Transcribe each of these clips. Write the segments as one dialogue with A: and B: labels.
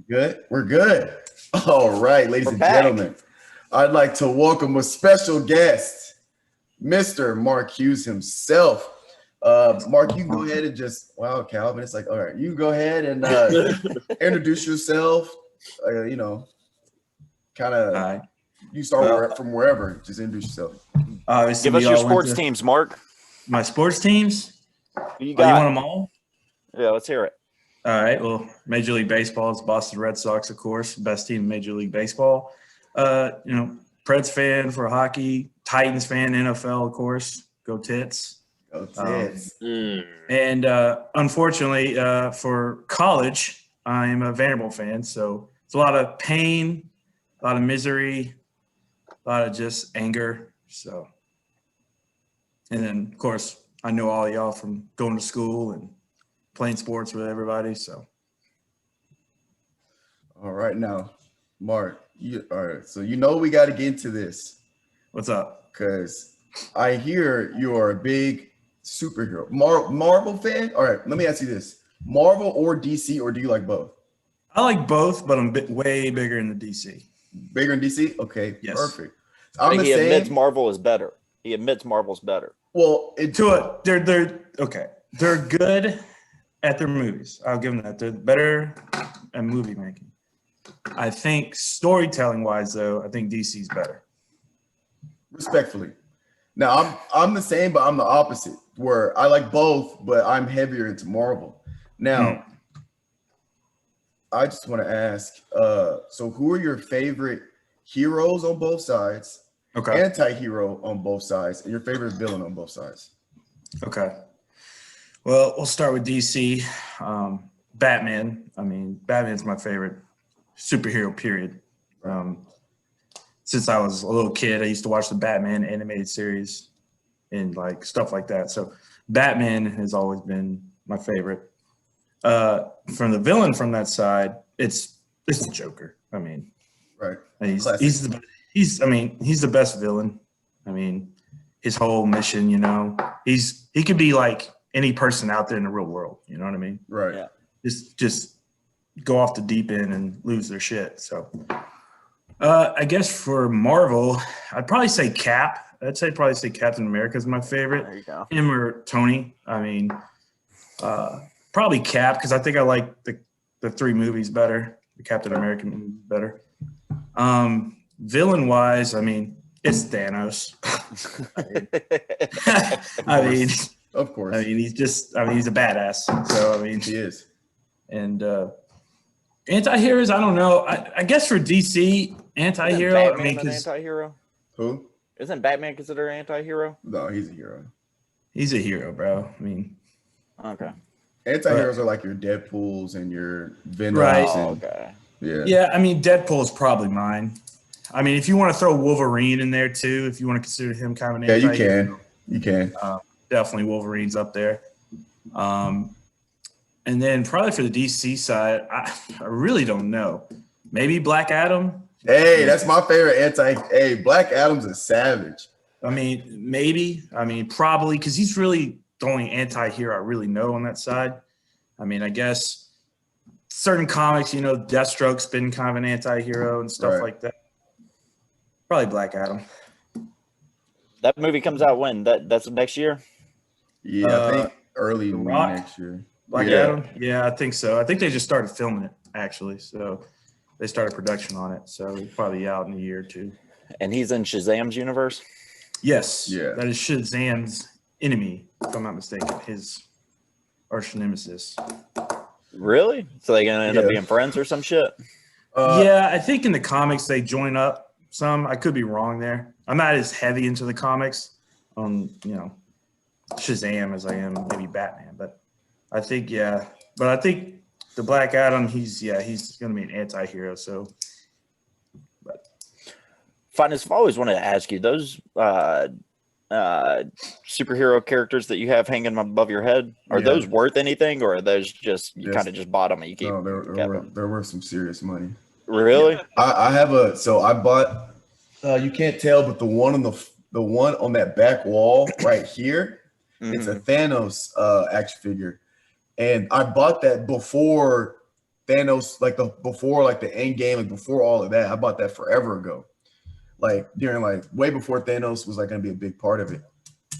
A: Good. We're good. All right, ladies
B: We're
A: and
B: back.
A: gentlemen, I'd like to welcome a special guest, Mr. Marc Hughes himself. Mark, you can go ahead and just wow, Calvin. It's like, all right, you go ahead and introduce yourself. You know, kind of
C: Hi.
A: you start
C: Well,
A: from wherever. Just introduce yourself.
C: Obviously,
B: Give
C: we
B: us your
C: all went
B: sports
C: to
B: teams, Mark.
C: my sports teams.
B: Who you
C: Oh, you
B: got?
C: want them all?
B: Yeah, let's hear it.
C: All right. Well, Major League Baseball is Boston Red Sox, of course, best team in Major League Baseball. Preds fan for hockey, Titans fan, NFL, of course. Go Tits.
A: Go Tits.
C: And unfortunately, for college, I'm a Vanderbilt fan. So it's a lot of pain, a lot of misery, a lot of just anger. So, and then, of course, I know all y'all from going to school and playing sports with everybody. So,
A: All right, now, Mark. All right. So you know we got to get into this
C: what's up?
A: because I hear you are a big superhero Marvel fan. All right, let me ask you this: Marvel or DC, or do you like both?
C: I like both, but I'm way bigger in the DC.
A: Bigger in DC? Okay,
C: Yes.
A: perfect.
B: I
A: I'm
B: think
A: the
B: he admits
A: same.
B: Marvel is better. He admits Marvel's better.
A: Well,
C: They're okay. They're good at their movies. I'll give them that. They're better at movie making. I think storytelling wise, though, I think DC's better.
A: respectfully. Now I'm the same, but I'm the opposite. Where I like both, but I'm heavier into Marvel. Now, I just want to ask. So who are your favorite heroes on both sides?
C: Okay.
A: Anti-hero on both sides, and your favorite villain on both sides?
C: Okay. Well, we'll start with DC. Batman. I mean, Batman's my favorite superhero, period. Since I was a little kid, I used to watch the Batman animated series and like stuff like that. So Batman has always been my favorite. From the villain from that side, it's the Joker. I mean,
A: Right.
C: he's
A: Classic.
C: he's the best villain. I mean, his whole mission, he could be like any person out there in the real world. You know what I mean?
A: Right.
B: Yeah.
C: Just go off the deep end and lose their shit. So I guess for Marvel, I'd probably say Cap. Probably say Captain America is my favorite.
B: There you go.
C: Him or Tony. I mean, probably Cap because I think I like the three movies better. The Captain America movie better. Villain wise, I mean, it's Thanos.
A: Of course.
C: He's a badass. So I mean,
A: He is.
C: and anti-heroes, I don't know. I guess for DC, anti-hero.
B: Isn't
C: I
B: Batman
C: mean,
B: an
C: because
B: anti-hero?
A: Who?
B: Isn't Batman considered an anti-hero?
A: No, he's a hero.
C: he's a hero, bro. I mean,
B: Okay.
A: Anti-heroes are like your Deadpools and your Venoms.
C: Right.
B: Oh,
A: And,
B: okay.
A: yeah.
C: yeah. I mean, Deadpool is probably mine. I mean, if you want to throw Wolverine in there too, if you want to consider him kind of an
A: Yeah, you
C: anti-hero,
A: can. You can.
C: definitely Wolverine's up there. And then probably for the DC side, I really don't know. Maybe Black Adam.
A: Hey, that's my favorite Hey, Black Adam's a savage.
C: I mean, maybe. I mean, probably because he's really the only anti-hero I really know on that side. I mean, I guess certain comics, Deathstroke's been kind of an anti-hero and stuff
A: Right.
C: like that. Probably Black Adam.
B: That movie comes out when? That's next year?
A: Yeah, I think early
C: The Rock?
A: next year.
C: Black
A: Yeah.
C: Adam? Yeah, I think so. I think they just started filming it, actually. So they started production on it. So it's probably out in a year or two.
B: And he's in Shazam's universe?
C: Yes.
A: Yeah.
C: That is Shazam's enemy, if I'm not mistaken. His arch nemesis.
B: Really? So they gonna end up
A: Yeah.
B: being friends or some shit?
C: Yeah, I think in the comics they join up some. I could be wrong there. I'm not as heavy into the comics on, Shazam as I am maybe Batman. But I think, yeah. But I think the Black Adam, he's going to be an anti-hero. So,
B: Finis, I've always wanted to ask you, those superhero characters that you have hanging above your head, are
A: Yeah.
B: those worth anything, or are those just you
A: Yes.
B: kind of just bought them and you keep?
A: No,
B: kept them?
A: there were some serious money.
B: Really?
A: I have I bought you can't tell, but the one on that back wall right here, it's a
B: Mhm.
A: Thanos action figure. And I bought that before Thanos, like the end game, like before all of that. I bought that forever ago. Like during way before Thanos was like gonna be a big part of it.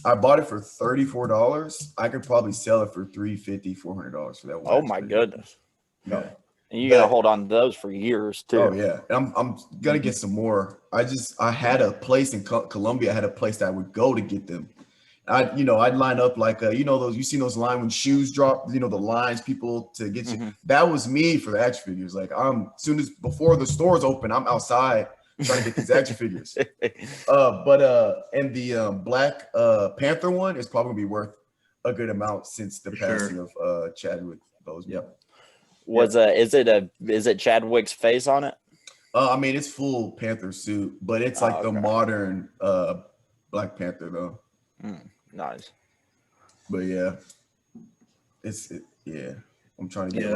A: I bought it for $34. I could probably sell it for $350, $400 for that one.
B: Oh my goodness.
A: No.
B: And you gotta hold on to those for years too.
A: Oh yeah. And I'm gonna get some more. I had a place in Colombia. I had a place that I would go to get them. I'd line up like you seen those lines when shoes drop, the lines people to get you. That was me for the action figures. Like before the stores open, I'm outside trying to get these action figures. And the Black Panther one is probably gonna be worth a good amount since the passing of Chadwick Boseman.
C: Yep.
B: Is it Chadwick's face on it?
A: I mean, it's full Panther suit, but it's like the modern Black Panther though.
B: Nice.
A: But yeah, I'm trying to get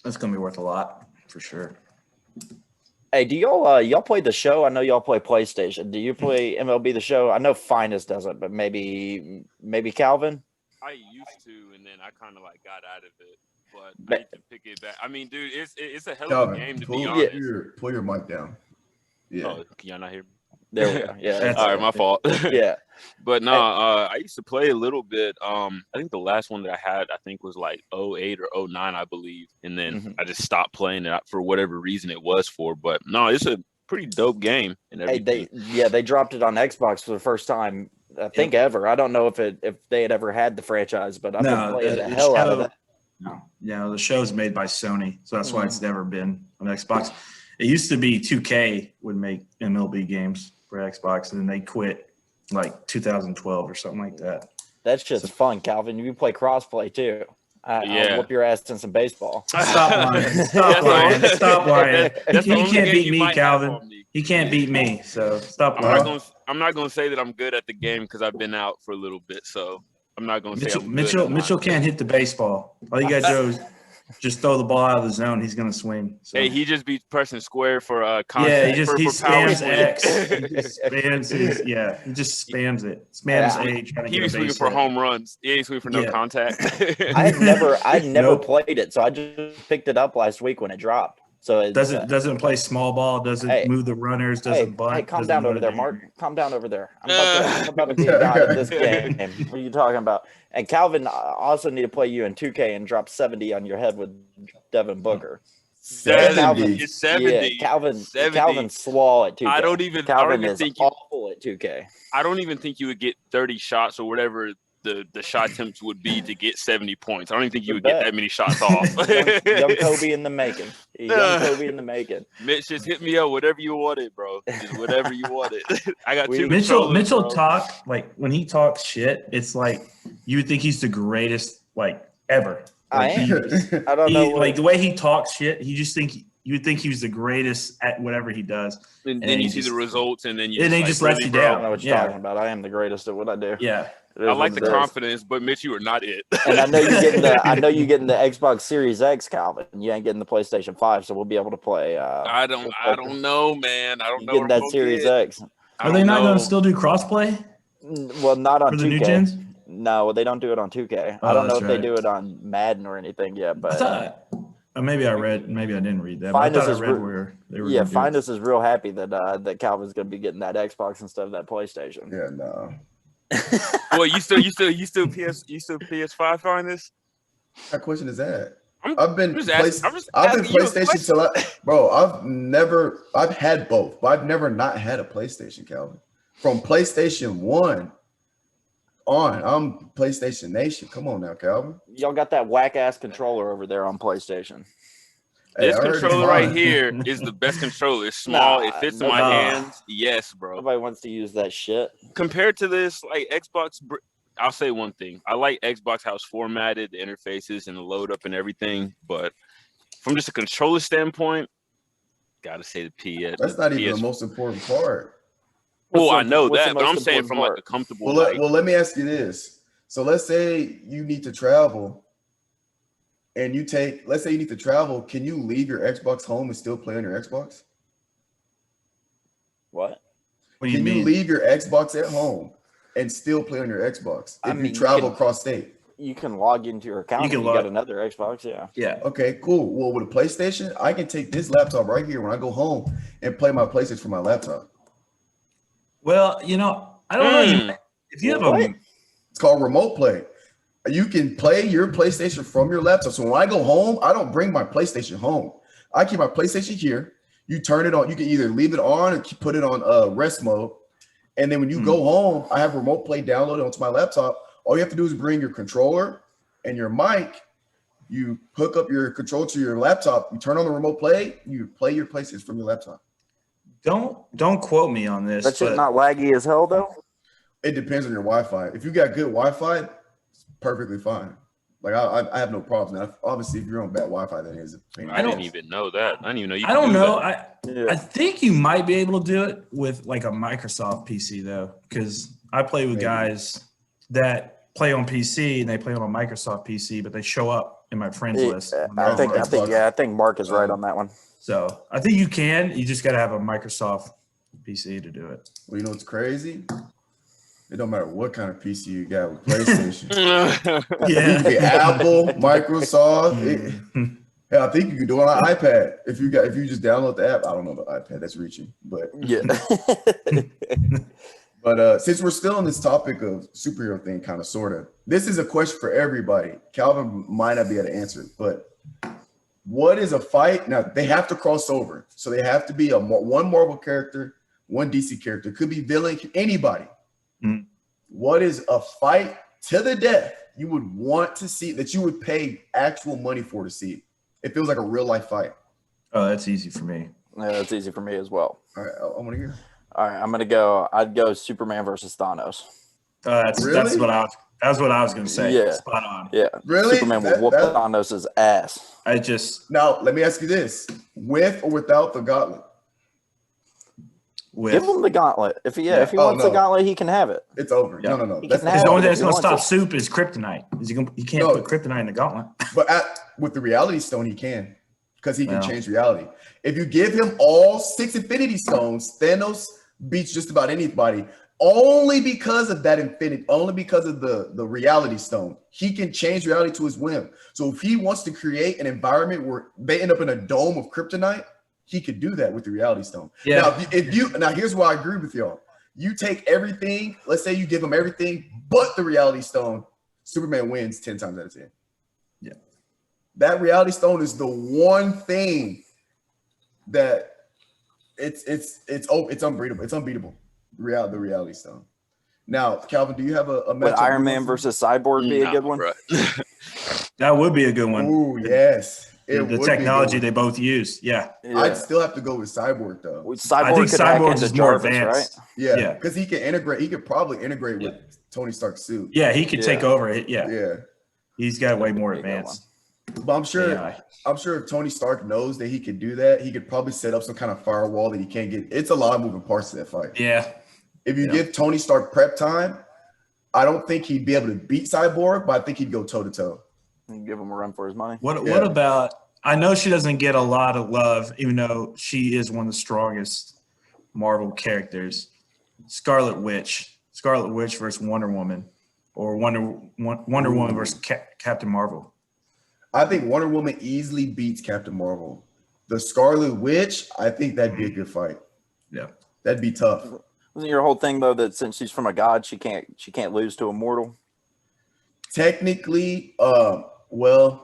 C: that's gonna be worth a lot for sure.
B: Hey, do y'all play the show? I know y'all play PlayStation. Do you play MLB the show? I know Finis doesn't, but maybe Calvin?
D: I used to, and then I kind of got out of it. But I need to pick it back. I mean, dude, it's a hell of a game to be honest.
A: Pull your mic down. Yeah.
D: Oh, can y'all not hear me?
B: There we go. Yeah.
D: All right, my fault.
B: Yeah.
D: But no, I used to play a little bit. I think the last one that I had, was like 08 or 09, I believe. And then I just stopped playing it for whatever reason it was for. But no, it's a pretty dope game. And
B: everything. They dropped it on Xbox for the first time, I think ever. I don't know if they had ever had the franchise, but I've been playing the hell out of that.
C: No, the show's made by Sony, so that's why it's never been on Xbox. It used to be 2K would make MLB games for Xbox, and then they quit like 2012 or something like that.
B: That's just fun, Calvin. You can play crossplay too. I'll whoop your ass in some baseball.
C: Stop lying. Stop lying. He can't beat me, Calvin. He can't beat me, so stop lying.
D: I'm not gonna say that I'm good at the game because I've been out for a little bit, so I'm not gonna say
C: Mitchell can't hit the baseball. All you gotta do is just throw the ball out of the zone. He's gonna swing. So.
D: Hey, he just beats pressing square for contact.
C: Yeah, he spams X. He just spams it. Spams A. Trying to
D: he was swinging for home runs. He ain't swinging for no contact.
B: I'd never played it, so I just picked it up last week when it dropped. So it
C: doesn't play small ball, doesn't move the runners, doesn't bunt.
B: Hey, calm down over there, Mark. Calm down over there. I'm about to be a god at this game. What are you talking about? And Calvin, I also need to play you in 2K and drop 70 on your head with Devin Booker.
D: 70. It's 70.
B: Yeah, Calvin slaw at 2K.
D: I don't even think
B: awful at 2K.
D: I don't even think you would get 30 shots or whatever the shot attempts would be to get 70 points. I don't even think you would get that many shots off.
B: young Kobe in the making. Young Kobe in the making.
D: Mitch, just hit me up whatever you wanted, bro. Just whatever you wanted. I got two.
C: Mitchell talk like when he talks shit, it's like you would think he's the greatest ever.
B: I don't know.
C: Like the way he talks shit, you would think he was the greatest at whatever he does.
D: And then you see the results, and then
C: he just lets you down.
B: I know what you're talking about. I am the greatest at what I do.
C: Yeah.
D: I like the confidence, but Mitch, you are not it.
B: And I know you're getting the Xbox Series X, Calvin. You ain't getting the PlayStation 5, so we'll be able to play.
D: I don't know, man. I don't know.
B: Getting that Series X.
C: Are they not going to still do crossplay?
B: Well, not on 2K.
C: The new gens?
B: No, they don't do it on 2K. I don't know if they do it on Madden or anything yet, but
C: maybe I didn't read that.
B: Finis is real happy that Calvin's going to be getting that Xbox instead of that PlayStation.
A: Yeah, no.
D: Well, you still PS5 Finis?
A: What question is that?
D: I've been
A: PlayStation till I've had both, but I've never not had a PlayStation, Calvin. From PlayStation 1 on, I'm PlayStation Nation. Come on now, Calvin.
B: Y'all got that whack ass controller over there on PlayStation.
D: This controller right here is the best controller. It's small. It fits in my hands. Yes, bro.
B: Nobody wants to use that shit.
D: Compared to this, Xbox, I'll say one thing. I like Xbox how it's formatted, the interfaces and the load up and everything. But from just a controller standpoint, gotta say the PS.
A: That's not even the most important part.
D: Well, I know that, but I'm saying from a comfortable.
A: Well, let me ask you this. So let's say you need to travel. And let's say you need to travel, can you leave your Xbox home and still play on your Xbox?
B: What?
C: What do you mean?
A: Can you leave your Xbox at home and still play on your Xbox if you travel across state?
B: you can log into your account. You got another Xbox, yeah.
C: Yeah.
A: Okay, cool. Well, with a PlayStation, I can take this laptop right here when I go home and play my PlayStation from my laptop.
C: Well, I don't know. If you have
A: it's called remote play. You can play your PlayStation from your laptop. So when I go home, I don't bring my PlayStation home. I keep my PlayStation here. You turn it on. You can either leave it on or put it on rest mode. And then when you go home, I have remote play downloaded onto my laptop. All you have to do is bring your controller and your mic. You hook up your controller to your laptop. You turn on the remote play. You play your PlayStation from your laptop.
C: Don't quote me on this.
B: That shit not laggy as hell though.
A: It depends on your Wi-Fi. If you got good Wi-Fi, it's perfectly fine. Like I have no problems. Now, obviously, if you're on bad Wi-Fi, then it's a pain.
D: I didn't even know that. I didn't even know you.
C: I don't know. I think you might be able to do it with like a Microsoft PC though, because I play with guys that play on PC and they play on a Microsoft PC, but they show up in my friends list.
B: I think Mark is right on that one.
C: So I think you can. You just got to have a Microsoft PC to do it.
A: Well, you know what's crazy? It don't matter what kind of PC you got with PlayStation. You can get Apple, Microsoft. Hell, I think you can do it on an iPad if you just download the app. I don't know about iPad, that's reaching, but
B: yeah.
A: But since we're still on this topic of superhero thing, kind of sorta, this is a question for everybody. Calvin might not be able to answer it, but what is a fight? Now they have to cross over, so they have to be one Marvel character, one DC character. Could be villain, anybody. What is a fight to the death you would want to see that you would pay actual money for to see? It feels like a real life fight.
C: Oh, that's easy for me.
B: Yeah, that's easy for me as well.
A: All right, I want to hear.
B: All right, I'd go Superman versus Thanos.
C: That's what I was going to say.
B: Yeah.
C: Spot on.
B: Yeah.
A: Really?
B: Superman will whoop Thanos' ass.
A: Now, let me ask you this. With or without the gauntlet?
B: Give him the gauntlet. If he wants the gauntlet, he can have it.
A: It's over.
C: Yeah.
A: No.
C: The only thing that's going to stop Soup is kryptonite. He can't put kryptonite in the gauntlet.
A: But with the Reality Stone, he can. Because he can change reality. If you give him all 6 Infinity Stones, Thanos beats just about anybody. Only because of that only because of the Reality Stone. He can change reality to his whim. So if he wants to create an environment where they end up in a dome of kryptonite, he could do that with the Reality Stone. Yeah. Now here's why I agree with y'all. You take everything, let's say you give him everything but the Reality Stone, Superman wins 10 times out of 10.
C: Yeah.
A: That Reality Stone is the one thing that it's unbeatable. It's unbeatable. The Reality Stone. Now, Calvin, do you have a match?
B: Would Iron Man versus Cyborg be a good one?
C: That would be a good one.
A: Oh, yes.
C: The technology they both use. Yeah.
A: I'd still have to go with Cyborg though.
C: I think Cyborg is more advanced,
A: right? Yeah, because he can integrate. He could probably integrate with Tony Stark's suit.
C: Yeah, he could take over it.
A: Yeah.
C: He's got way more advanced.
A: But I'm sure if Tony Stark knows that he could do that, he could probably set up some kind of firewall that he can't get. It's a lot of moving parts to that fight.
C: Yeah.
A: If you give Tony Stark prep time, I don't think he'd be able to beat Cyborg, but I think he'd go toe to toe.
B: And give him a run for his money.
C: What about? I know she doesn't get a lot of love, even though she is one of the strongest Marvel characters. Scarlet Witch versus Wonder Woman, or Wonder Woman versus Captain Marvel.
A: I think Wonder Woman easily beats Captain Marvel. The Scarlet Witch, I think that'd be a good fight.
C: Yeah,
A: that'd be tough.
B: Wasn't your whole thing though that since she's from a god, she can't lose to a mortal?
A: Technically, well.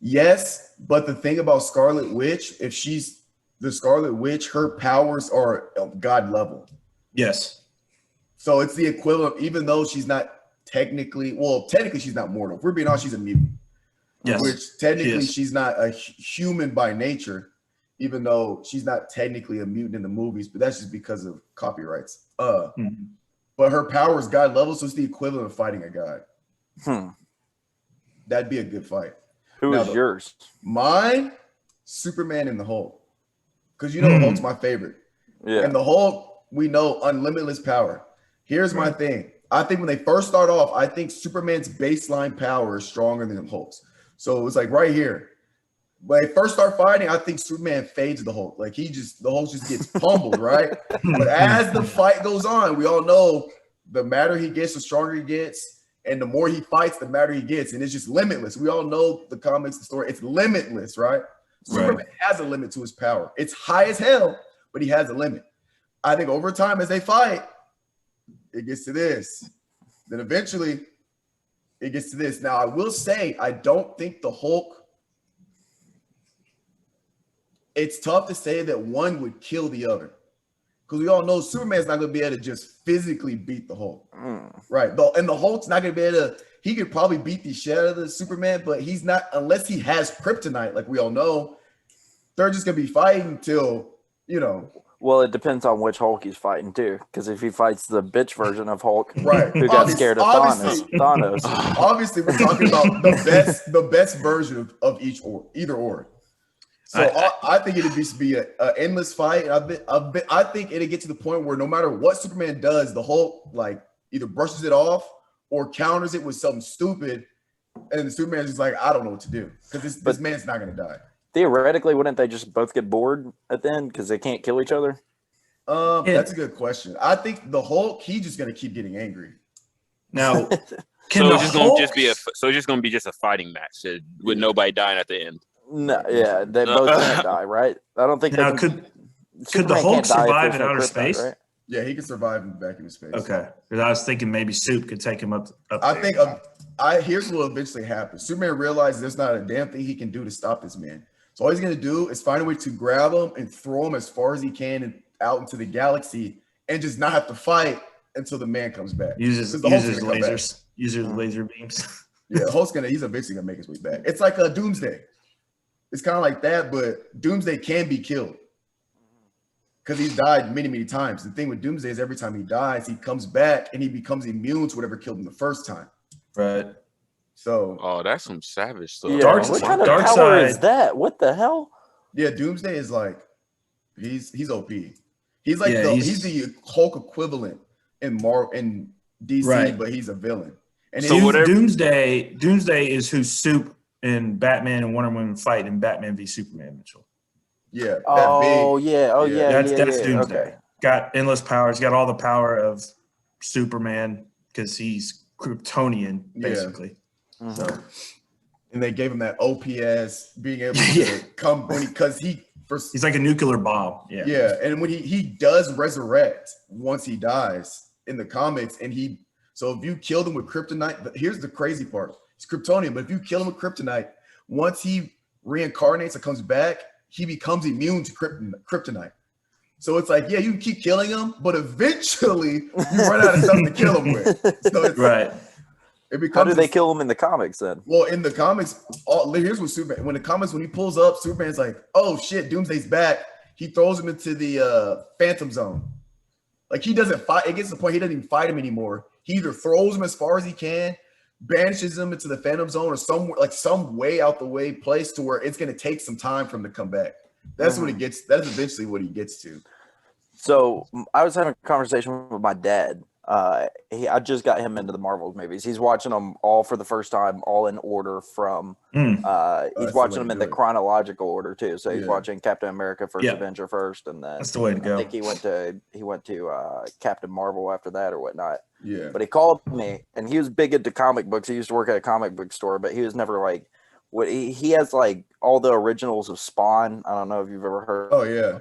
A: Yes, but the thing about Scarlet Witch, if she's the Scarlet Witch, her powers are God level.
C: Yes.
A: So it's the equivalent, even though she's not technically she's not mortal. If we're being honest, she's a mutant.
C: Yes.
A: Which technically she's not a human by nature, even though she's not technically a mutant in the movies, but that's just because of copyrights. But her power is God level, so it's the equivalent of fighting a god. That'd be a good fight.
B: Who is yours?
A: Mine, Superman and the Hulk. Because the Hulk's my favorite.
B: Yeah.
A: And the Hulk, we know, unlimitless power. Here's my thing. I think when they first start off, I think Superman's baseline power is stronger than Hulk's. So it's like right here. When they first start fighting, I think Superman fades the Hulk. Like the Hulk just gets pummeled, right? But as the fight goes on, we all know the madder he gets, the stronger he gets. And the more he fights, the madder he gets. And it's just limitless. We all know the comics, the story. It's limitless, right? Superman has a limit to his power. It's high as hell, but he has a limit. I think over time as they fight, it gets to this. Then eventually it gets to this. Now, I will say, I don't think the Hulk, it's tough to say that one would kill the other. Because we all know Superman's not going to be able to just physically beat the Hulk. Right. And the Hulk's not going to be able to, he could probably beat the shit out of the Superman, but he's not, unless he has kryptonite, like we all know, they're just going to be fighting until, you know.
B: Well, it depends on which Hulk he's fighting too. Because if he fights the bitch version of Hulk,
A: right,
B: who got scared of Thanos.
A: Obviously, we're talking about the best version of either or. So I think it'd be an endless fight. I think it'd get to the point where no matter what Superman does, the Hulk like either brushes it off or counters it with something stupid, and the Superman's just like, I don't know what to do because this man's not gonna die.
B: Theoretically, wouldn't they just both get bored at the end because they can't kill each other?
A: That's a good question. I think the Hulk, he's just gonna keep getting angry.
C: Now,
D: so it's just gonna be just a fighting match with nobody dying at the end.
B: No, yeah, they both can't die, right? I don't think.
C: Now, could the Hulk survive in outer space?
A: Right? Yeah, he can survive back in space.
C: Okay, because I was thinking maybe Soup could take him up
A: I
C: there.
A: think here's what will eventually happen. Superman realizes there's not a damn thing he can do to stop this man. So all he's gonna do is find a way to grab him and throw him as far as he can and out into the galaxy, and just not have to fight until the man comes back.
C: Uses lasers. Uses laser beams.
A: Yeah, the Hulk's he's eventually gonna make his way back. It's like a Doomsday. It's kind of like that, but Doomsday can be killed because he's died many, many times. The thing with Doomsday is every time he dies, he comes back and he becomes immune to whatever killed him the first time.
C: Right.
A: So,
D: that's some savage stuff.
B: Yeah, what kind of power is that? What the hell?
A: Yeah, Doomsday is like he's OP. He's like he's the Hulk equivalent in DC, right. But he's a villain. And
C: so Doomsday is who Soup and Batman and Wonder Woman fight in Batman v Superman, Mitchell.
A: Yeah.
C: That's Doomsday.
B: Okay.
C: Got endless powers. Got all the power of Superman because he's Kryptonian, basically.
A: Yeah. So, and they gave him that OPS, being able to come because he's like a nuclear bomb. Yeah. Yeah, and when he does resurrect once he dies in the comics, and so if you killed him with kryptonite, but here's the crazy part. It's Kryptonian, but if you kill him with kryptonite, once he reincarnates and comes back, he becomes immune to kryptonite. So it's like, yeah, you can keep killing him, but eventually you run out of something to kill him with. So it's,
C: right.
B: How do they kill him in the comics then?
A: Well, in the comics, here's what Superman, when he pulls up, Superman's like, oh shit, Doomsday's back. He throws him into the Phantom Zone. Like he doesn't fight. It gets to the point he doesn't even fight him anymore. He either throws him as far as he can, banishes him into the Phantom Zone, or some way out the way place to where it's going to take some time for him to come back. That's what it gets. That's eventually what he gets to.
B: So I was having a conversation with my dad. I just got him into the Marvel movies. He's watching them all for the first time, all in order from. He's watching them in the chronological order too. So he's watching Captain America First Avenger first, and then
C: that's the way to go.
B: I think he went to Captain Marvel after that or whatnot.
A: Yeah.
B: But he called me, and he was big into comic books. He used to work at a comic book store, but he was never like what he has like all the originals of Spawn. I don't know if you've ever heard.
A: Oh yeah.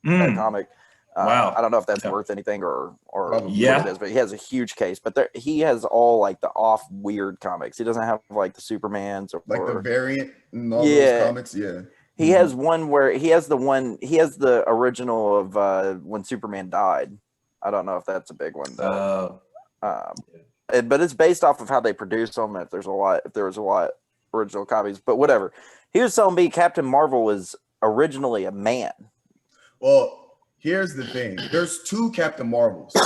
B: That comic.
C: Wow.
B: I don't know if that's worth anything or what it is, but he has a huge case. But he has all like the off weird comics. He doesn't have like the Supermans or
A: like the variant in all those comics. Yeah.
B: He has one where he has the original of when Superman died. I don't know if that's a big one though. But it's based off of how they produce them. If there was a lot original copies, but whatever. He was telling me Captain Marvel was originally a man.
A: Well, here's the thing. There's two Captain Marvels.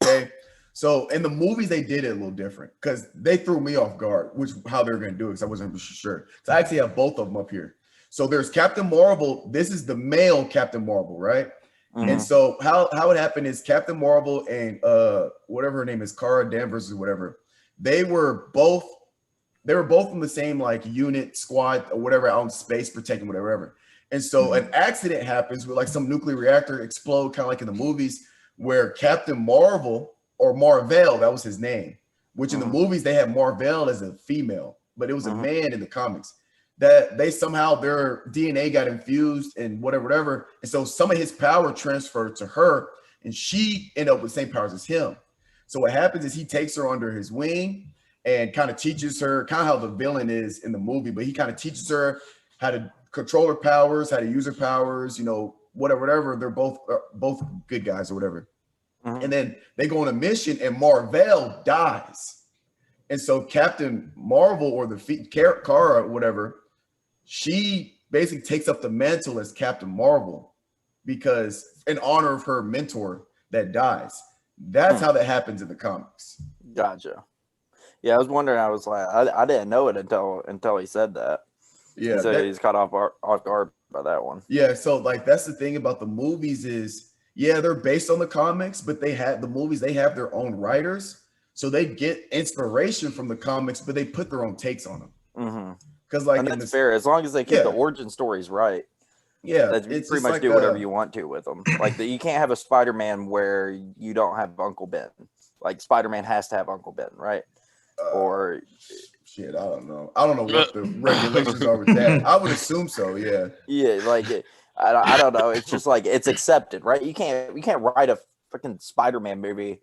A: Okay. So in the movies, they did it a little different because they threw me off guard, how they were going to do it because I wasn't sure. So I actually have both of them up here. So there's Captain Marvel. This is the male Captain Marvel, right? Mm-hmm. And so how it happened is Captain Marvel and whatever her name is, Kara Danvers or whatever, they were both in the same like unit, squad, or whatever, out in space protecting whatever. And so an accident happens with like some nuclear reactor explode, kind of like in the movies, where Captain Marvel or Marvel, that was his name. which in the movies they had Mar-Vell as a female, but it was a man in the comics. That they somehow their DNA got infused and whatever. And so some of his power transferred to her, and she ended up with the same powers as him. So what happens is he takes her under his wing and kind of teaches her kind of how the villain is in the movie, but he kind of teaches her how to control her powers, how to use her powers, whatever. They're both good guys or whatever. And then they go on a mission and Mar-Vell dies. And so Captain Marvel or the Kara, whatever, she basically takes up the mantle as Captain Marvel because in honor of her mentor that dies. That's how that happens in the comics.
B: Gotcha. Yeah, I was wondering. I was like, I didn't know it until he said that.
A: Yeah,
B: so he's caught off guard by that one.
A: Yeah, so like that's the thing about the movies is, yeah, they're based on the comics, but they have their own writers, so they get inspiration from the comics, but they put their own takes on them. Because
B: that's fair as long as they keep the origin stories right.
A: Yeah,
B: you pretty much do whatever you want to with them. Like you can't have a Spider-Man where you don't have Uncle Ben. Like Spider-Man has to have Uncle Ben, right? Or
A: shit, I don't know. I don't know what the regulations are with that. I would assume so. Yeah.
B: Yeah, like I don't know. It's just like it's accepted, right? You can't write a freaking Spider-Man movie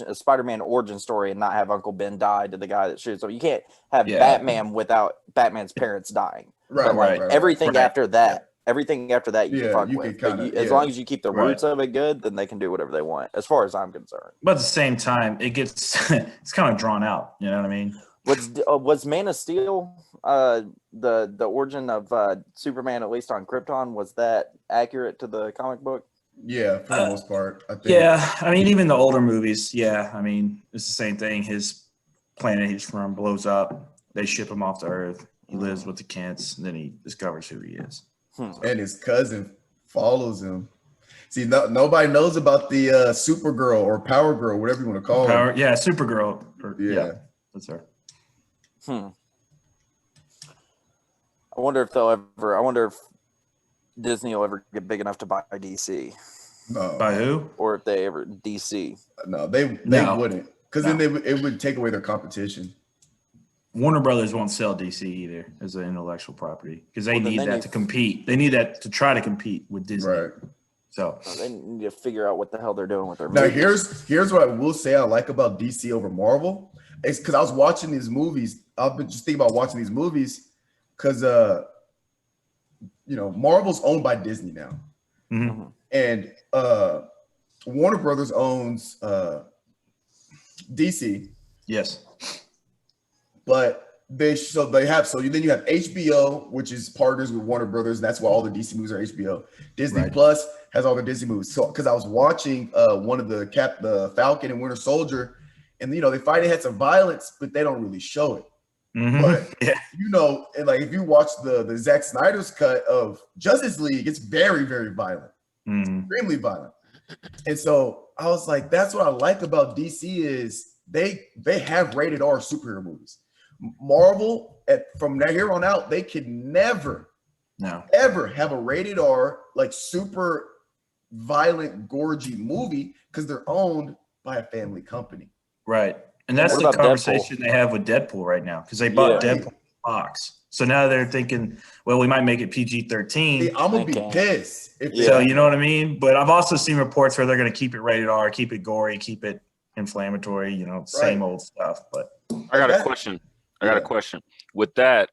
B: a Spider-Man origin story and not have Uncle Ben die to the guy that shoots. So you can't have Batman without Batman's parents dying.
A: Right.
B: Everything after that. Everything after that you can fuck with. As long as you keep the roots of it good, then they can do whatever they want, as far as I'm concerned.
C: But at the same time, it gets it's kind of drawn out. You know what I mean?
B: Was Man of Steel the origin of Superman, at least on Krypton? Was that accurate to the comic book?
A: Yeah, for the most part, I think.
C: Yeah, I mean, even the older movies, I mean, it's the same thing. His planet he's from blows up. They ship him off to Earth. He lives with the Kents, and then he discovers who he is.
A: And his cousin follows him. See, nobody knows about the Supergirl or Power Girl, whatever you want to call her.
C: Yeah, Supergirl. That's her.
B: I wonder if Disney will ever get big enough to buy DC.
A: No.
C: By who?
B: Or if they ever DC.
A: No, they wouldn't, because then it would take away their competition.
C: Warner Brothers won't sell DC either as an intellectual property because they need that to compete. They need that to try to compete with Disney.
A: Right.
C: So
B: they need to figure out what the hell they're doing with their
A: now.
B: movies.
A: Here's what I will say I like about DC over Marvel. It's because I was watching these movies. I've been just thinking about watching these movies because Marvel's owned by Disney now, and Warner Brothers owns DC.
C: Yes.
A: But then you have HBO, which is partners with Warner Brothers. That's why all the DC movies are HBO. Disney Plus has all the Disney movies. So because I was watching one of the Falcon and Winter Soldier, and they finally had some violence, but they don't really show it. But and like if you watch the Zack Snyder's cut of Justice League, it's very, very violent, extremely violent. And so I was like, that's what I like about DC is they have rated R superhero movies. Marvel, from here on out, they could never ever have a rated R, like super violent, gorgy movie because they're owned by a family company.
C: Right. And that's the conversation they have with Deadpool right now because they bought Deadpool box. So now they're thinking, well, we might make it PG-13.
A: I'm going to be pissed.
C: So you know what I mean? But I've also seen reports where they're going to keep it rated R, keep it gory, keep it inflammatory, same old stuff. But
D: I got a question. A question. With that,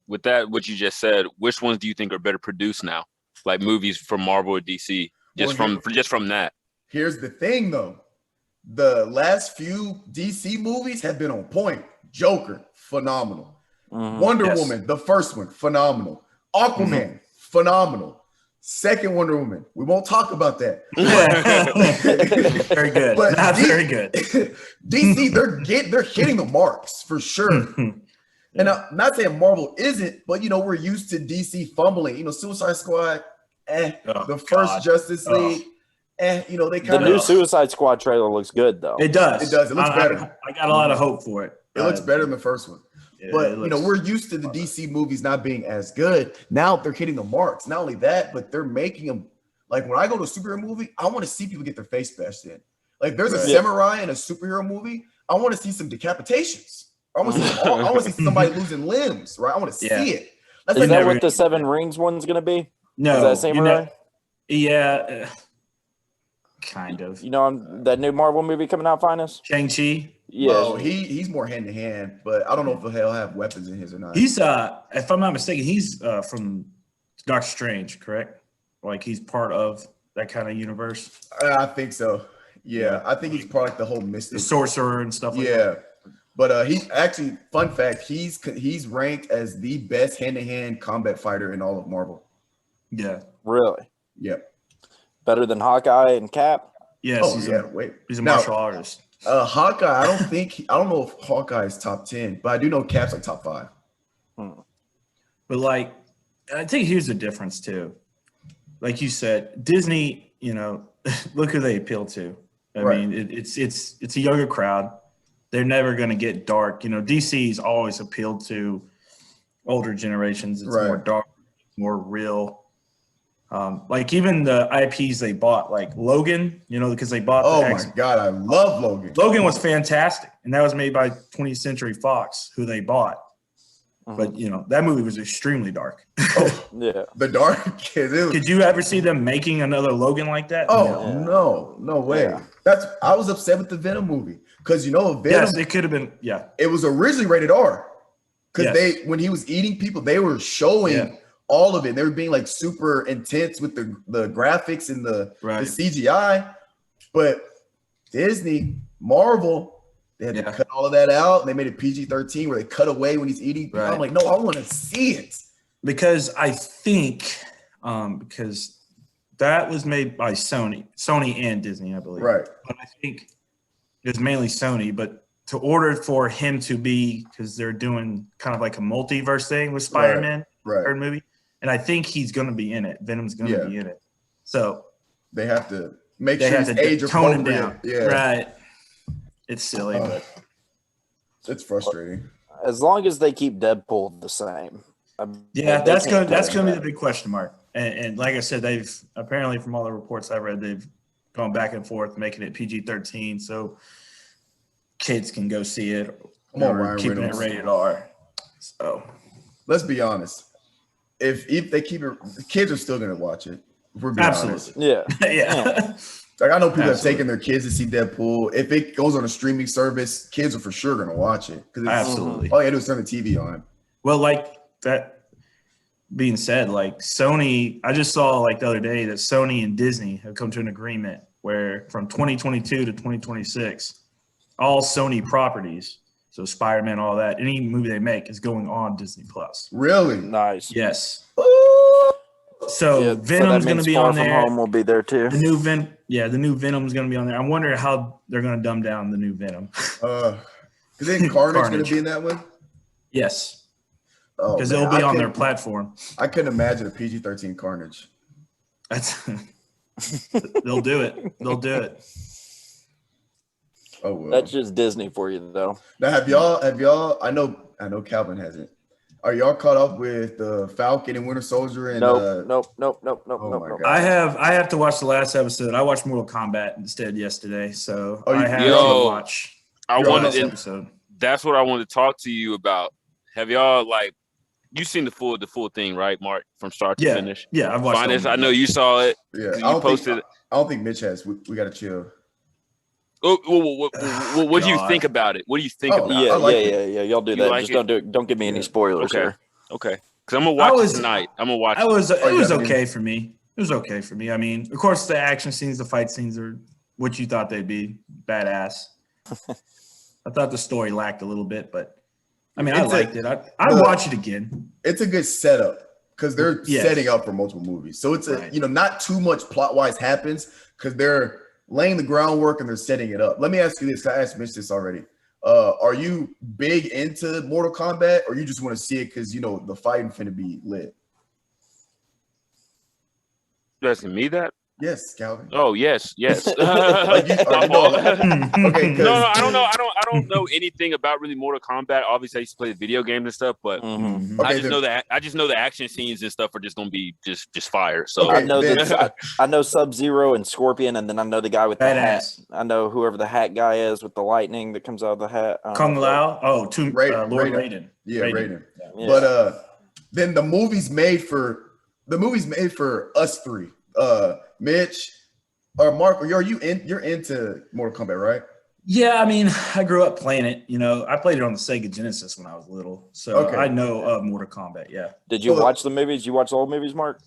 D: what you just said, which ones do you think are better produced now? Like movies from Marvel or DC? Just from that.
A: Here's the thing though. The last few DC movies have been on point. Joker, phenomenal. Wonder Woman, the first one, phenomenal. Aquaman, phenomenal. Second Wonder Woman, we won't talk about that.
C: Very good. But very good.
A: DC, they're hitting the marks for sure. And I'm not saying Marvel isn't, but we're used to DC fumbling. Suicide Squad, first Justice League. They kind of
B: the new Suicide Squad trailer looks good though.
C: It does.
A: It does. It looks better.
C: I got a lot of hope for it.
A: It looks better than the first one. But we're used to the DC movies not being as good. Now they're hitting the marks. Not only that, but they're making them like when I go to a superhero movie, I want to see people get their face bashed in. Like there's a samurai in a superhero movie. I want to see some decapitations. I want to see somebody losing limbs, right? I want to see it. That's
B: Is
A: like
B: that what the Seven Rings one's going to be?
C: No.
B: Is that samurai?
C: Yeah. Kind of.
B: You know, that new Marvel movie coming out, Finis?
C: Shang-Chi?
B: Yeah.
A: Well, he's more hand to hand, but I don't know if he'll have weapons in his or not.
C: He's if I'm not mistaken, he's from Doctor Strange, correct? Like he's part of that kind of universe.
A: I think so. Yeah, I think he's part of like the whole mystic,
C: the sorcerer and stuff like that.
A: Yeah, but he's actually, fun fact, he's ranked as the best hand-to-hand combat fighter in all of Marvel.
C: Yeah.
B: Really?
A: Yeah.
B: Better than Hawkeye and Cap?
C: Yes.
A: Oh,
C: he's a martial artist.
A: Hawkeye, I don't know if Hawkeye is top 10, but I do know Cap's like top 5.
C: But like, I think here's the difference too. Like you said, Disney, look who they appeal to. I mean, it's a younger crowd. They're never going to get dark. DC's always appealed to older generations. It's more dark, more real. Like even the IPs they bought, like Logan, because they bought.
A: My God, I love Logan.
C: Logan was fantastic, and that was made by 20th Century Fox, who they bought. But that movie was extremely dark.
B: Yeah,
A: the dark.
C: Could you ever see them making another Logan like that?
A: No way. Yeah. I was upset with the Venom movie because Venom.
C: Yes, it could have been. Yeah,
A: it was originally rated R because when he was eating people, they were showing all of it. They were being like super intense with the graphics and the CGI. But Disney, Marvel, they had to cut all of that out. And they made it PG-13 where they cut away when he's eating people. I'm like, no, I want to see it.
C: Because I think because that was made by Sony and Disney, I believe.
A: Right.
C: But I think it was mainly Sony. But to order for him to be, because they're doing kind of like a multiverse thing with Spider-Man, third movie. And I think he's going to be in it. Venom's going to be in it. So
A: they have to make sure his age
C: tone him down.
A: Yeah.
C: Right. It's silly, but
A: it's frustrating.
B: As long as they keep Deadpool the same.
C: That's going to be the big question mark. And like I said, they've apparently, from all the reports I read, they've gone back and forth making it PG-13 so kids can go see it. Or keeping it rated R. So
A: let's be honest. If they keep it, the kids are still gonna watch it. If we're being honest.
B: Yeah.
A: Like I know people have taken their kids to see Deadpool. If it goes on a streaming service, kids are for sure gonna watch it.
C: Absolutely.
A: All you gotta do is turn the TV on.
C: Well, like that being said, like Sony, I just saw like the other day that Sony and Disney have come to an agreement where from 2022 to 2026, all Sony properties, so Spider-Man, all that, any movie they make is going on Disney Plus.
A: Really?
B: Nice.
C: Yes. So Venom's going to be on there.
B: Far From Home will be there too.
C: The new Venom's going to be on there. I wonder how they're going to dumb down the new Venom.
A: Is it Carnage going to be in that one?
C: Yes.
A: Oh,
C: because it'll be on their platform.
A: I couldn't imagine a PG-13 Carnage.
C: They'll do it. They'll do it.
A: Oh well.
B: That's just Disney for you, though.
A: Now, have y'all? I know Calvin hasn't. Are y'all caught up with the Falcon and Winter Soldier? And
B: Nope.
A: God.
C: I have to watch the last episode. I watched Mortal Kombat instead yesterday, so I have to watch.
D: Episode. That's what I wanted to talk to you about. Have y'all you seen the full thing, right, Mark, from start to finish?
C: Yeah, I've watched
D: it. I know you saw it.
A: Yeah,
D: you posted it.
A: I don't think Mitch has. We got to chill.
D: What do you think about it? What do you think about it?
B: Yeah. Y'all do that. Just don't do it. Don't give me any spoilers here.
D: Okay. Because I'm gonna watch it tonight. I'm gonna watch.
C: It was okay for me. It was okay for me. I mean, of course, the action scenes, the fight scenes are what you thought they'd be. Badass. I thought the story lacked a little bit, but I mean, I liked it. I'd watch it again.
A: It's a good setup because they're setting up for multiple movies. So it's not too much plot wise happens because they're laying the groundwork and they're setting it up. Let me ask you this. I asked Mitch this already. Are you big into Mortal Kombat or you just want to see it because, the fighting finna be lit?
D: You asking me that?
A: Yes, Calvin.
D: Oh yes.
A: Like you,
D: My fault.
A: Okay,
D: No, I don't know. I don't know anything about really Mortal Kombat. Obviously, I used to play the video games and stuff, but
A: Okay,
D: I just know the action scenes and stuff are just gonna be just fire. So
A: Okay,
B: I know I know Sub-Zero and Scorpion, and then I know the guy with the hat.
C: Badass.
B: I know whoever the hat guy is with the lightning that comes out of the hat.
C: Kung Lao. Oh, Lord
A: Raiden.
C: Raiden.
A: Yeah, Raiden.
B: Yeah.
A: But then the movie's made for us three. Mitch or Mark, you're into Mortal Kombat, right?
C: Yeah, I mean, I grew up playing it. You know, I played it on the Sega Genesis when I was little, so
A: Okay.
C: I know of Mortal Kombat. Yeah.
B: Did you watch the movies? You watch the old movies, Mark?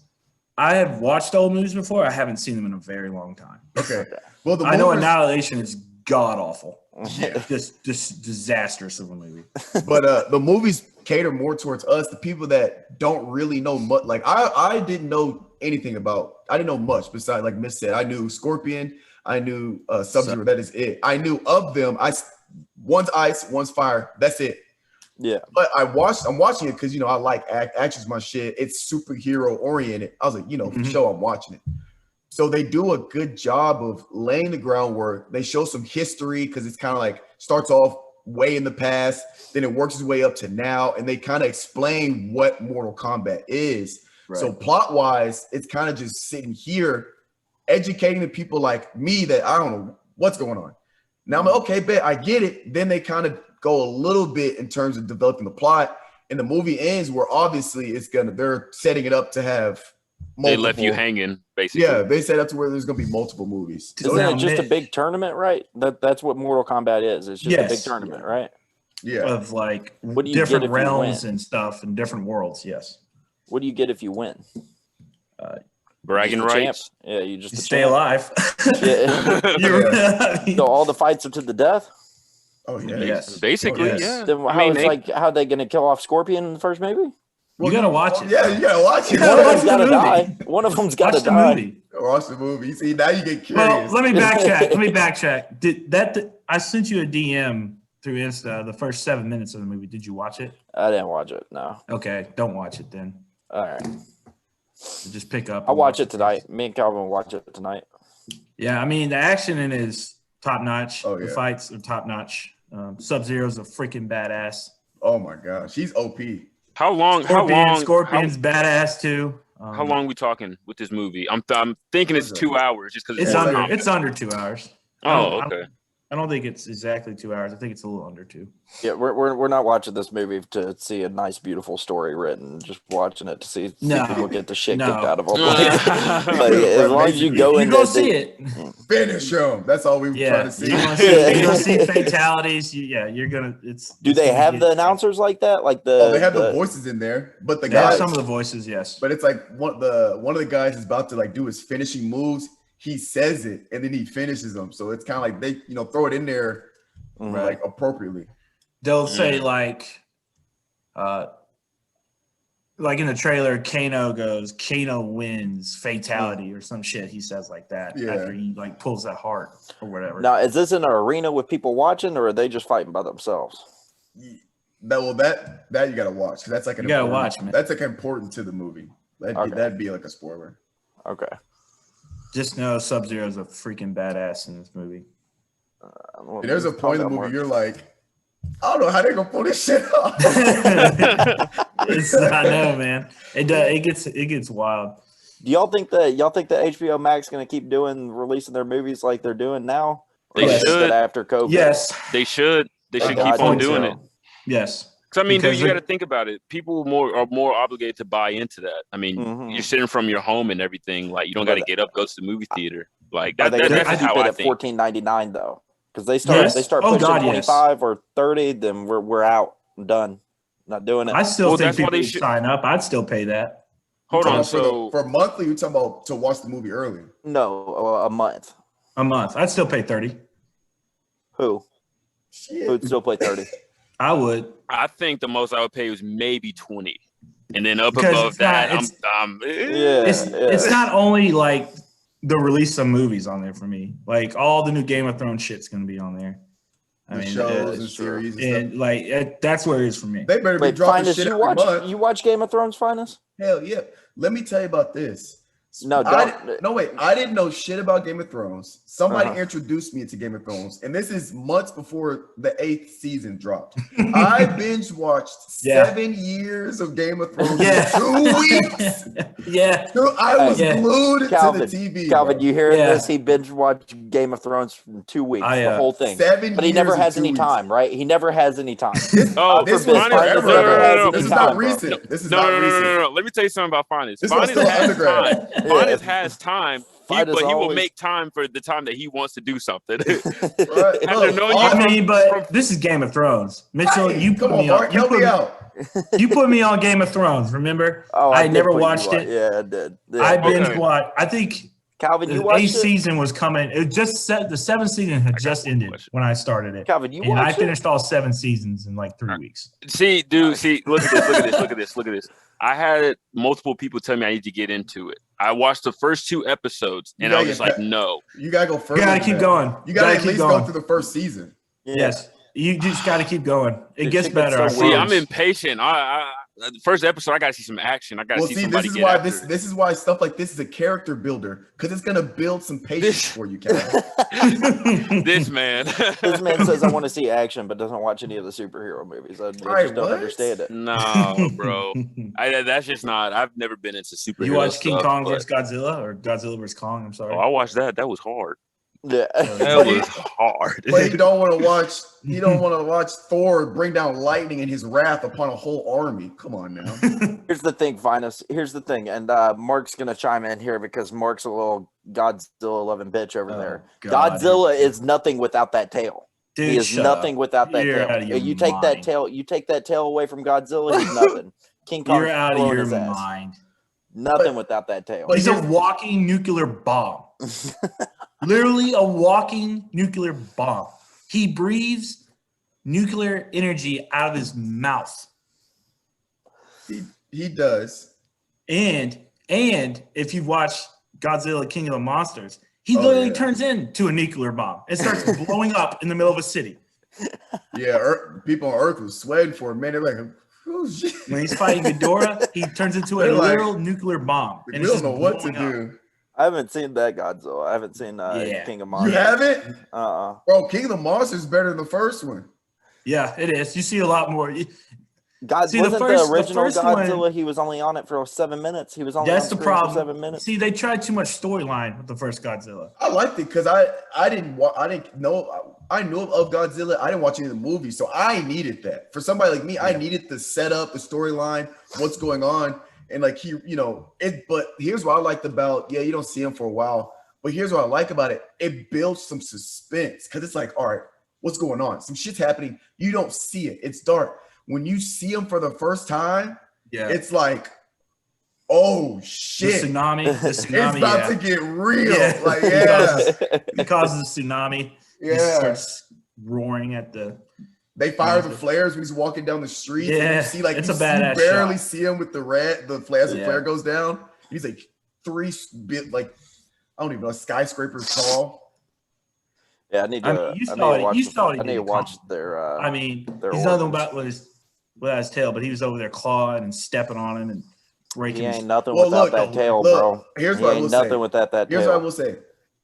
C: I have watched old movies before. I haven't seen them in a very long time.
A: Okay. Well,
C: I know Annihilation is god awful.
A: Yeah.
C: Just disastrous of a movie.
A: But the movies cater more towards us, the people that don't really know much. Like I didn't know anything about. I didn't know much besides, like Miss said, I knew Scorpion, I knew Sub-Zero. That is it. I knew of them. One's ice, one's fire. That's it.
B: Yeah.
A: But I'm watching it because I like action's my shit. It's superhero oriented. I was like, for sure I'm watching it. So they do a good job of laying the groundwork. They show some history because it's kind of like starts off way in the past, then it works its way up to now, and they kind of explain what Mortal Kombat is. Right. So plot-wise, it's kind of just sitting here educating the people like me that I don't know what's going on. Now I'm like, okay, bet I get it. Then they kind of go a little bit in terms of developing the plot, and the movie ends where obviously they're setting it up to have multiple.
D: They left you hanging, basically.
A: Yeah, they set up to where there's gonna be multiple movies.
B: Isn't it just a big tournament, right? That's what Mortal Kombat is. It's just a big tournament, right?
A: Yeah.
C: Of like
B: what do you
C: different
B: get if
C: realms and stuff and different worlds. Yes.
B: What do you get if you win?
D: Bragging rights.
B: Yeah, you just
C: stay alive.
B: Yeah. So all the fights are to the death.
A: Oh yeah,
C: yes.
D: Basically, yeah.
B: Then how are they going to kill off Scorpion in the first movie?
C: You gotta watch it.
A: Yeah, you gotta watch it.
B: One of them's gotta die. One of them's gotta die.
A: Watch the movie. See, now you get curious.
C: Well, let me backtrack. I sent you a DM through Insta the first 7 minutes of the movie. Did you watch it?
B: I didn't watch it. No.
C: Okay, don't watch it then.
B: All right.
C: So just pick up.
B: I'll watch it tonight. Me and Calvin will watch it tonight.
C: Yeah, I mean the action in it is top notch.
A: Oh, yeah.
C: The fights are top notch. Sub-Zero's a freaking badass.
A: Oh my gosh, she's OP.
D: How long?
C: Scorpion's badass too.
D: How long are we talking with this movie? I'm thinking it's 2 hours just because
C: it's under 2 hours.
D: Oh, okay.
C: I don't think it's exactly 2 hours. I think it's a little under 2.
B: Yeah, we're not watching this movie to see a nice, beautiful story written. Just watching it to see people get the shit kicked out of them. As long as you go in,
C: you go see it.
A: Finish them. That's all we were trying to see.
C: You're gonna see fatalities. You're gonna.
B: Do they have the announcers like that? Like
A: they have the voices in there, but the guys.
C: Some of the voices, yes.
A: But it's like one of the guys is about to like do his finishing moves. He says it and then he finishes them. So it's kind of like they, throw it in there like appropriately.
C: They'll say like in the trailer, Kano wins fatality or some shit. He says like that after he like pulls that heart or whatever.
B: Now, is this in an arena with people watching or are they just fighting by themselves?
A: That you got to watch. Cause that's like
C: you got to watch, man.
A: That's like important to the movie. That'd be like a spoiler.
B: Okay.
C: Just know Sub-Zero is a freaking badass in this movie.
A: There's a point in the movie you're like, I don't know how they're gonna pull this shit off.
C: I know, man. It gets wild.
B: Do y'all think that HBO Max gonna keep releasing their movies like they're doing now?
D: They should
B: after COVID.
C: Yes,
D: they should. They should keep on doing it.
C: Yes.
D: I mean, dude, you got to think about it. People are more obligated to buy into that. I mean, you're sitting from your home and everything. Like, you don't got to get up, go to the movie theater. Like that's how I think.
B: $14.99 though, because they start pushing 25 or 30. Then we're out. I'm done. Not doing it.
C: I still think people should sign up. I'd still pay that.
D: Hold on. So
A: for monthly, you're talking about to watch the movie early?
B: No, a month.
C: A month. I'd still pay 30.
B: Who? Shit. Who'd still pay 30?
C: I would.
D: I think the most I would pay was maybe 20, and then above that,
C: it's not only like the release of movies on there for me. Like all the new Game of Thrones shit's gonna be on there. I mean,
A: shows and series,
C: and like that's where it is for me.
A: They better be dropping shit every month.
B: You watch Game of Thrones, Finis?
A: Hell yeah! Let me tell you about this.
B: No,
A: wait. I didn't know shit about Game of Thrones. Somebody introduced me to Game of Thrones, and this is months before the 8th season dropped. I binge watched 7 years of Game of Thrones in 2 weeks. I was glued to the TV.
B: Calvin, you hearing this? He binge watched Game of Thrones for 2 weeks, the whole thing.
A: 7
B: but he
A: years
B: never has any
A: weeks.
B: time, right? He never has any time.
A: This is not recent. This is not recent.
D: No. Let me tell you something about Finis.
A: This
D: Finis has time. Finis has time. But he will make time for the time that he wants to do something.
C: But this is Game of Thrones. Mitchell, you put me on.
A: Help me out.
C: You put me on Game of Thrones, remember? I never watched it.
B: Yeah, I did. Yeah.
C: I binge watched. I think
B: Calvin, you
C: the
B: watched
C: 8th season was coming. It just set the 7th season had just ended when I started it.
B: Calvin, you
C: and I finished all 7 seasons in like 3 weeks.
D: See, dude, look at this. I had multiple people tell me I need to get into it. I watched the first 2 episodes and I was just like, no.
A: You gotta go further.
C: You gotta keep going.
A: You gotta at least go through the first season.
C: Yes. You just gotta keep going. It gets better.
D: See, I'm impatient. The first episode, I gotta see some action. I gotta see somebody get after it.
A: This is why stuff like this is a character builder, because it's gonna build some patience for you, Kevin.
D: This man
B: says I want to see action, but doesn't watch any of the superhero movies. I just don't understand it.
D: No, bro, that's just not. I've never been into superhero.
C: You watched King Kong vs. Godzilla or Godzilla vs. Kong? I'm sorry.
D: Oh, I watched that. That was hard.
B: Yeah,
D: that was hard.
A: But you don't want to watch. You don't want to watch Thor bring down lightning in his wrath upon a whole army. Come on now.
B: Here's the thing, Finis. Here's the thing, and Mark's gonna chime in here because Mark's a little Godzilla loving bitch over there. God. Godzilla is nothing without that tail.
C: Dude,
B: he is nothing without that tail. You take that tail. You take that tail away from Godzilla. He's nothing. King Kong.
C: You're out of your mind.
B: Nothing without that tail.
C: He's a walking nuclear bomb. Literally a walking nuclear bomb. He breathes nuclear energy out of his mouth.
A: He does.
C: And if you watch Godzilla King of the Monsters, he literally turns into a nuclear bomb and starts blowing up in the middle of a city.
A: Yeah, people on Earth were sweating for a minute like, oh shit.
C: When he's fighting Ghidorah, he turns into a literal nuclear bomb.
A: And we don't know what to do.
B: I haven't seen that Godzilla. I haven't seen King of Monsters.
A: You haven't?
B: Bro,
A: King of the Monsters is better than the first one.
C: Yeah, it is. You see a lot more.
B: Wasn't the original Godzilla? One, he was only on it for 7 minutes. He was only
C: that's
B: on
C: the problem.
B: For 7 minutes.
C: See, they tried too much storyline with the first Godzilla.
A: I liked it because I didn't know. I knew of Godzilla. I didn't watch any of the movies, so I needed that. For somebody like me, I needed the setup, the storyline, what's going on. And like but here's what I liked about, you don't see him for a while, but here's what I like about it. It builds some suspense because it's like, all right, what's going on? Some shit's happening. You don't see it. It's dark. When you see him for the first time, it's like, oh shit.
C: The tsunami
A: it's about to get real.
C: Yeah.
A: Like,
C: it causes a tsunami.
A: Yeah.
C: He starts roaring at the.
A: They fire the flares when he's walking down the street.
C: Yeah,
A: you see, like,
C: it's
A: you
C: a badass
A: barely
C: shot.
A: see him with the flares. The flare goes down. He's like I don't even know, skyscrapers tall.
B: Yeah, I need to.
C: You saw it.
B: I need to watch their.
C: He's nothing about with his tail, but he was over there clawing and stepping on him and breaking.
B: He ain't nothing without that tail, bro.
A: Here's what I will say.
B: Nothing without that tail.
A: Here's what I will say.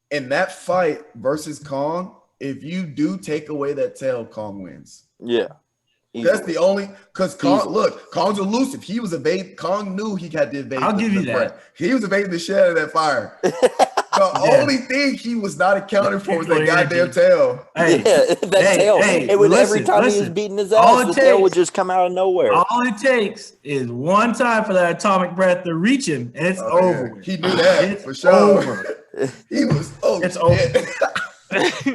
A: In that fight versus Kong, if you do take away that tail, Kong wins.
B: Yeah.
A: That's the only, because Kong's elusive. He was evading. Kong knew he had to evade.
C: I'll give you that.
A: He was evading the shit out of that fire. The only thing he was not accounting for was that goddamn tail.
B: Tail. Every time he was beating his ass, the tail would just come out of nowhere.
C: All it takes is one time for that atomic breath to reach him, and it's over.
A: He knew that for sure.
C: Over.
A: He was.
C: It's over. He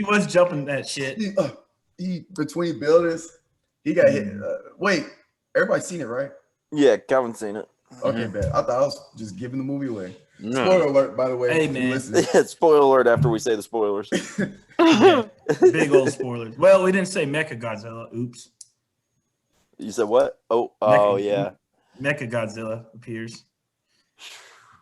C: was jumping that shit.
A: He between buildings, he got hit. Wait, everybody seen it, right?
B: Yeah, Calvin's seen it.
A: Okay, bad. I thought I was just giving the movie away. No. Spoiler alert, by the way.
C: Hey, man.
B: Spoiler alert after we say the spoilers.
C: Big old spoilers. Well, we didn't say Mecha Godzilla. Oops.
B: You said what? Oh, yeah.
C: Mecha Godzilla appears.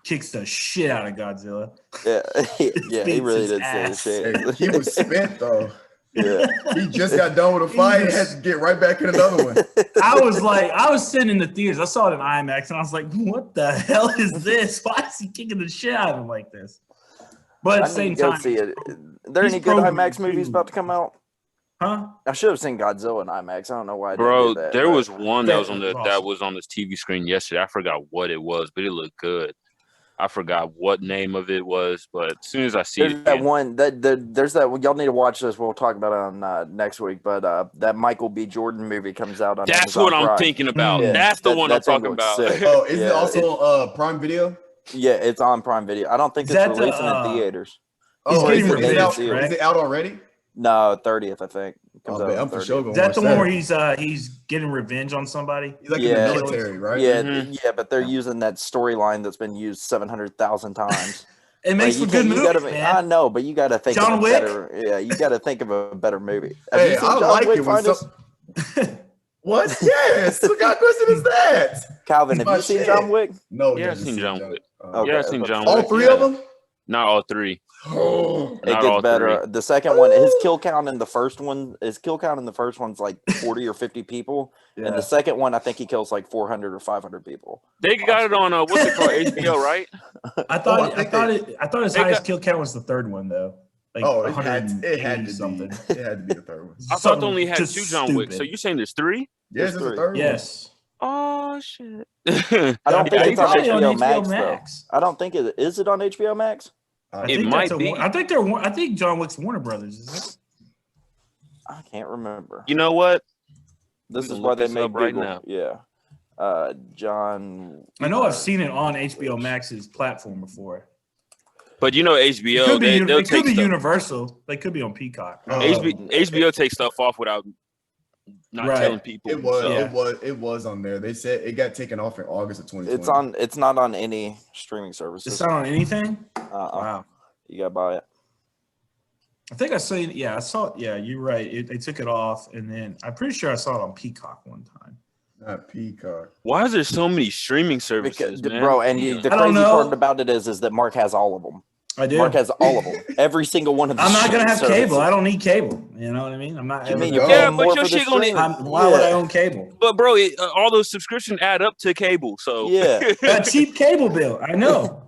C: Kicks the shit out of Godzilla.
B: Yeah, he really did say the shit.
A: He was spent though.
B: Yeah.
A: He just got done with a fight and had to get right back in another one.
C: I was sitting in the theaters. I saw it in IMAX, and I was like, "What the hell is this? Why is he kicking the shit out of him like this?" But at the same time,
B: see it. Are there any good IMAX movies about to come out?
C: Huh?
B: I should have seen Godzilla in IMAX. I don't know why I didn't
D: Bro,
B: do that.
D: there was one that was on
C: That was
D: that
C: awesome.
D: was on this TV screen yesterday. I forgot what it was, but it looked good. I forgot what name of it was, but as soon as I see
B: There's
D: it,
B: that
D: again,
B: one there's that y'all need to watch this. We'll talk about it on next week. But that Michael B. Jordan movie comes out on
D: that's
B: Amazon
D: what I'm
B: Prime.
D: thinking about.
C: Yeah.
D: That's the one I'm
B: that thing
D: talking
B: looks
D: about.
B: sick.
A: Oh, is it
B: Yeah,
A: also on Prime Video?
B: Yeah, it's on Prime Video. I don't think
C: Is
B: it's
C: that the,
B: releasing in theaters.
C: He's
A: Oh,
C: getting
A: is
C: revenge,
A: it out,
C: right?
A: is it out already?
B: No, 30th, I think. It comes
A: Oh,
B: out
A: man,
B: on
A: I'm for
B: 30th.
A: sure
C: Is
A: gonna
C: that
A: watch
C: the one
A: that.
C: where he's getting revenge on somebody?
A: He's like
B: Yeah.
A: in the military, right?
B: Yeah,
D: Mhm.
B: yeah, but they're using that storyline that's been used 700,000 times.
C: It makes
B: you
C: for good
B: can't- you
C: movies,
B: gotta,
C: man.
B: I know, but you got to think
C: John
B: of a
C: Wick?
B: better. Yeah, you got to think of a better movie. Have
A: Hey,
B: you seen
A: I
B: John
A: like
B: Wick,
A: it when
B: Finis?
A: What? Yes. What kind of question is that?
B: Calvin,
A: He's
B: have
A: my
B: you seen
A: shit.
B: John Wick?
A: No,
D: Yeah,
A: he
D: I've
A: hasn't
D: seen
A: seen
D: John Wick.
B: Okay,
D: Yeah, I've seen John
A: All
D: Wick.
A: three
D: yeah.
A: of them?
D: Not all three.
A: Oh,
B: It
D: Not
B: gets
D: all
B: better.
D: three.
B: The second one, his kill count in the first one's like 40 or 50 people, and the second one, I think he kills like 400 or 500 people.
D: They got it on what's it called, HBO, right?
C: I thought
A: I think
C: I thought his
D: they
C: highest
D: got-
C: kill count was the third one though. Like
A: it had to
C: 180 something.
A: be. It had to be the third one.
D: I thought they only had
C: Just
D: two John Wick. So
C: stupid.
D: you saying there's three?
A: Yes, it's the third one.
C: Yes.
D: Oh shit!
B: I don't think it's on
C: Probably
B: HBO Max,
C: Max.
B: though. I don't think it is. It on HBO Max?
C: I
D: It
C: think
D: might
C: that's
D: be.
C: I think they're. I think John Wick's Warner Brothers. Is it?
B: I can't remember.
D: You know what?
B: This
D: we
B: is
D: can
B: why
D: look
B: they
D: this
B: made
D: up right
B: Google.
D: now.
B: Yeah. John.
C: I know I've seen it on HBO Max's platform before.
D: But you know
C: It
D: HBO,
C: could be,
D: they'll
C: it could
D: take
C: be
D: stuff.
C: Universal. They could be on Peacock.
D: HBO takes stuff off without not
C: Right.
D: telling people.
A: It was.
D: so.
A: It was on there. They said it got taken off in August of 2020.
B: It's not on any streaming services.
C: It's not on anything.
B: Uh-uh.
C: Wow.
B: You gotta buy it.
C: I think I saw. Yeah, I saw. Yeah, you're right. They took it off, and then I'm pretty sure I saw it on Peacock one time.
A: Not Peacock.
D: Why is there so many streaming services, man?
B: Bro, and
D: Yeah.
B: the
C: I don't
B: crazy
C: know.
B: part about it is that Mark has all of them.
C: I do.
B: Mark has all of them. Every single one of them.
C: I'm not gonna have cable. I don't need cable. You know what I mean? I'm not.
B: You
C: ever
B: mean
C: gonna-
B: you're
D: Yeah,
B: paying
D: but
B: more
D: your
B: for the
D: shit gonna-
B: stream?
C: Why would I own cable?
D: But bro, all those subscriptions add up to cable. So
B: Yeah.
C: A cheap cable bill. I know.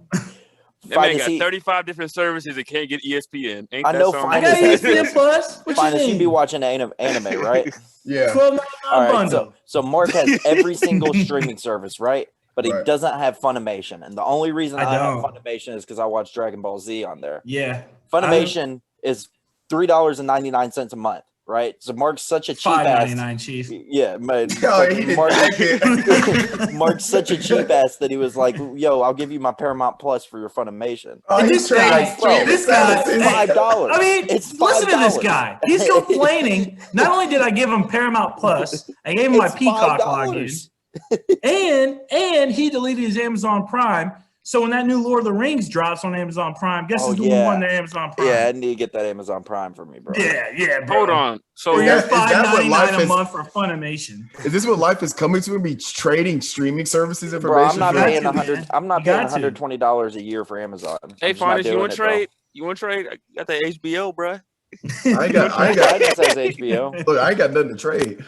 D: that man
B: Finest,
D: got
B: he-
D: 35 different services and can't get ESPN. Ain't
B: I
D: that
B: know
D: something?
C: I got
B: Finest-
C: ESPN Plus. What you
B: Finest, you
C: mean?
B: be watching anime, right?
A: Yeah.
C: $12.99
B: All right.
C: bundle.
B: So Mark has every single streaming service, right? But he
A: Right.
B: doesn't have Funimation, and the only reason
C: I
B: I have
C: don't.
B: Funimation is because I watch Dragon Ball Z on there.
C: Yeah.
B: Funimation is $3.99 a month, right? So Mark's such a cheap ass.
C: $5.99, Chief.
B: Yeah, man.
A: Oh, he didn't like it.
B: Mark's such a cheap ass that he was like, "Yo, I'll give you my Paramount Plus for your Funimation."
A: Oh,
C: And
A: he's
C: this guy-
A: trying to stream
C: this
A: it.
C: guy-
A: It's
C: hey,
B: $5.
C: I mean,
B: It's
C: listen to this
B: $5.
C: guy. He's complaining. Not only did I give him Paramount Plus, I gave him my
B: It's
C: Peacock
B: $5.
C: login, and he deleted his Amazon Prime. So when that new Lord of the Rings drops on Amazon Prime, guess
B: Oh,
C: who's doing
B: yeah.
C: one to Amazon Prime?
B: Yeah, I need to get that Amazon Prime for me, bro.
C: yeah, bro.
D: Hold on. So
C: For
A: Is
C: your
A: that what life
C: $5.99 a
A: is-
C: month for Funimation.
A: Is this what life is coming to? Be trading streaming services
B: Bro, I'm
A: information?
B: not
C: got
B: paying
C: to,
B: $100.
C: man.
B: I'm not
C: You
B: paying
C: got to.
B: $120 a year for Amazon.
D: hey,
B: I'm just not
D: Finest, you
B: doing
D: want
B: it,
D: to
B: bro.
D: trade? You want to trade? I got the HBO, bro.
A: I ain't got.
B: I guess that's HBO.
A: Look, I ain't got nothing to trade.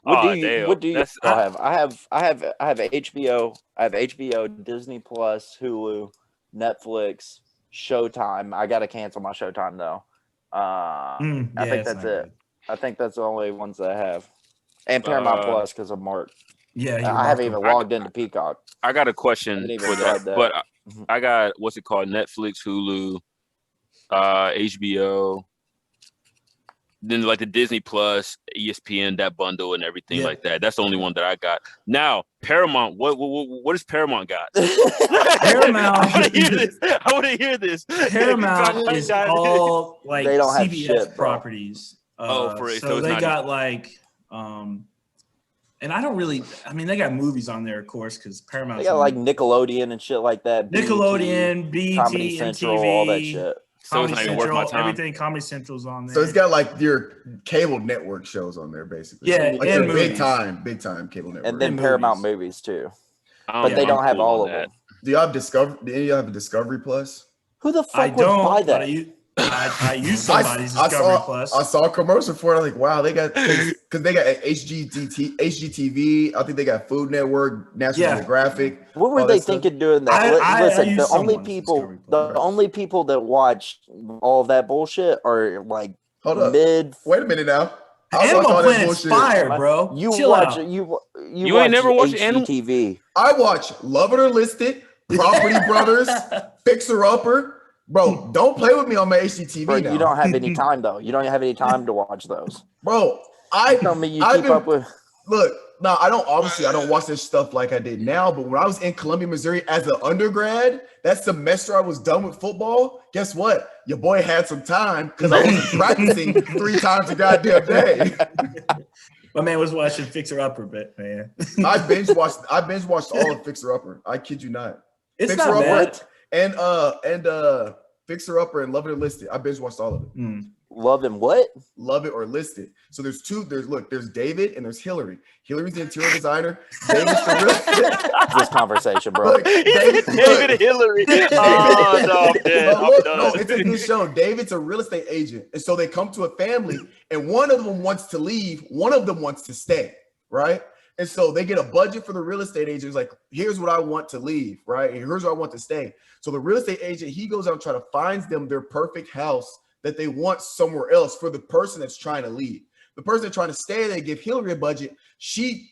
B: What do you
D: That's-
B: still have? I have HBO. I have HBO, Disney Plus, Hulu, Netflix, Showtime. I gotta cancel my Showtime though. I think
C: it's
B: that's
C: not
B: it.
C: good.
B: I think that's the only ones that I have. And Paramount
D: Uh,
B: Plus because of Mark.
C: Yeah, you're
B: I haven't
C: welcome.
B: even logged into Peacock.
D: I got a
B: I
D: question
B: didn't even
D: for
B: tried
D: that,
B: that.
D: but
B: Mhm.
D: I got what's it called? Netflix, Hulu, HBO, then like the Disney Plus, ESPN, that bundle and everything
C: Yeah.
D: like that. That's the only one that I got. Now Paramount, what does Paramount got?
C: Paramount-
D: I want to hear this. I want to hear this.
C: Paramount is all like
B: They don't have
C: CBS
B: shit, bro.
C: properties.
D: Oh, for it. So
C: So
D: it's
C: they
D: not
C: got like, and I don't really. I mean, they got movies on there, of course, because Paramount.
B: They got like Nickelodeon and shit like that. BET,
C: Nickelodeon, BET,
B: Comedy Central,
C: MTV,
B: all that shit.
D: So it's
C: Comedy
D: not even worth
C: Central,
D: my time.
C: everything. Comedy Central's on there.
A: So it's got like your cable network shows on there, basically.
C: Yeah,
A: like
C: and
A: your
C: movies.
A: big time cable network.
B: And then
C: And
B: Paramount
C: movies.
B: movies too.
D: I
B: But
D: know,
B: they
D: I'm
B: don't have
D: cool
B: all
D: on
B: of them.
A: Do y'all have Discovery? Do any of y'all have a Discovery Plus?
B: Who the
C: I
B: fuck would
C: don't.
B: buy
C: But
B: that?
C: I use somebody's Discovery Plus.
A: I saw a commercial for it. I was like, wow, they got because they got HGTV. I think they got Food Network, National Geographic.
B: What were they thinking doing that? Listen, the only people that watch all of that bullshit are like
A: Hold up. Wait a minute now.
C: Animal Planet's fire, bro.
B: You
D: ain't never watched
B: HGTV.
A: I watch Love It or List It, Property Brothers, Fixer Upper. Bro, don't play with me on my HGTV
B: Bro,
A: now.
B: You don't have any time though. You don't have any time to watch those.
A: Bro,
B: tell me you keep up with.
A: Look, no, I don't watch this stuff like I did now. But when I was in Columbia, Missouri as an undergrad, that semester I was done with football. Guess what? Your boy had some time because I was practicing 3 times a goddamn day.
C: My man was watching Fixer Upper, man.
A: I binge watched all of Fixer Upper. I kid you not.
C: It's
A: Fixer
C: not bad.
A: And Fixer Upper and Love It or List It. I binge watched all of it.
B: Love and what?
A: Love It or List It. So there's there's David and there's Hillary. Hillary's the interior designer. David's the real
B: this conversation, bro.
A: Look, David
D: and Hillary. Oh no, I'm dead.
A: No, it's a good show. David's a real estate agent. And so they come to a family and one of them wants to leave, one of them wants to stay, right? And so they get a budget for the real estate agent. It's like, here's what I want to leave, right? And here's what I want to stay. So the real estate agent, he goes out and tries to find them their perfect house that they want somewhere else for the person that's trying to leave. The person that's trying to stay, they give Hillary a budget. She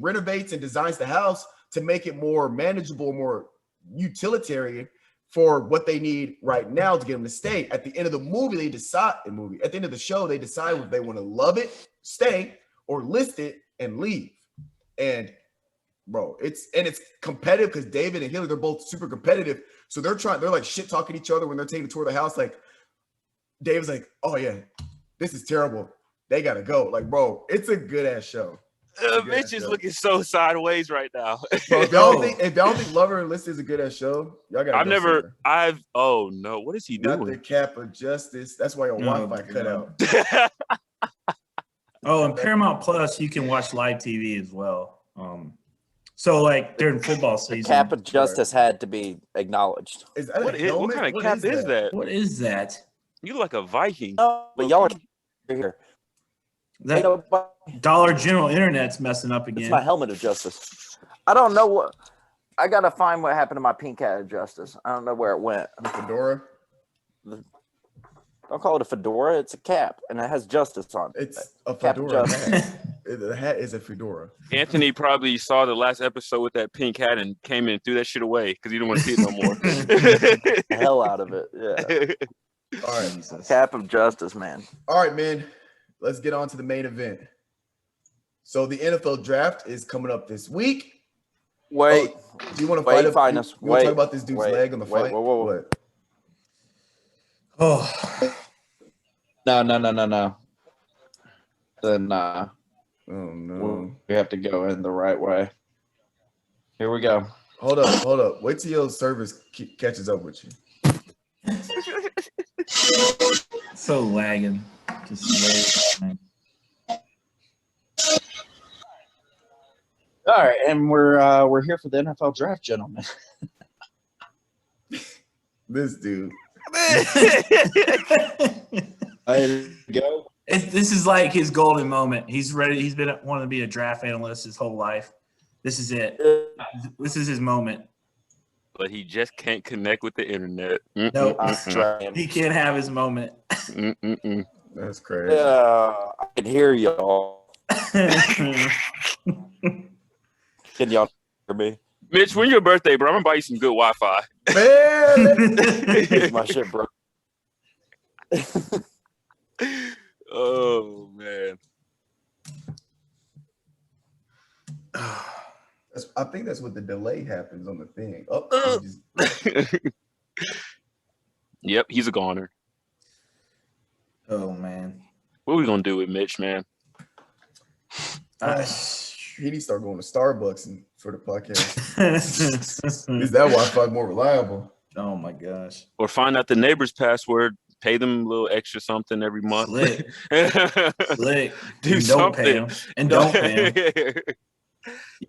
A: renovates and designs the house to make it more manageable, more utilitarian for what they need right now to get them to stay. At the end of the movie, at the end of the show, they decide if they want to love it, stay, or list it and leave. And bro, it's competitive because David and Hillary, they're both super competitive. So they're like shit talking each other when they're taking a tour of the house. Like David's like, oh yeah, this is terrible. They gotta go. Like, bro, it's a good ass show.
D: Mitch is looking so sideways right now.
A: Bro, if y'all think Lover and List is a good ass show, y'all gotta
D: oh no, what is he doing?
A: Not the cap of justice. That's why your Wi-Fi cut out.
C: Oh, and Paramount Plus, you can watch live TV as well. So like during football season,
B: the cap of justice had to be acknowledged.
D: What kind of cap is that?
C: What is that?
D: You look like a Viking.
B: But y'all are here.
C: That Dollar General Internet's messing up again.
B: It's my helmet of justice. I don't know what. I gotta find what happened to my pink hat of justice. I don't know where it went.
A: The fedora.
B: Don't call it a fedora. It's a cap, and it has justice on it.
A: It's a fedora hat. The hat is a fedora.
D: Anthony probably saw the last episode with that pink hat and came in and threw that shit away because he didn't want to see it no more.
B: The hell out of it. Yeah.
A: All right.
B: Cap of justice, man.
A: All right, man. Let's get on to the main event. So the NFL draft is coming up this week.
B: Wait.
A: Do you want to fight up?
B: Finus.
A: You want to talk about this dude's leg on the fight?
B: Whoa.
A: What?
C: Oh.
B: No. Then
A: oh no.
B: We have to go in the right way. Here we go.
A: Hold up. Wait till your service catches up with you.
C: So lagging. Just lagging.
B: All right, and we're here for the NFL draft, gentlemen.
A: This dude.
B: Go.
C: This is like his golden moment. He's ready. He's been wanting to be a draft analyst his whole life. This is it. This is his moment.
D: But he just can't connect with the internet.
C: Nope. He can't have his moment.
A: That's crazy.
B: I can hear y'all. Can y'all hear me?
D: Mitch, when your birthday, bro? I'm gonna buy you some good Wi-Fi.
A: Man,
B: Here's my shit, bro.
D: Oh man.
A: I think that's what the delay happens on the thing.
D: Yep, he's a goner.
C: Oh man.
D: What are we gonna do with Mitch, man?
A: He needs to start going to Starbucks for the podcast. Is that Wi-Fi more reliable?
C: Oh my gosh.
D: Or find out the neighbor's password, pay them a little extra something every month.
C: Slick.
D: Do
C: and
D: something.
C: Don't pay him. And don't pay him.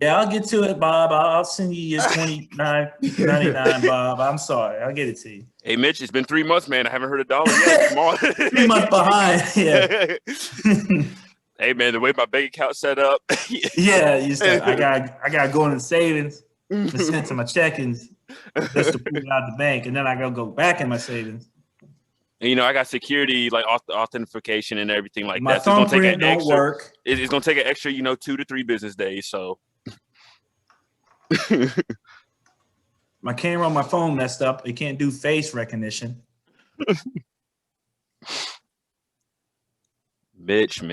C: Yeah, I'll get to it, Bob. I'll send you your $29.99, Bob. I'm sorry. I'll get it to you.
D: Hey, Mitch, it's been 3 months, man. I haven't heard $1 yet. Come on.
C: 3 months behind. Yeah.
D: Hey, man, the way my bank account set up.
C: Yeah, I got to go into savings and send to my check-ins just to pull it out of the bank, and then I got to go back in my savings.
D: And, I got security, like authentication and everything like
C: my
D: that. So
C: thumbprint don't
D: extra,
C: work.
D: It's going to take an extra, 2 to 3 business days. So.
C: My camera on my phone messed up. It can't do face recognition.
D: Mitch. I'm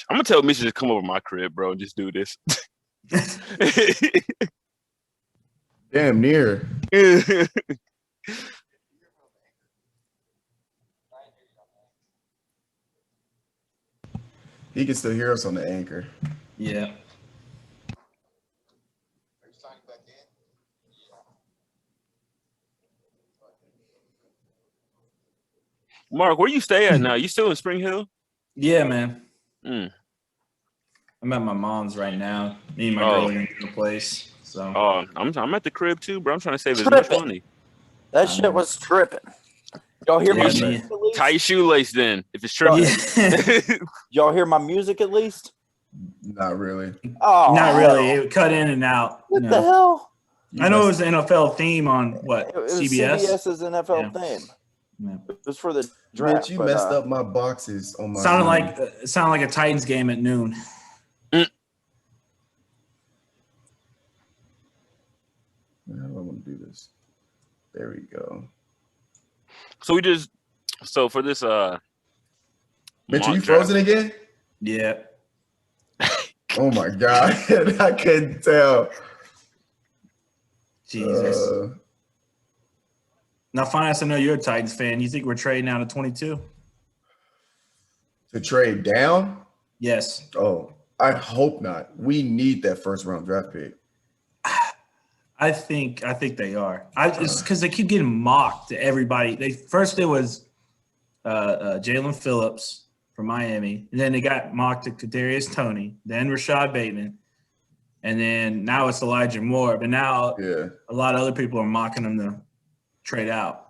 D: gonna tell Mitch to just come over my crib, bro, and just do this.
A: Damn near. He can still hear us on the anchor.
C: Yeah.
D: Mark, where you stay at now? You still in Spring Hill?
C: Yeah, man. I'm at my mom's right now. Me and my girl are in the place. So.
D: I'm at the crib too, bro. I'm trying to save as much money.
B: That shit was tripping. Y'all hear my music at least?
D: Tie your shoelace then, if it's tripping.
B: Y'all hear my music at least?
A: Not really.
C: Oh, not really. It cut in and out.
B: What the hell?
C: I know it was the NFL theme on what? CBS?
B: CBS's NFL theme.
C: Yeah.
B: It was for the draft.
A: Mitch, you messed up my boxes on my.
C: Sounded like a Titans game at noon.
A: How do I want to do this? There we go.
D: So for this
A: Mitch, are you frozen again?
C: Yeah.
A: Oh my God. I couldn't tell.
C: Jesus. Now, Finis, I know you're a Titans fan. You think we're trading out of 22?
A: To trade down?
C: Yes.
A: Oh, I hope not. We need that first round draft pick.
C: I think they are. It's because they keep getting mocked to everybody. First it was Jalen Phillips from Miami, and then they got mocked to Kadarius Toney, then Rashad Bateman, and then now it's Elijah Moore. But now a lot of other people are mocking them to trade out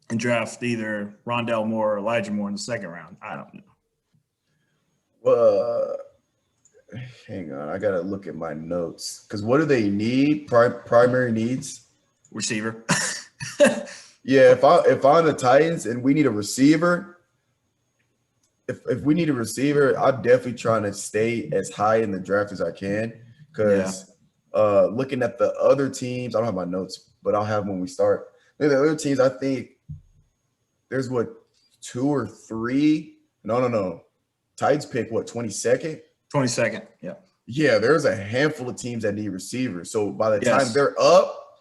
C: and draft either Rondale Moore or Elijah Moore in the second round. I don't know.
A: Well, hang on. I got to look at my notes. Because what do they need? Primary needs?
C: Receiver.
A: Yeah, if I'm the Titans and we need a receiver, if we need a receiver, I'm definitely trying to stay as high in the draft as I can. Because looking at the other teams, I don't have my notes, but I'll have them when we start. The other teams, I think there's 2 or 3. No. Titans pick 22nd?
C: 22nd, yeah.
A: Yeah, there's a handful of teams that need receivers. So by the time they're up,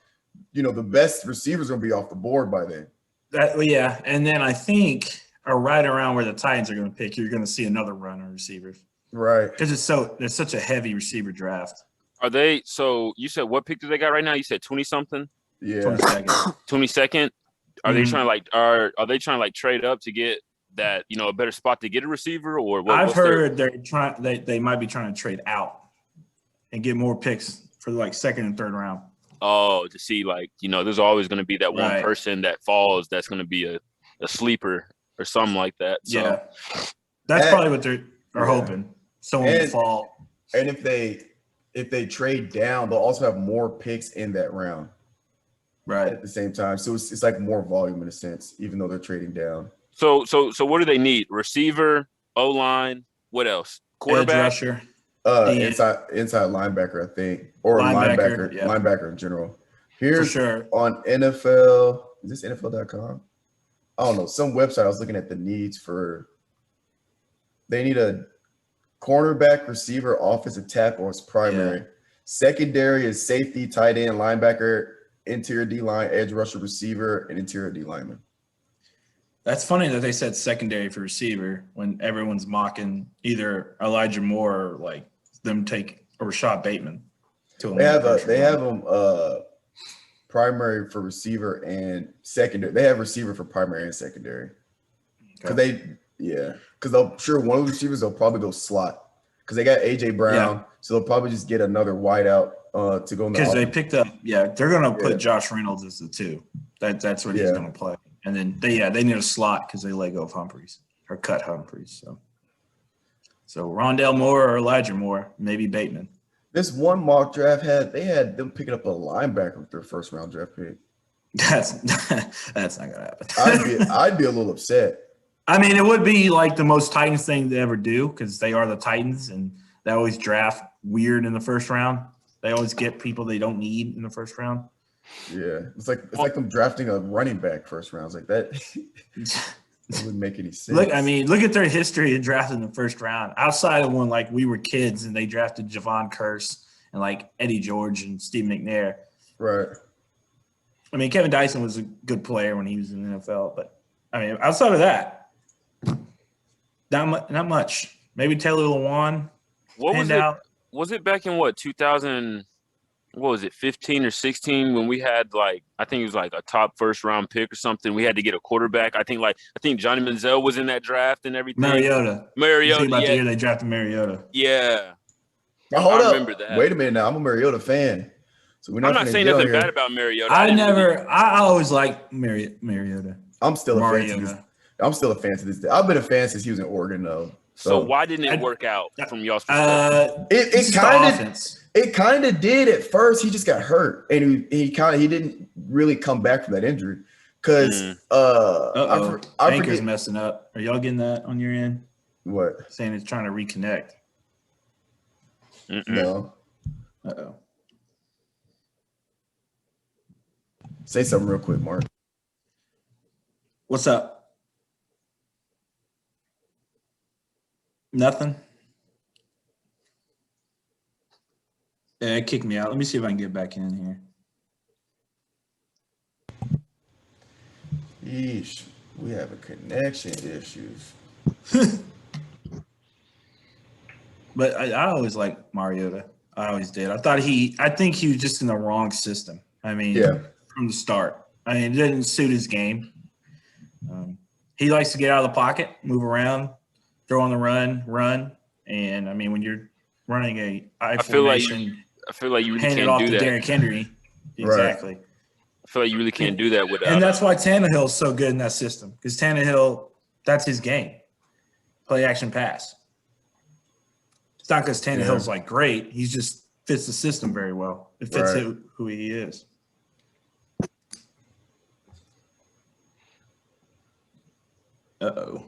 A: the best receivers are going to be off the board by then.
C: And then I think right around where the Titans are going to pick, you're going to see another run on receivers.
A: Right.
C: Because there's such a heavy receiver draft.
D: Are they – so you said what pick do they got right now? You said 20-something?
A: Yeah.
C: 22nd.
D: 22nd? Are they trying to are they trying to trade up to get that, a better spot to get a receiver, or what?
C: I've heard they might be trying to trade out and get more picks for second and third round.
D: Oh, to see there's always going to be that one person that falls that's going to be a sleeper or something like that. So.
C: Yeah, that's probably what they're hoping. Someone will fall.
A: And if they trade down, they'll also have more picks in that round.
C: Right.
A: At the same time. So it's like more volume in a sense, even though they're trading down.
D: So what do they need? Receiver, O-line, what else? Quarterback?
C: Edge rusher.
A: Inside linebacker, I think. Or linebacker in general. Here's on NFL. Is this NFL.com? I don't know. Some website I was looking at the needs for. They need a cornerback, receiver, offensive tackle as primary. Secondary is safety, tight end, linebacker, interior D-line, edge rusher, receiver, and interior D-lineman.
C: That's funny that they said secondary for receiver when everyone's mocking either Elijah Moore or them take a Rashad Bateman.
A: They have them primary for receiver and secondary. They have receiver for primary and secondary. Because I'm sure one of the receivers they'll probably go slot because they got AJ Brown, so they'll probably just get another wideout to go in the
C: because they
A: offense.
C: picked up. Yeah, they're gonna put Josh Reynolds as the 2. That's what he's gonna play, and then they need a slot because they let go of Humphreys or cut Humphreys. So Rondale Moore or Elijah Moore, maybe Bateman.
A: This one mock draft had them picking up a linebacker with their first round draft pick.
C: That's not gonna happen.
A: I'd be a little upset.
C: I mean, it would be like the most Titans thing to ever do because they are the Titans and they always draft weird in the first round. They always get people they don't need in the first round.
A: Yeah, it's like them drafting a running back first round. It's like that. It wouldn't make any sense.
C: Look at their history in drafting the first round. Outside of when like we were kids and they drafted Javon Curse and like Eddie George and Steve McNair.
A: Right.
C: I mean, Kevin Dyson was a good player when he was in the NFL, but I mean, outside of that, not much. Maybe Taylor Lewan.
D: What was it? Was it back in what 2000? What was it, 15 or 16 when we had like I think it was like a top first round pick or something. We had to get a quarterback. I think Johnny Manziel was in that draft and everything.
C: Mariota. About the year they drafted Mariota.
D: Yeah.
A: Now, hold up.
D: Remember that.
A: Wait a minute now. I'm a Mariota fan. So
D: I'm not saying nothing bad about Mariota.
C: I always liked Mariota.
A: I'm still a fan to this day. I've been a fan since he was in Oregon though.
D: So why didn't it work out from y'all's perspective?
A: It kind of did at first. He just got hurt, and he didn't really come back from that injury. Because
C: Anchor's messing up. Are y'all getting that on your end?
A: What?
C: Saying it's trying to reconnect.
A: No.
C: Uh-oh.
A: Say something real quick, Mark.
C: What's up? Nothing? Yeah, it kicked me out. Let me see if I can get back in here.
A: Yeesh. We have a connection issues.
C: But I always liked Mariota. I always did. I think he was just in the wrong system. I mean, from the start. I mean, it didn't suit his game. He likes to get out of the pocket, move around, throw on the run. And, I mean, when you're running I feel like you
D: really
C: hand
D: can't
C: it off
D: do
C: to
D: that.
C: Derrick Henry. Exactly.
A: Right.
D: I feel like you really can't do that without.
C: And that's why Tannehill's so good in that system because Tannehill, that's his game. Play action pass. It's not because Tannehill's like great. He just fits the system very well. It fits who he is. Uh-oh.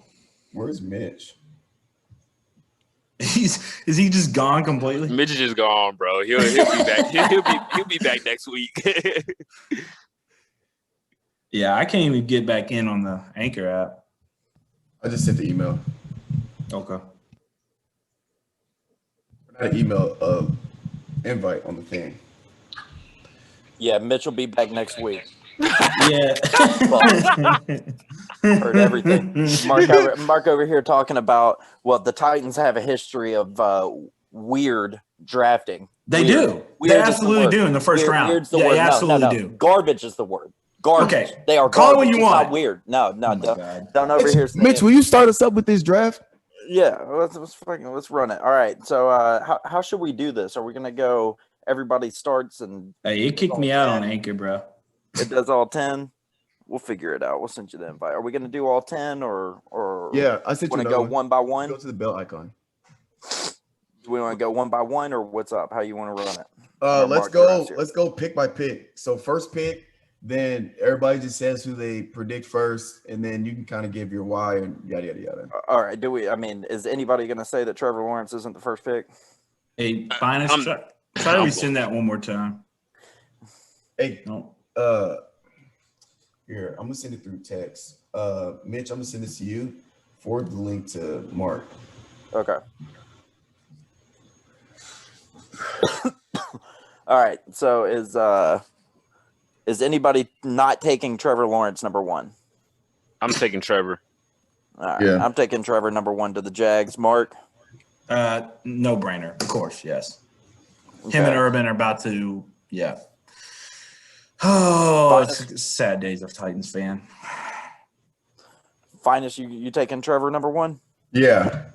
A: Where's Mitch?
C: Is he just gone completely?
D: Mitch is just gone, bro. He'll be back. He'll be back next week.
C: Yeah, I can't even get back in on the Anchor app.
A: I just sent the email.
C: Okay.
A: I had an email invite on the thing.
B: Yeah, Mitch will be back next week.
C: Yeah.
B: Heard everything. Mark over here talking about the Titans have a history of weird drafting.
C: They do. They absolutely do in the first round.
B: Weird's the word.
C: They absolutely do.
B: Garbage is the word. Garbage.
C: Okay.
B: They are
C: Call
B: garbage.
C: it what you
B: It's
C: want.
B: not weird. No, don't over
A: Mitch,
B: here.
A: Mitch, will you start us up with this draft?
B: Yeah, let's run it. All right. So how should we do this? Are we gonna go everybody starts and
C: Hey, it kicked me out on Anchor, bro.
B: it does all 10? We'll figure it out. We'll send you the invite. Are we gonna do all 10 or
A: Yeah, I sent you
B: want to go one by one?
A: Go to the bell icon.
B: Do we want to go one by one or what's up? How you want to run it?
A: Let's go pick by pick. So first pick, then everybody just says who they predict first, and then you can kind of give your why and yada yada yada.
B: All right. Is anybody gonna say that Trevor Lawrence isn't the first pick?
C: Hey, Finis, try to resend that one more time.
A: Hey, here, I'm gonna send it through text. Mitch, I'm gonna send this to you. Forward the link to Mark.
B: Okay. All right. So is anybody not taking Trevor Lawrence number one?
D: I'm taking Trevor.
B: All right.
A: Yeah.
B: I'm taking Trevor number one to the Jags. Mark?
C: No brainer. Of course, yes.
B: Okay.
C: Him and Urban are about to, Oh, it's sad days of Titans fan.
B: Finis, you taking Trevor number one?
A: Yeah.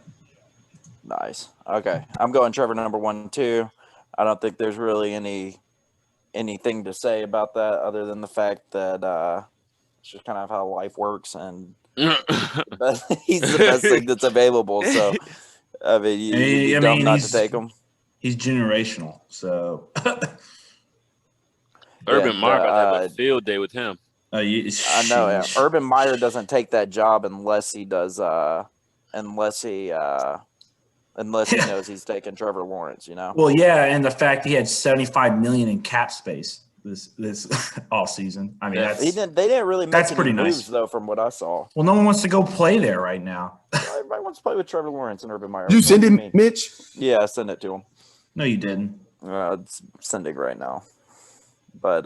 B: Nice. Okay, I'm going Trevor number 1 too. I don't think there's really anything to say about that other than the fact that it's just kind of how life works, and he's the best thing that's available. So, I mean, you'd be dumb not to take him.
C: He's generational, so.
D: Urban Meyer about to have a field day with him.
B: I know. Yeah. Urban Meyer doesn't take that job unless he does. Unless he knows he's taking Trevor Lawrence. You know.
C: Well, yeah, and the fact he had $75 million in cap space this all season. I mean,
B: they didn't really make any moves though, from what I saw.
C: Well, no one wants to go play there right now.
B: Everybody wants to play with Trevor Lawrence and Urban Meyer.
A: You send him, Mitch?
B: Yeah, send it to him.
C: No, you didn't.
B: It's sending right now. But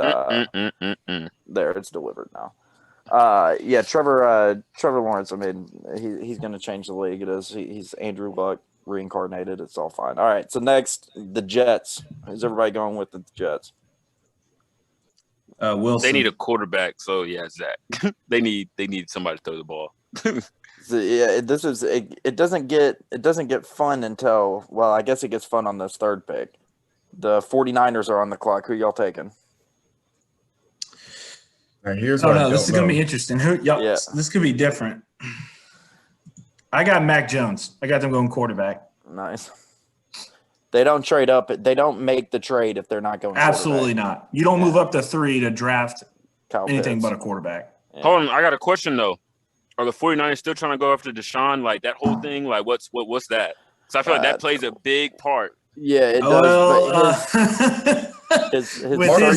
B: there, it's delivered now. Yeah, Trevor Lawrence. I mean, he's going to change the league. It is. He's Andrew Luck reincarnated. It's all fine. All right. So next, the Jets. Who's everybody going with the Jets?
C: Wilson.
D: They need a quarterback. So yeah, Zach. they need somebody to throw the ball.
B: So, yeah, it doesn't get fun until, well, I guess it gets fun on this third pick. The 49ers are on the clock. Who y'all taking?
A: All right, here's what
C: this is going to be interesting. This could be different. I got Mac Jones. I got them going quarterback.
B: Nice. They don't trade up. They don't make the trade if they're not going.
C: Absolutely not. You don't move up to 3 to draft anything but a quarterback.
D: Yeah. Hold on, I got a question though. Are the 49ers still trying to go after Deshaun? Like that whole thing? Like what's that? So I feel like that plays a big part.
B: Yeah, it does.
C: But his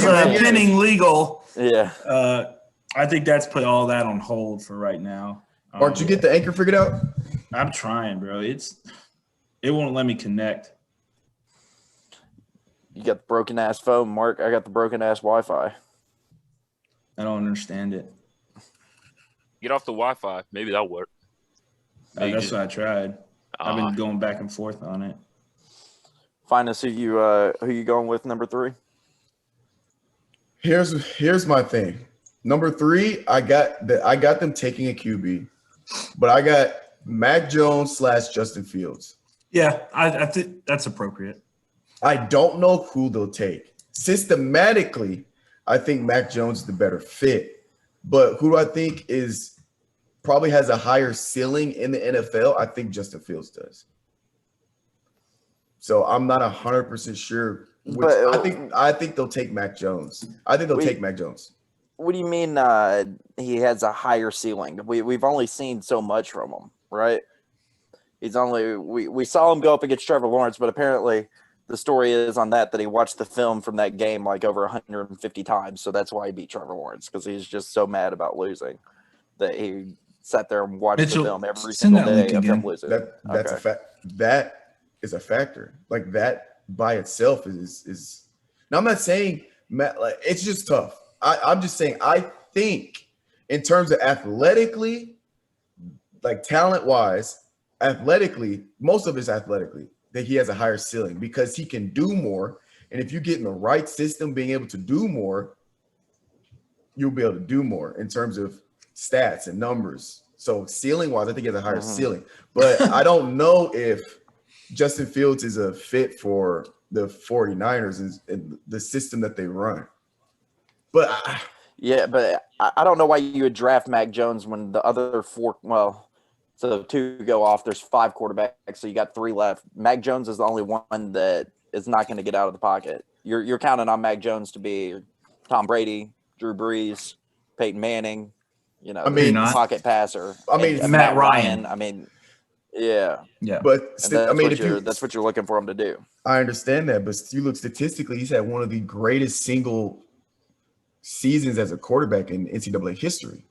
C: pending legal.
B: Yeah.
C: I think that's put all that on hold for right now.
A: Mark, you get the anchor figured out?
C: I'm trying, bro. It won't let me connect.
B: You got the broken ass phone, Mark. I got the broken ass Wi-Fi.
C: I don't understand it.
D: Get off the Wi-Fi. Maybe that'll work.
C: That's what I tried. I've been going back and forth on it.
B: Finis, who you going with number 3?
A: Here's my thing. Number 3, I got them taking a QB, but I got Mac Jones / Justin Fields.
C: Yeah, I think that's appropriate.
A: I don't know who they'll take. Systematically, I think Mac Jones is the better fit. But who do I think probably has a higher ceiling in the NFL? I think Justin Fields does. So I'm not 100% sure. I think they'll take Mac Jones. I think they'll take Mac Jones.
B: What do you mean he has a higher ceiling? We've only seen so much from him, right? We saw him go up against Trevor Lawrence, but apparently the story is on that he watched the film from that game like over 150 times. So that's why he beat Trevor Lawrence, because he's just so mad about losing that he sat there and watched the film every single day of him losing.
A: That's a fact. That is a factor. Like that by itself is. Now I'm not saying Matt. Like it's just tough. I'm just saying I think in terms of athletically, like talent-wise, athletically, most of it's athletically, that he has a higher ceiling because he can do more. And if you get in the right system, being able to do more, you'll be able to do more in terms of stats and numbers. So ceiling-wise, I think he has a higher ceiling. But I don't know if Justin Fields is a fit for the 49ers and the system that they run. But
B: I don't know why you would draft Mac Jones when the other 4 – well – so 2 go off. There's 5 quarterbacks, so you got 3 left. Mac Jones is the only one that is not going to get out of the pocket. You're counting on Mac Jones to be Tom Brady, Drew Brees, Peyton Manning, pocket passer.
C: Matt Ryan.
B: Yeah.
A: But
B: that's what you're looking for him to do.
A: I understand that, but you look statistically, he's had one of the greatest single seasons as a quarterback in NCAA history.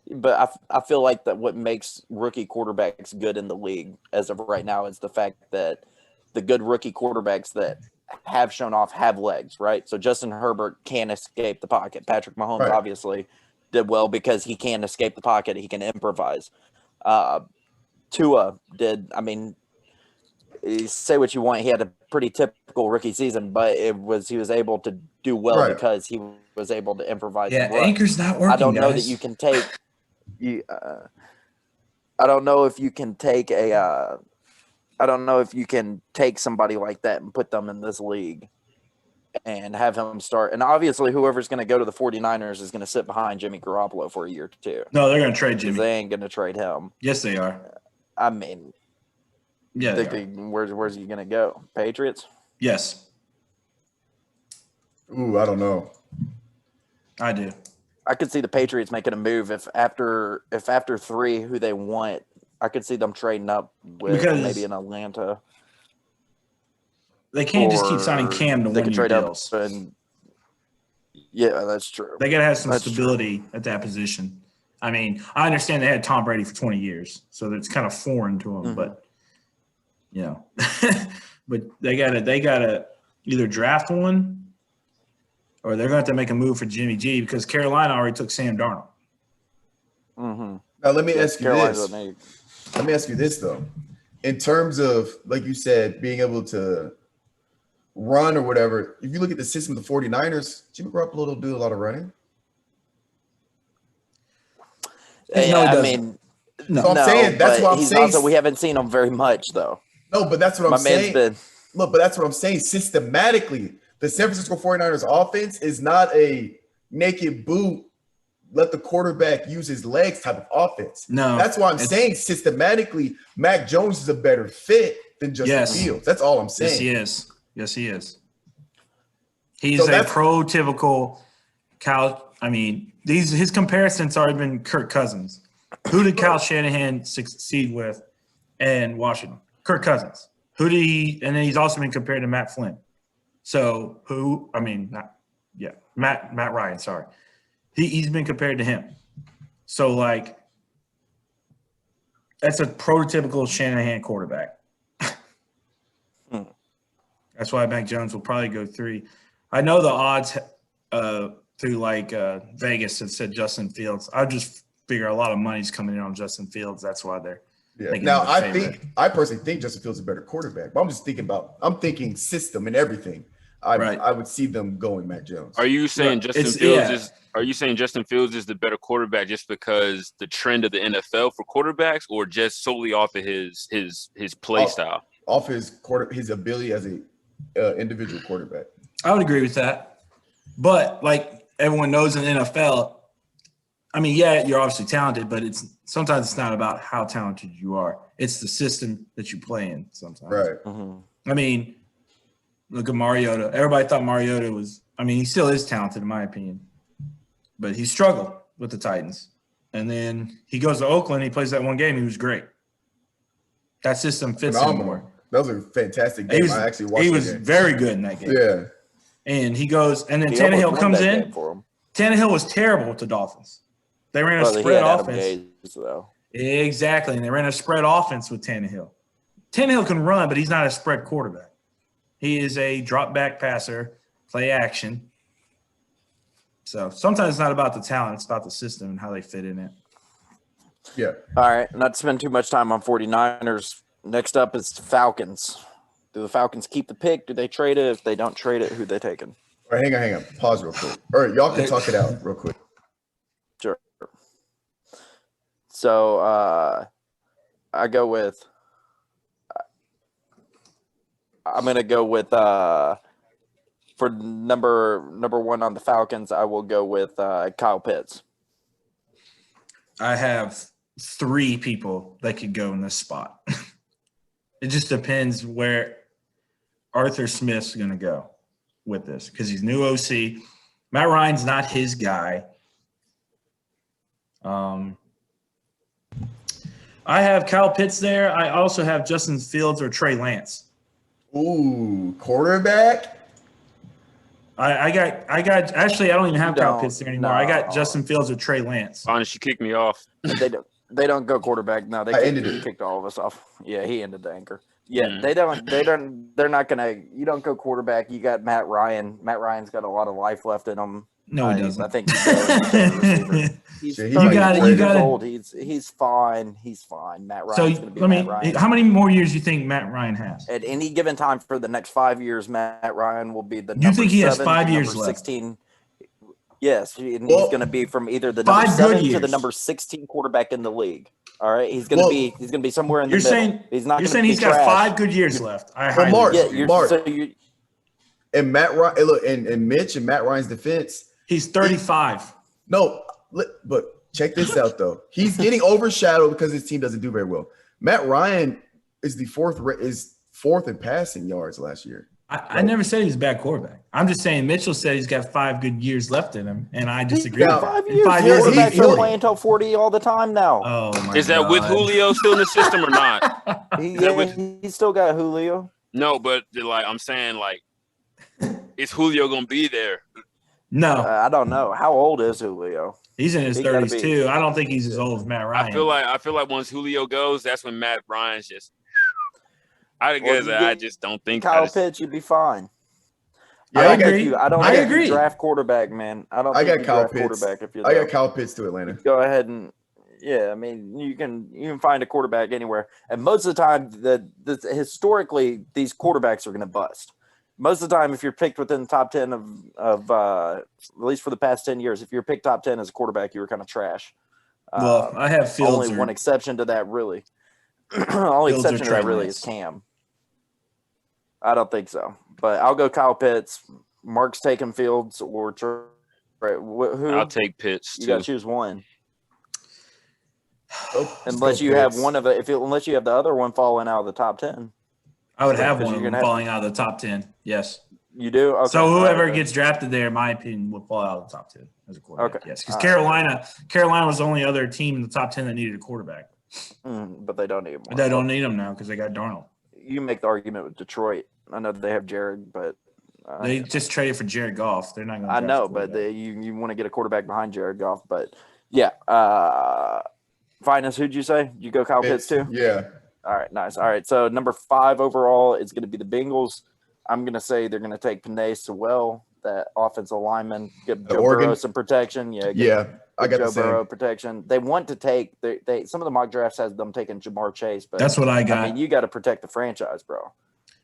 B: But I feel like that what makes rookie quarterbacks good in the league as of right now is the fact that the good rookie quarterbacks that have shown off have legs, right? So Justin Herbert can escape the pocket. Patrick Mahomes obviously did well because he can escape the pocket. He can improvise. Tua did. I mean, say what you want. He had a pretty typical rookie season, but he was able to do well because he was able to improvise.
C: Yeah, anchor's not working.
B: I don't know that you can take. I don't know if you can take a I don't know if you can take somebody like that and put them in this league and have him start. And obviously, whoever's going to go to the 49ers is going to sit behind Jimmy Garoppolo for a year or two.
C: No, they're going to trade
B: Because
C: Jimmy.
B: they ain't going to trade him.
C: Yes, they are.
B: I mean,
C: Yeah,
B: where's he going to go? Patriots?
C: Yes,
A: Ooh, I don't know.
C: I do.
B: I could see the Patriots making a move if after 3 who they want, I could see them trading up with
C: Because
B: maybe in Atlanta.
C: They can't just keep
B: Or
C: signing Cam to
B: they could
C: 1-year
B: trade up
C: deals.
B: and yeah, that's true.
C: They got to have some
B: That's
C: stability at that position. I mean, I understand they had Tom Brady for 20 years, so it's kind of foreign to them.
B: Mhm.
C: But you know, but they gotta either draft one, or they're going to have to make a move for Jimmy G because Carolina already took Sam Darnold.
B: Mm-hmm.
A: Now let me ask you
B: Carolina's
A: this.
B: what they-
A: Let me ask you this though. In terms of, like you said, being able to run or whatever, if you look at the system of the 49ers, Jimmy Garoppolo don't do a lot of running.
C: No, he
B: I
C: doesn't.
B: mean,
C: No.
A: So I'm saying that's
B: but
A: what I'm
B: he's
A: saying.
B: also, we haven't seen him very much though.
A: No, but that's what
B: My
A: I'm
B: man's
A: saying.
B: been
A: Look, but that's what I'm saying. Systematically, the San Francisco 49ers offense is not a naked boot, let the quarterback use his legs type of offense.
C: No,
A: That's why I'm saying systematically, Mac Jones is a better fit than Justin Fields. That's all I'm saying.
C: Yes, he is. Yes, he is. He's
A: So
C: a
A: that's-
C: prototypical Kyle. I mean, his comparisons already been Kirk Cousins. Who did Kyle Shanahan succeed with in Washington? Kirk Cousins. Who did he? And then he's also been compared to Matt Flynn. So who? I mean, Matt Ryan. Sorry, he's been compared to him. So like, that's a prototypical Shanahan quarterback. That's why Mac Jones will probably go 3. I know the odds through like Vegas have said Justin Fields. I just figure a lot of money's coming in on Justin Fields. That's why they're making
A: Now
C: him the favorite.
A: I personally think Justin Fields is a better quarterback, but I'm thinking system and everything. I would see them going Mac Jones.
D: Are you saying
C: Right.
D: Justin Fields is? Are you saying Justin Fields is the better quarterback just because the trend of the NFL for quarterbacks, or just solely off of his play style?
A: Off his ability as a individual quarterback.
C: I would agree with that. But like everyone knows in the NFL, I mean, yeah, you're obviously talented, but sometimes it's not about how talented you are. It's the system that you play in sometimes.
A: Right.
B: Mm-hmm.
C: I mean, look at Mariota. Everybody thought Mariota was – I mean, he still is talented in my opinion. But he struggled with the Titans. And then he goes to Oakland. He plays that one game. He was great. That system fits him more.
A: That was a fantastic game. I actually watched.
C: He was very good in that game.
A: Yeah.
C: And he goes, and then
B: He
C: Tannehill
B: almost
C: comes
B: won that
C: in.
B: game for him.
C: Tannehill was terrible with the Dolphins. They ran a
B: Well, he
C: spread
B: had Adam
C: offense.
B: Gase, though.
C: Exactly. And they ran a spread offense with Tannehill. Tannehill can run, but he's not a spread quarterback. He is a drop back passer, play action. So sometimes it's not about the talent, it's about the system and how they fit in it.
A: Yeah.
B: All right, not to spend too much time on 49ers. Next up is the Falcons. Do the Falcons keep the pick? Do they trade it? If they don't trade it, who they taking?
A: All right, hang on. Pause real quick. All right, y'all can talk it out real quick.
B: Sure. So I'm gonna go with for number one on the Falcons. I will go with Kyle Pitts.
C: I have 3 people that could go in this spot. It just depends where Arthur Smith's going to go with this because he's new OC. Matt Ryan's not his guy. I have Kyle Pitts there. I also have Justin Fields or Trey Lance.
A: Ooh, quarterback.
C: I got actually I don't even have Kyle
B: don't,
C: Pitts there anymore.
B: no.
C: I got Justin Fields or Trey Lance.
D: Honest, you kicked me off.
B: They don't go quarterback. No,
A: I ended
B: he
A: it.
B: kicked all of us off. Yeah, he ended the anchor. Yeah, they're not gonna. You don't go quarterback. You got Matt Ryan. Matt Ryan's got a lot of life left in him.
C: No, he doesn't.
B: I think he's a receiver. He's
A: Yeah,
B: 34
A: you
B: years
C: gotta-
B: old. He's fine. He's fine. Matt
C: So
B: Ryan's gonna be Matt Ryan.
C: how many more years do you think Matt Ryan has?
B: At any given time for the next 5 years, Matt Ryan will be the
C: You
B: number
C: think he has
B: 7
C: 5
B: to
C: years
B: number
C: left?
B: 16. Yes, and
A: Well,
B: he's going to be from either the
C: 5
B: number
C: good
B: 7 to the
C: years.
B: number 16 quarterback in the league. All right, he's gonna be somewhere in the middle. He's not.
C: You're saying he's got 5 good years left.
A: Mark,
B: and
A: Matt Ryan, look, and Mitch and Matt Ryan's defense.
C: He's 35.
A: But check this out though. He's getting overshadowed because his team doesn't do very well. Matt Ryan is fourth in passing yards last year.
C: I never said he's a bad quarterback. I'm just saying Mitchell said he's got 5 good years left in him, and I disagree with that.
B: 5 years. Quarterbacks are playing until 40 all the time now.
C: Oh my
D: Is that
C: God.
D: with Julio still in the system or not?
B: He's still got Julio.
D: No, but I'm saying is Julio gonna be there?
C: No,
B: I don't know. How old is Julio?
C: He's in his 30s too. I don't think he's as old as Matt Ryan.
D: I feel like once Julio goes, that's when Matt Ryan's just. I just don't think
B: Kyle Pitts, you'd be fine.
A: Yeah,
B: I agree. I don't think you draft quarterback, man. I
A: got Kyle Pitts. I got Kyle Pitts to Atlanta.
B: Go ahead and I mean you can find a quarterback anywhere, and most of the time, historically these quarterbacks are going to bust. Most of the time, if you're picked within the top 10 of at least for the past 10 years, if you're picked top 10 as a quarterback, you were kind of trash.
C: Well, I have Fields.
B: Only one exception to that, really. Only exception to that really is Cam. I don't think so, but I'll go Kyle Pitts. Mark's taking Fields or who?
D: I'll take Pitts.
B: You got to choose one.
A: Unless
B: you have one of it, unless you have the other one falling out of the top 10.
C: I would have one of them falling out of the top 10. Yes.
B: You do? Okay.
C: So whoever gets drafted there, in my opinion, would fall out of the top 10 as a quarterback.
B: Okay.
C: Yes, because Carolina was the only other team in the top 10 that needed a quarterback.
B: But they don't need him.
C: They don't need him now because they got Darnold.
B: You make the argument with Detroit. I know they have Jared, but
C: they just traded for Jared Goff. They're not going to.
B: I know, but you want to get a quarterback behind Jared Goff. But yeah, Finis, who'd you say? You go Kyle Pitts too?
A: Yeah.
B: All right, nice. All right, so number 5 overall is going to be the Bengals. I'm going to say they're going to take Penei Sewell, that offensive lineman, give Joe Burrow some protection.
A: I got
B: Joe Burrow protection. They want to take some of the mock drafts has them taking Jamar Chase, but
C: that's what I got.
B: I mean, you got to protect the franchise, bro.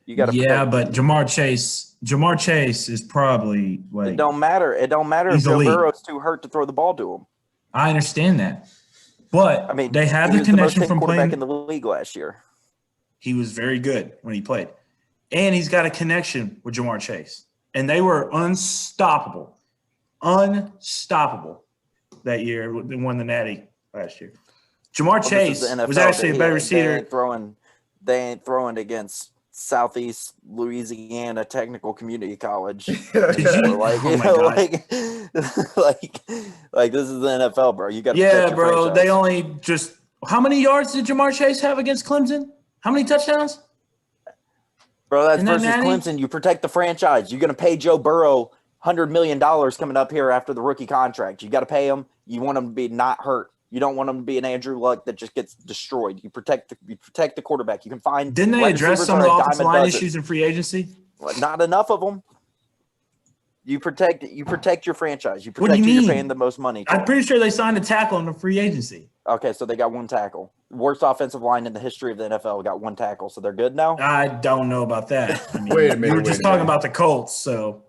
B: You got to.
C: Yeah, but Jamar Chase is probably like.
B: It don't matter. It don't matter if Joe Burrow's too hurt to throw the ball to him.
C: I understand that, but
B: I mean,
C: they have the connection from playing
B: in the league last year.
C: He was very good when he played, and he's got a connection with Jamar Chase, and they were unstoppable that year. They won the Natty last year. Jamar Chase was actually a better receiver.
B: They ain't throwing against Southeast Louisiana Technical Community College. Like this is the NFL, bro. You got
C: bro. They only how many yards did Jamar Chase have against Clemson? How many touchdowns?
B: Bro, that's versus Clemson. You protect the franchise. You're going to pay Joe Burrow $100 million coming up here after the rookie contract. You got to pay him. You want him to be not hurt. You don't want him to be an Andrew Luck that just gets destroyed. You protect the quarterback. You can find.
C: Didn't they address some of the offensive line issues in free agency?
B: Not enough of them. You protect your franchise. You protect who you're paying the most money to.
C: I'm pretty sure they signed a tackle in the free agency.
B: Okay, so they got one tackle. Worst offensive line in the history of the NFL got one tackle, so they're good now?
C: I don't know about that. I mean,
A: wait a minute.
C: You were just talking about the Colts, so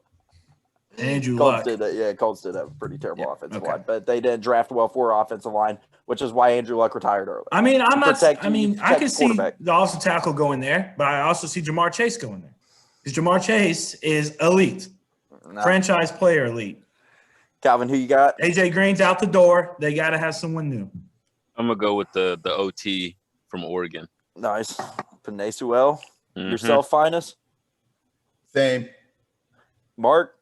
C: Andrew Luck.
B: Colts did have a pretty terrible offensive line, but they didn't draft well for offensive line, which is why Andrew Luck retired early.
C: I mean, I can see the offensive tackle going there, but I also see Jamar Chase going there. Because Jamar Chase is elite. Franchise player elite.
B: Calvin, who you got?
C: AJ Green's out the door. They got to have someone new.
D: I'm going to go with the OT from Oregon.
B: Nice. Penei Sewell. Yourself, Finis?
A: Same.
B: Mark?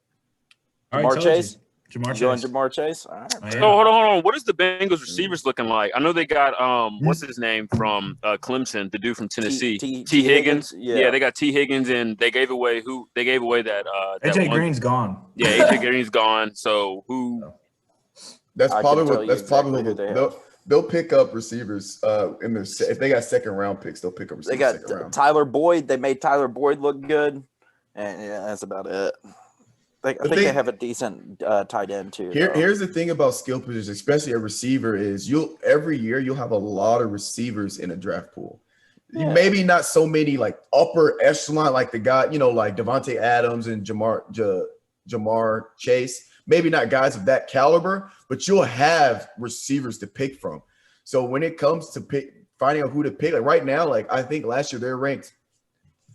B: Jamar Chase?
C: Jamar
B: Chase? All right.
D: Oh, hold on. What is the Bengals receivers looking like? I know they got what's his name from Clemson, the dude from Tennessee, T. Higgins. Yeah, they got T. Higgins, and they gave away that.
C: AJ Green's gone.
D: Yeah, AJ Green's gone. So who?
A: That's probably what they'll pick up receivers in their if they got second round picks, they'll pick up receivers.
B: They got Tyler Boyd. They made Tyler Boyd look good, and that's about it. I think they have a decent tight end too.
A: Here's the thing about skill positions, especially a receiver, is every year you'll have a lot of receivers in a draft pool. Yeah. Maybe not so many like upper echelon like the guy, like Devontae Adams and Jamar Chase. Maybe not guys of that caliber, but you'll have receivers to pick from. So when it comes to finding out who to pick, like right now, like I think last year they're ranked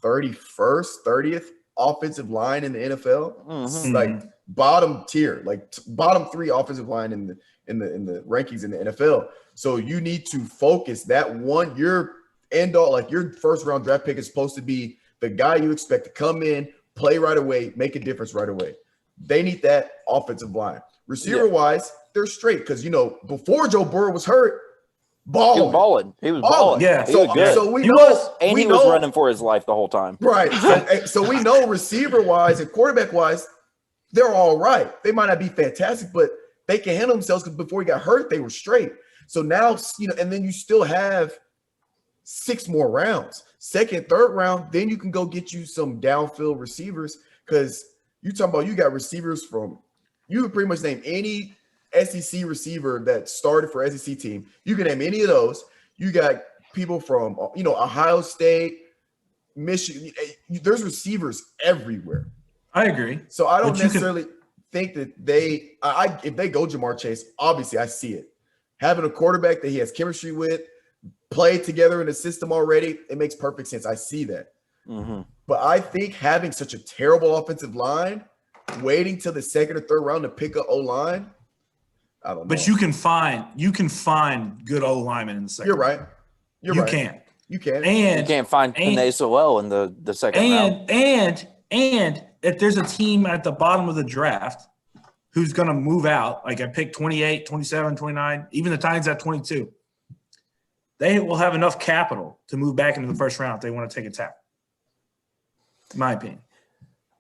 A: 31st, 30th offensive line in the NFL. It's like bottom tier, like bottom 3 offensive line in the rankings in the NFL. So you need to focus that one. Your end all, like your first round draft pick is supposed to be the guy you expect to come in, play right away, make a difference right away. They need that offensive line. Receiver wise, they're straight because before Joe Burrow was hurt, balling.
B: He was balling.
C: Yeah.
B: He was good.
A: So he
B: was running for his life the whole time.
A: Right. So we know receiver wise and quarterback wise, they're all right. They might not be fantastic, but they can handle themselves because before he got hurt, they were straight. So now, and then you still have 6 more rounds, 2nd, 3rd round. Then you can go get you some downfield receivers because you're talking about you got receivers from, you can pretty much name any SEC receiver that started for SEC team. You can name any of those. You got people from, Ohio State, Michigan. There's receivers everywhere.
C: I agree.
A: So I don't necessarily think that if they go Jamar Chase, obviously I see it. Having a quarterback that he has chemistry with, play together in the system already, it makes perfect sense. I see that. But I think having such a terrible offensive line, waiting till the 2nd or 3rd round to pick up O-line, I don't know.
C: But you can find good O linemen in the 2nd.
A: You're right. You can.
C: And
B: you can't find Finis so well in the 2nd round.
C: And if there's a team at the bottom of the draft who's going to move out, like I picked 28, 27, 29, even the Titans at 22, they will have enough capital to move back into the 1st round if they want to take a tackle. In my opinion.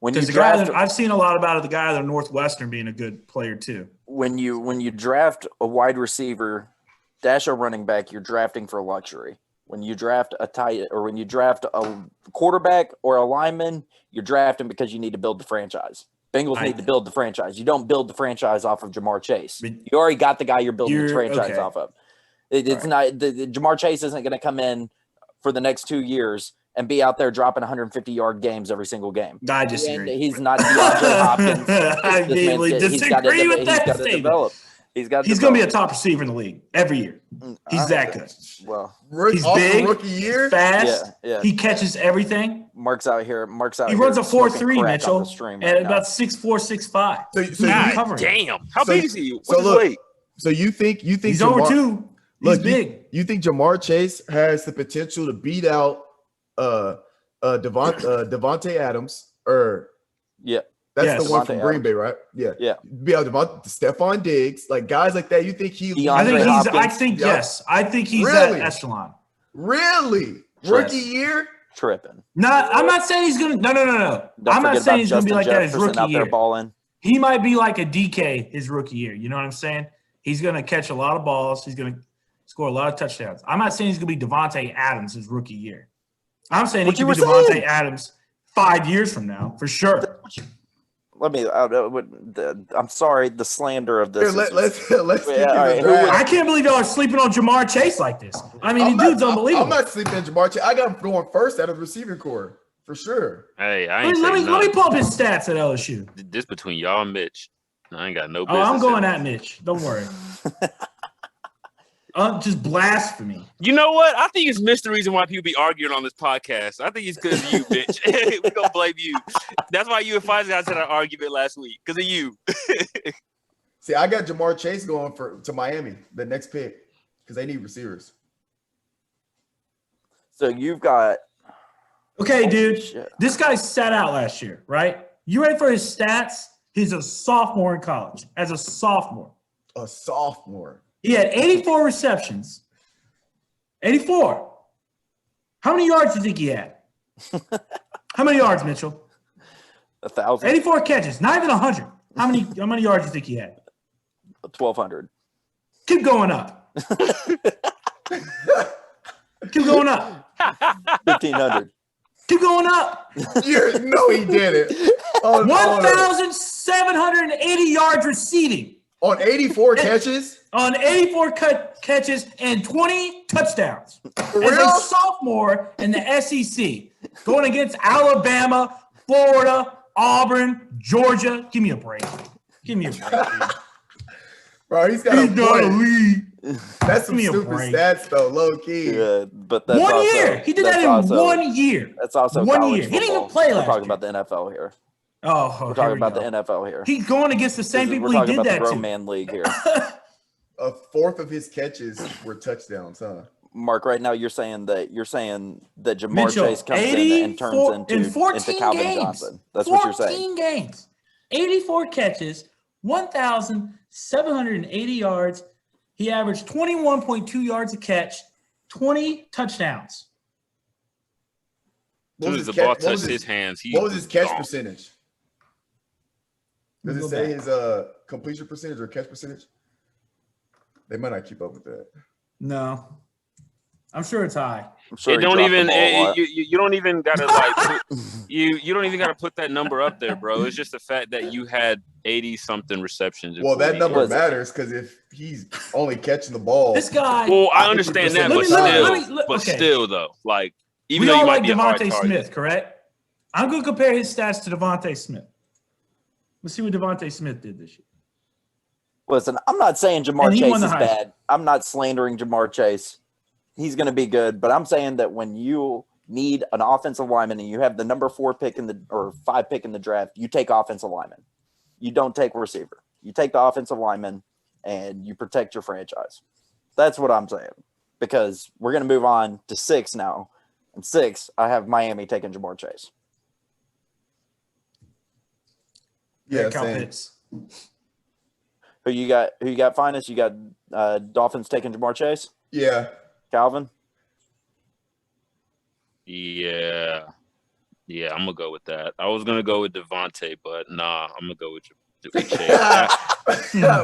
C: Because I've seen a lot about it, the guy out of Northwestern being a good player too.
B: When you draft a wide receiver - a running back, you're drafting for luxury. When you draft a tight or when you draft a quarterback or a lineman, you're drafting because you need to build the franchise. Bengals need to build the franchise. You don't build the franchise off of Jamar Chase. You already got the guy you're building the franchise off of. It's not Jamar Chase isn't going to come in for the next 2 years and be out there dropping 150-yard games every single game.
C: I disagree.
B: He's not DeAndre Hopkins.
C: I immediately disagree with that statement. He's going to be a top receiver in the league every year. He's that good.
B: Well,
C: he's big,
A: rookie year,
C: fast. Yeah. He catches everything.
B: Mark's out here.
C: He runs a 4.3, Mitchell, and about 6'4", 6'5".
A: So
D: damn, how big is he? What's his weight?
A: So you think
C: he's over 2? He's big.
A: You think Jamar Chase has the potential to beat out Devontae Adams or that's the one from Green Bay, right? Yeah. Be out Stephon Diggs, like guys like that. You think
C: I think he's that echelon.
A: Really? Rookie year?
B: Tripping.
C: I'm not saying he's gonna no. I'm not saying he's gonna be like that his rookie year. He might be like a DK his rookie year. You know what I'm saying? He's gonna catch a lot of balls. He's gonna score a lot of touchdowns. I'm not saying he's gonna be Devontae Adams his rookie year. I'm saying he could be Devontae Adams 5 years from now, for sure.
B: I'm sorry, the slander of this.
A: Let's
C: I can't believe y'all are sleeping on Jamar Chase like this. I mean, the dude's unbelievable.
A: I'm not sleeping on Jamar Chase. I got him going first out of the receiving core, for sure.
D: Hey,
C: let me pull up his stats at LSU.
D: This between y'all and Mitch. I ain't got no business.
C: I'm going at Mitch. Don't worry. Just blasphemy.
D: You know what? I think it's missed the reason why people be arguing on this podcast. I think it's because of you, bitch. We're going to blame you. That's why you and Finis had an argument last week, because of you.
A: See, I got Jamar Chase going to Miami, the next pick, because they need receivers.
B: So you've got –
C: okay, dude. Shit. This guy sat out last year, right? You ready for his stats? He's a sophomore in college. As a sophomore.
A: A sophomore.
C: He had 84 receptions. 84. How many yards do you think he had? How many yards, Mitchell?
B: 1,000.
C: 84 catches, not even 100. How many yards do you think he had?
B: 1,200.
C: Keep going up. Keep going up.
B: 1,500.
C: Keep going up.
A: No, he didn't.
C: 1,780 yards receiving.
A: On 84 catches?
C: On 84 catches and 20 touchdowns. As a sophomore in the SEC, going against Alabama, Florida, Auburn, Georgia. Give me a break. Give me a break, dude.
A: Bro, he's got a point. That's some
C: Give me a
A: stupid
C: break.
A: stats though, low key.
B: Yeah, but that's
C: 1
B: also,
C: year. He did that
B: that's
C: in
B: also-
C: 1 year.
B: That's also
C: 1
B: college
C: year. He didn't even
B: football.
C: play
B: We're
C: last
B: talking
C: year.
B: about the NFL here.
C: Oh,
B: We're
C: here
B: talking
C: we
B: about
C: go.
B: the NFL here.
C: He's going against the same people
B: We're
C: he
B: talking
C: did
B: about
C: that
B: the grown
C: to.
B: man league here.
A: A fourth of his catches were touchdowns, huh?
B: Mark, right now you're saying that Jamar
C: Mitchell,
B: Chase comes in and turns into
C: 14
B: Calvin
C: games.
B: Johnson. That's what you're saying.
C: 14 games. 84 catches, 1,780 yards. He averaged 21.2 yards a catch, 20 touchdowns.
D: As soon as the ball touched his hands,
A: what was his catch
D: gone.
A: percentage? Does
C: Let me
A: it
C: go
A: say
C: back.
A: his completion percentage or catch percentage? They might not keep up with that.
C: No. I'm sure it's high.
B: I'm sure
D: It
B: he
D: don't
B: dropped the
D: even
B: ball a lot.
D: you don't even gotta like you don't even gotta put that number up there, bro. It's just the fact that you had 80 something receptions.
A: Well, that number
B: Was it?
A: matters because if he's only catching the ball,
C: This guy.
D: Well, I understand that,
A: Let me-
D: but still though, like even
C: We
D: though
C: all
D: you might
C: like
D: be a hard
C: Devontae
D: target.
C: Smith, correct? I'm going to compare his stats to Devontae Smith. Let's see what Devontae Smith did this year.
B: Listen, I'm not saying Jamar
C: And he
B: Chase
C: won
B: is
C: the Heisman.
B: bad. I'm not slandering Jamar Chase. He's going to be good, but I'm saying that when you need an offensive lineman and you have the number 4 pick or 5 pick in the draft, you take offensive lineman. You don't take receiver. You take the offensive lineman and you protect your franchise. That's what I'm saying. Because we're going to move on to 6 now. And 6, I have Miami taking Jamar Chase.
A: yeah,
C: Kyle
A: same.
C: Pitts.
B: Who you got? Finis? You got Dolphins taking Jamar Chase?
A: Yeah,
B: Calvin?
D: Yeah, I'm gonna go with that. I was gonna go with Devontae, but nah, I'm gonna go with Chase.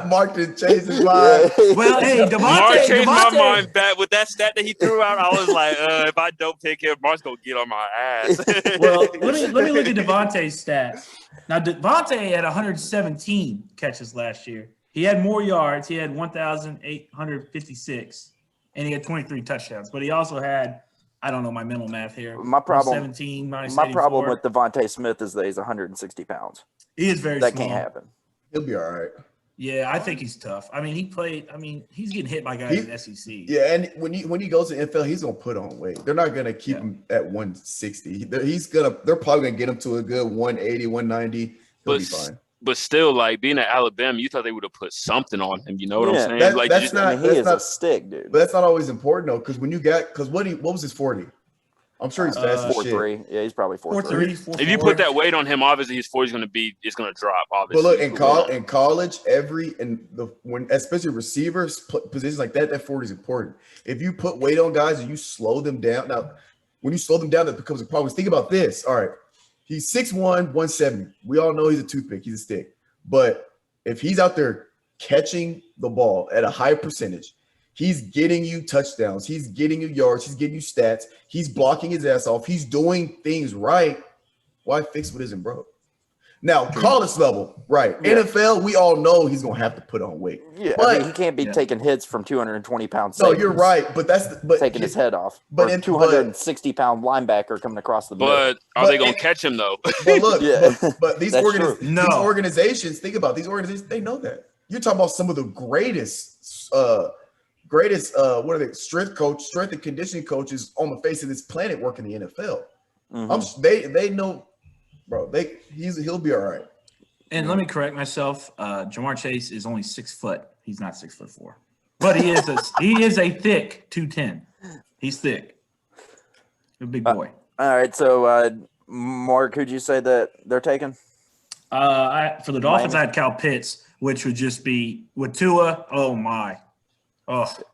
A: Mark didn't change his mind.
C: Well, hey,
D: Mark changed my
C: Devontae.
D: mind back with that stat that he threw out. I was like, if I don't pick him, Mark's gonna get on my ass.
C: Well, let me look at Devontae's stats. Now, Devontae had 117 catches last year. He had more yards. He had 1,856, and he had 23 touchdowns. But he also had, I don't know my mental math here.
B: My problem-
C: 17 minus
B: My
C: 84.
B: problem with Devontae Smith is that he's 160 pounds.
C: He is very
B: That
C: small.
B: can't happen.
A: He'll be all right.
C: Yeah, I think he's tough. I mean, he's getting hit by guys in the SEC.
A: Yeah, and when he goes to NFL, he's gonna put on weight. They're not gonna keep him at 160. They're probably gonna get him to a good 180, 190. He'll be fine.
D: But still, like being at Alabama, you thought they would have put something on him. You know what I'm saying?
A: That's not.
B: He is a stick, dude.
A: But that's not always important though, because what was his 40? I'm sure he's fast as shit.
B: 4.3. Yeah, he's probably 4.3.
C: 4.3.
D: If you put that weight on him, obviously his 40 is gonna drop. Obviously,
A: But look, in college, especially receivers positions like that 40 is important. If you put weight on guys and you slow them down, now when you slow them down, that becomes a problem. Think about this. All right, he's 6'1", 170. We all know he's a toothpick. He's a stick. But if he's out there catching the ball at a high percentage, he's getting you touchdowns. He's getting you yards. He's getting you stats. He's blocking his ass off. He's doing things right. Why fix what isn't broke? Now, college level, right.
B: Yeah.
A: NFL, we all know he's going to have to put on weight.
B: Yeah,
A: But-
B: I mean, he can't be taking hits from 220-pound
A: No,
B: safeties.
A: you're right. But
B: Taking his head off.
A: but
B: Or
A: in-
B: 260-pound linebacker coming across the middle.
D: but are they gonna catch him though?
A: But look,
B: Yeah.
A: but these,
B: That's true.
C: No.
A: these organizations, think about these organizations, they know that. You're talking about some of the greatest what are they? Strength and conditioning coaches on the face of this planet work in the NFL.
B: Mhm.
A: They know, bro. He'll be all right.
C: And let me correct myself. Jamar Chase is only 6 foot. He's not 6'4", but he is a thick 210. He's thick. A big boy.
B: All right, so Mark, who'd you say that they're taking?
C: For the Dolphins,
B: Miami.
C: I had Kyle Pitts, which would just be with Tua. Oh my,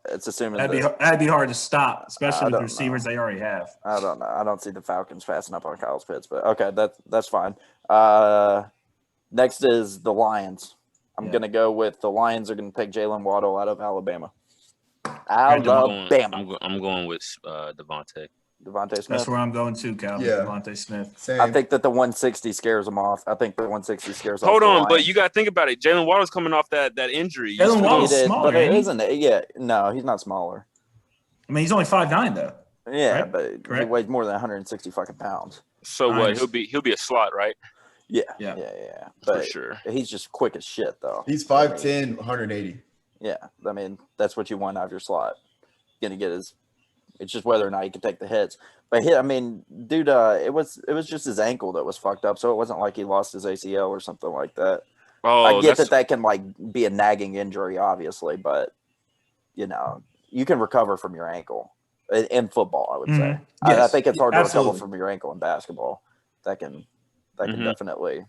B: It's assuming
C: that'd be hard to stop, especially with the
B: don't
C: receivers they already have.
B: I don't know. I don't see the Falcons passing up on Kyle Pitts, but okay, that's fine. Next is the Lions. I'm gonna go with the Lions are gonna take Jalen Waddle out of Alabama.
D: I'm going with Devontae.
B: Devontae Smith.
C: That's where I'm going to, Calvin.
A: Yeah.
C: Devontae Smith.
A: Same.
B: I think that the 160 scares them off. I think the 160 scares off.
D: Hold
B: the
D: on, but
B: Lions.
D: you got to think about it. Jalen Waddle's coming off that injury.
C: Jalen
B: He
C: Waddle's
B: did,
C: smaller,
B: but it
C: ain't he?
B: isn't it? Yeah, no, he's not smaller.
C: I mean, he's only 5'9", though.
B: Yeah,
C: Right?
B: but he
C: Correct.
B: weighs more than 160 fucking pounds.
D: So what?
C: Nice.
D: He'll be a slot, right?
B: Yeah.
C: Yeah.
B: But
D: For sure.
B: he's just quick as shit, though.
A: He's 5'10", 180.
B: Yeah, I mean, that's what you want out of your slot. Going to get his. It's just whether or not he can take the hits. But I mean, dude, it was just his ankle that was fucked up, so it wasn't like he lost his ACL or something like that.
D: Oh,
B: I get that can like be a nagging injury, obviously, but you know, you can recover from your ankle in football. I would say.
C: Yes,
B: I think it's hard to
C: absolutely.
B: recover from your ankle in basketball. That can
D: Mhm.
B: definitely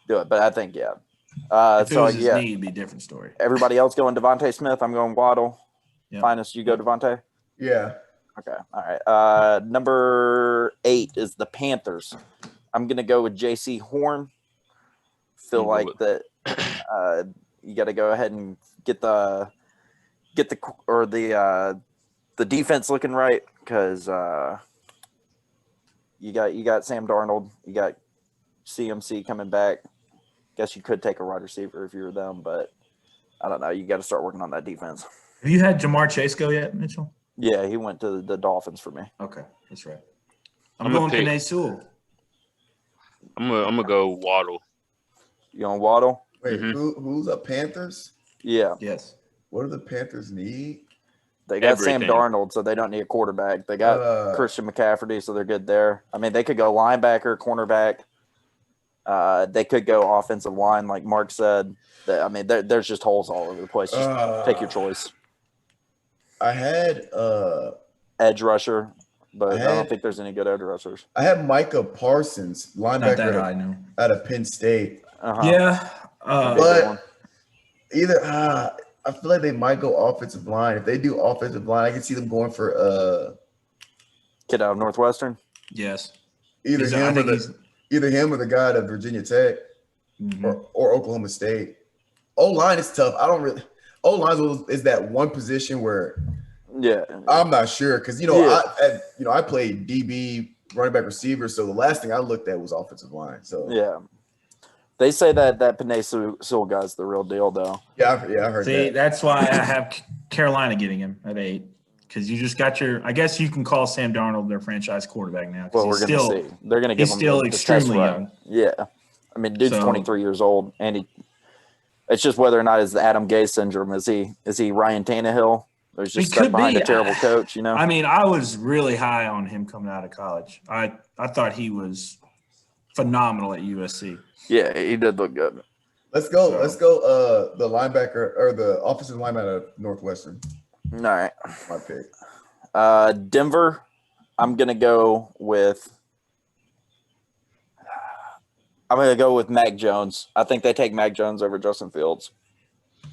B: do it. But I think
C: If it was his knee, it'd be a different story.
B: Everybody else going Devontae Smith. I'm going Waddle.
C: Yep.
B: Finis, you go Devontae.
A: Yeah.
B: Okay. All right. Number 8 is the Panthers. I'm gonna go with J.C. Horn. Feel like that. You got to go ahead and get the defense looking right because you got Sam Darnold. You got CMC coming back. Guess you could take a wide receiver if you were them, but I don't know. You got to start working on that defense.
C: Have you had Jamar Chase go yet, Mitchell?
B: Yeah, he went to the Dolphins for me.
C: Okay, that's right. I'm going Penei Sewell.
D: I'm gonna go Waddle.
B: You going Waddle?
A: Wait, who's the Panthers?
B: Yeah.
C: Yes.
A: What do the Panthers need?
B: They got Sam Darnold, so they don't need a quarterback. They got Christian McCaffrey, so they're good there. I mean, they could go linebacker, cornerback. They could go offensive line, like Mark said. I mean, there's just holes all over the place. Just take your choice.
A: I had
B: edge rusher, but I don't think there's any good edge rushers.
A: I had Micah Parsons, linebacker out of Penn State.
C: Yeah,
A: but either I feel like they might go offensive line. If they do offensive line, I can see them going for
B: kid out of Northwestern.
C: Yes,
A: either him or the guy out of Virginia Tech or Oklahoma State. O-line is tough. I don't really. O-line is that one position where I'm not sure because I played DB, running back, receiver. So the last thing I looked at was offensive line. So
B: yeah. They say that Penei Sewell guy's the real deal, though.
A: Yeah, I heard that.
C: See, that's why I have Carolina getting him at 8 because you just got your. I guess you can call Sam Darnold their franchise quarterback now.
B: Well, we're going to see. They're going to give him
C: still extremely young.
B: Yeah, I mean, dude's 23 years old, and it's just whether or not it's the Adam Gase syndrome. Is he Ryan Tannehill? Or is just stuck behind a terrible coach? You know.
C: I mean, I was really high on him coming out of college. I thought he was phenomenal at USC.
B: Yeah, he did look good.
A: Let's go. The linebacker or the offensive lineman out of Northwestern.
B: All right.
A: My pick.
B: Denver. I'm gonna go with Mac Jones. I think they take Mac Jones over Justin Fields.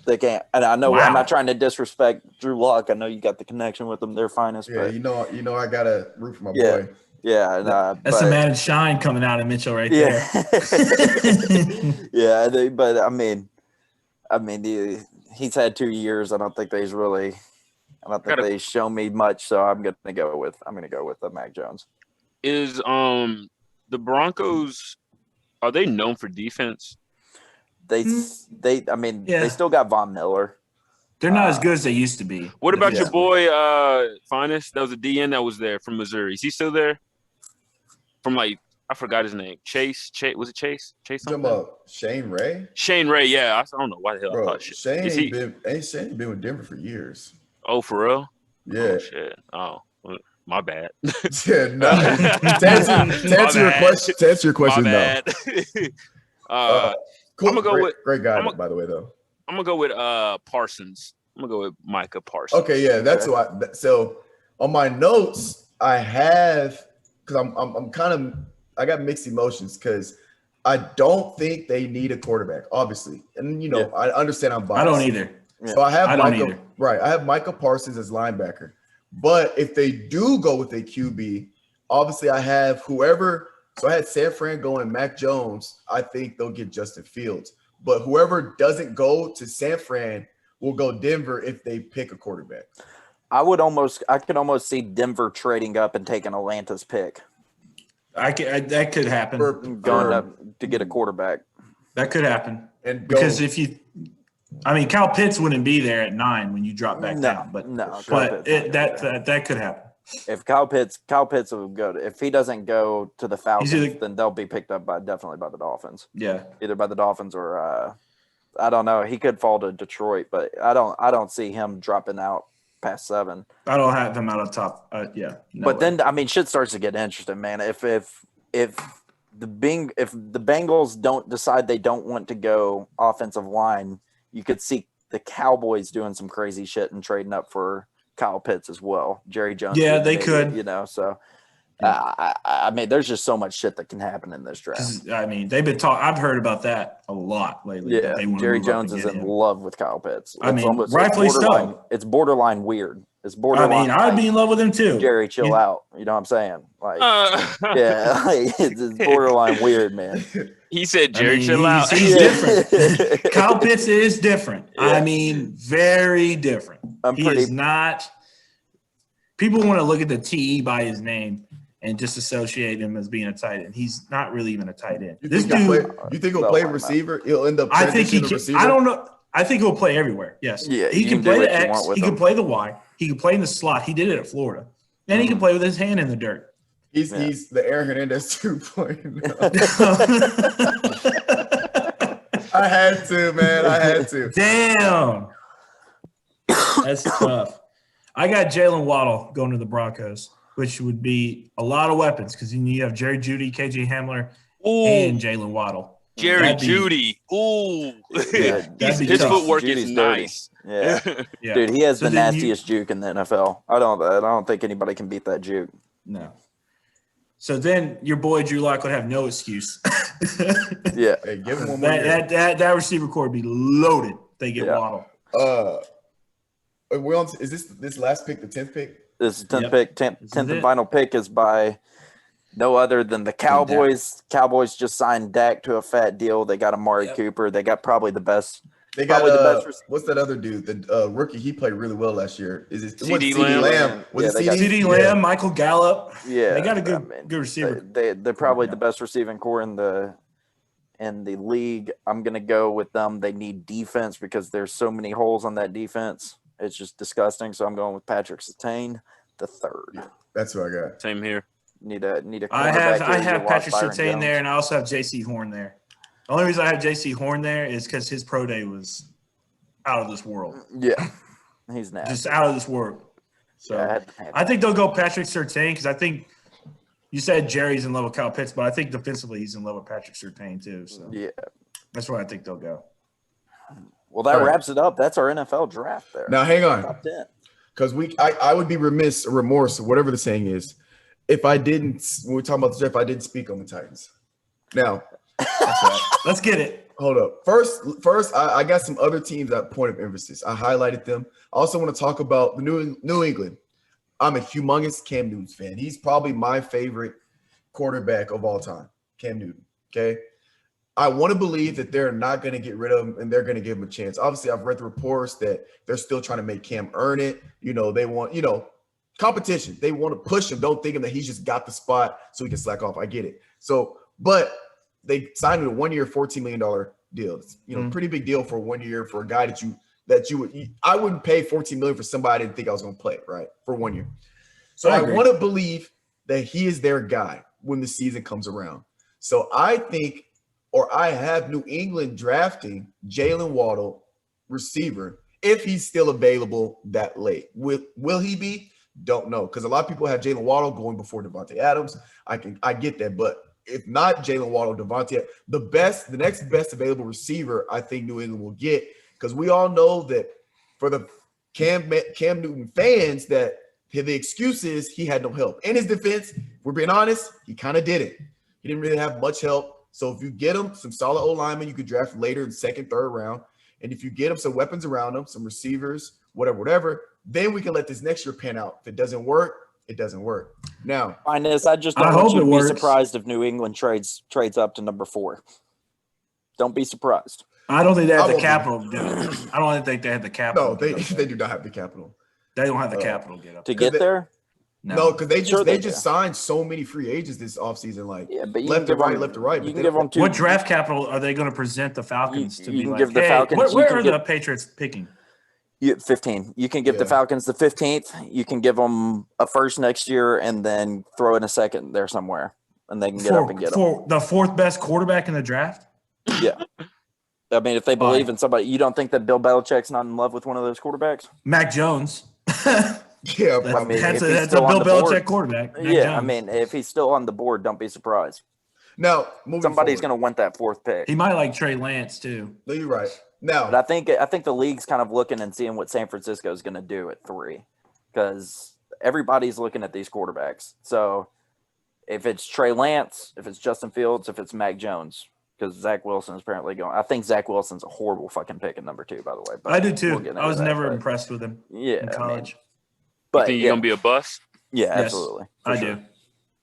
B: They can't. And I know I'm not trying to disrespect Drew Lock. I know you got the connection with them. They're finest.
A: Yeah,
B: but,
A: you know, I gotta root for my boy.
B: Yeah,
C: that's some added shine coming out of Mitchell right there.
B: Yeah, but I mean, he's had 2 years. I don't think they've shown me much. So I'm gonna go with Mac Jones.
D: Is the Broncos? Are they known for defense?
B: They still got Von Miller.
C: They're not as good as they used to be.
D: What about your boy Finis? That was a DN that was there from Missouri. Is he still there? From I forgot his name. Chase? Was it Chase? Chase something?
A: Talking about Shane Ray?
D: Shane Ray, yeah. I don't know why the hell I thought shit.
A: Shane been with Denver for years.
D: Oh, for real?
A: Yeah.
D: Oh, shit. Oh, my bad.
A: Yeah, no. To answer your question, no. Cool.
D: I'm gonna go with
A: great guy, by the way, though.
D: I'm gonna go with Parsons. I'm gonna go with Micah Parsons.
A: Okay, yeah, that's what. So on my notes, I have because I got mixed emotions because I don't think they need a quarterback, obviously, and I understand I'm biased.
C: I don't either.
A: So I have Micah Parsons as linebacker, but if they do go with a QB, obviously I have whoever. So I had San Fran going Mac Jones. I think they'll get Justin Fields. But whoever doesn't go to San Fran will go Denver if they pick a quarterback.
B: I could almost see Denver trading up and taking Atlanta's pick.
C: That could happen.
B: Going up to get a quarterback.
C: That could happen. Because Kyle Pitts wouldn't be there at 9 when you drop back down. But that could happen.
B: If Kyle Pitts will go if he doesn't go to the Falcons, then they'll be picked up definitely by the Dolphins.
C: Yeah,
B: either by the Dolphins or I don't know. He could fall to Detroit, but I don't see him dropping out past 7.
C: I don't have him out of top. Yeah. No
B: but
C: way.
B: then, I mean, shit starts to get interesting, man. If the Bengals don't decide they don't want to go offensive line, you could see the Cowboys doing some crazy shit and trading up for Kyle Pitts as well. Jerry Jones.
C: Yeah, they could.
B: You know, so I mean, there's just so much shit that can happen in this draft.
C: I mean, they've been talking. I've heard about that a lot lately.
B: Yeah, Jerry Jones is in love with Kyle Pitts.
C: I mean, rightfully so.
B: It's borderline weird. It's borderline.
C: I mean, I'd be in love with him too.
B: Jerry, chill out. You know what I'm saying? Like, yeah, like, it's borderline weird, man.
D: He said, "Jerry, chill out."
C: He's different. Kyle Pitts is different. Yeah. I mean, very different. He is not. People want to look at the TE by his name and just associate him as being a tight end. He's not really even a tight end.
A: You think he'll play receiver? He'll end up.
C: I think he can. I don't know. I think he'll play everywhere. Yes.
B: Yeah.
C: He can play the X. He can play the Y. He can play in the slot. He did it at Florida. And he can play with his hand in the dirt.
A: He's the Aaron Hernandez 2.0. I had to, man. I had to.
C: Damn. That's tough. I got Jalen Waddle going to the Broncos, which would be a lot of weapons because you have Jerry Jeudy, KJ Hamler, and Jalen Waddle.
D: Jerry Jeudy. Ooh.
C: Yeah,
D: his footwork is nice.
B: Yeah. Yeah. Dude, he has the nastiest juke in the NFL. I don't think anybody can beat that juke.
C: No. So then your boy Drew Lock would have no excuse.
B: Yeah.
A: Hey, give him one more
C: that receiver core would be loaded. They get Waddle.
A: Is this last pick the 10th pick?
B: This is 10th pick. 10th and final pick is by no other than the Cowboys. Cowboys just signed Dak to a fat deal. They got Amari Cooper. They got probably the best.
A: They got the best. What's that other dude? The rookie. He played really well last year. Is it
D: CD Lamb?
A: Was it
C: CD Lamb? Michael Gallup.
B: Yeah,
C: they got a good receiver.
B: They're probably the best receiving core in the league. I'm gonna go with them. They need defense because there's so many holes on that defense. It's just disgusting. So I'm going with Patrick Surtain, the third.
A: That's what I got.
D: Same here.
B: Need a.
C: I have Patrick Surtain there, and I also have J.C. Horn there. The only reason I have J.C. Horn there is because his pro day was out of this world.
B: Yeah, he's nasty.
C: Just out of this world. So
B: yeah,
C: I think they'll go Patrick Surtain because I think you said Jerry's in love with Kyle Pitts, but I think defensively he's in love with Patrick Surtain too. So
B: yeah,
C: that's where I think they'll go.
B: Well, that wraps it up. That's our NFL draft there.
A: Now hang on, because I would be remorse, or whatever the saying is, if I didn't. When we're talking about the draft, I didn't speak on the Titans. Now.
C: That's right. Let's get it.
A: Hold up. First, I got some other teams at point of emphasis. I highlighted them. I also want to talk about the New England. I'm a humongous Cam Newton fan. He's probably my favorite quarterback of all time, Cam Newton. Okay. I want to believe that they're not going to get rid of him and they're going to give him a chance. Obviously, I've read the reports that they're still trying to make Cam earn it. You know, they want, competition. They want to push him. Don't think him that he's just got the spot so he can slack off. I get it. So, but they signed him a 1 year, $14 million deal. It's, pretty big deal for 1 year for a guy that you would. I wouldn't pay $14 million for somebody I didn't think I was going to play, right, for 1 year. So I want to believe that he is their guy when the season comes around. So I think, or I have New England drafting Jalen Waddle, receiver, if he's still available that late. Will he be? Don't know, because a lot of people have Jalen Waddle going before Devontae Adams. I get that, but if not Jalen Waddle, Devontae, the next best available receiver, I think New England will get, because we all know that for the Cam Newton fans that the excuse is he had no help. In his defense, if we're being honest, he kind of didn't. He didn't really have much help. So if you get him some solid O-linemen, you could draft later in the second, third round. And if you get him some weapons around him, some receivers, whatever, then we can let this next year pan out. If it doesn't work, it doesn't work. Now,
B: Finest, I just don't want you to be surprised if New England trades up to number 4. Don't be surprised.
C: I don't think they have the capital to do it. I don't think they have the capital.
A: No, they do not have the capital.
C: They don't have the capital
B: to get there.
A: No, because they just signed so many free agents this offseason, but
B: left to
A: right.
B: You can give them
C: what draft capital are they going to present the Falcons to be like?
B: Give the Falcons.
C: Where are the Patriots picking?
B: 15. You can give the Falcons the 15th. You can give them a first next year and then throw in a second there somewhere, and they can get up and get them.
C: For the 4th best quarterback in the draft?
B: Yeah. I mean, if they believe in somebody, you don't think that Bill Belichick's not in love with one of those quarterbacks?
C: Mac Jones.
A: Yeah,
B: I mean,
C: that's
B: if
C: a
B: he's still
C: Bill
B: on the
C: Belichick
B: board,
C: quarterback. Mac
B: yeah,
C: Jones.
B: I mean, if he's still on the board, don't be surprised.
A: now moving
B: Somebody's
A: forward.
B: going to want that fourth pick.
C: He might like Trey Lance too.
A: No, you're right. Now,
B: But I think the league's kind of looking and seeing what San Francisco is going to do at 3, because everybody's looking at these quarterbacks. So if it's Trey Lance, if it's Justin Fields, if it's Mac Jones, because Zach Wilson is apparently going. I think Zach Wilson's a horrible fucking pick at number 2, by the way. But
C: I do too.
B: we'll
C: I was never
B: but,
C: impressed with him
B: yeah,
C: in college.
D: You
B: but
D: think you're gonna be a bust?
B: Yeah,
C: Yes,
B: absolutely.
C: I do.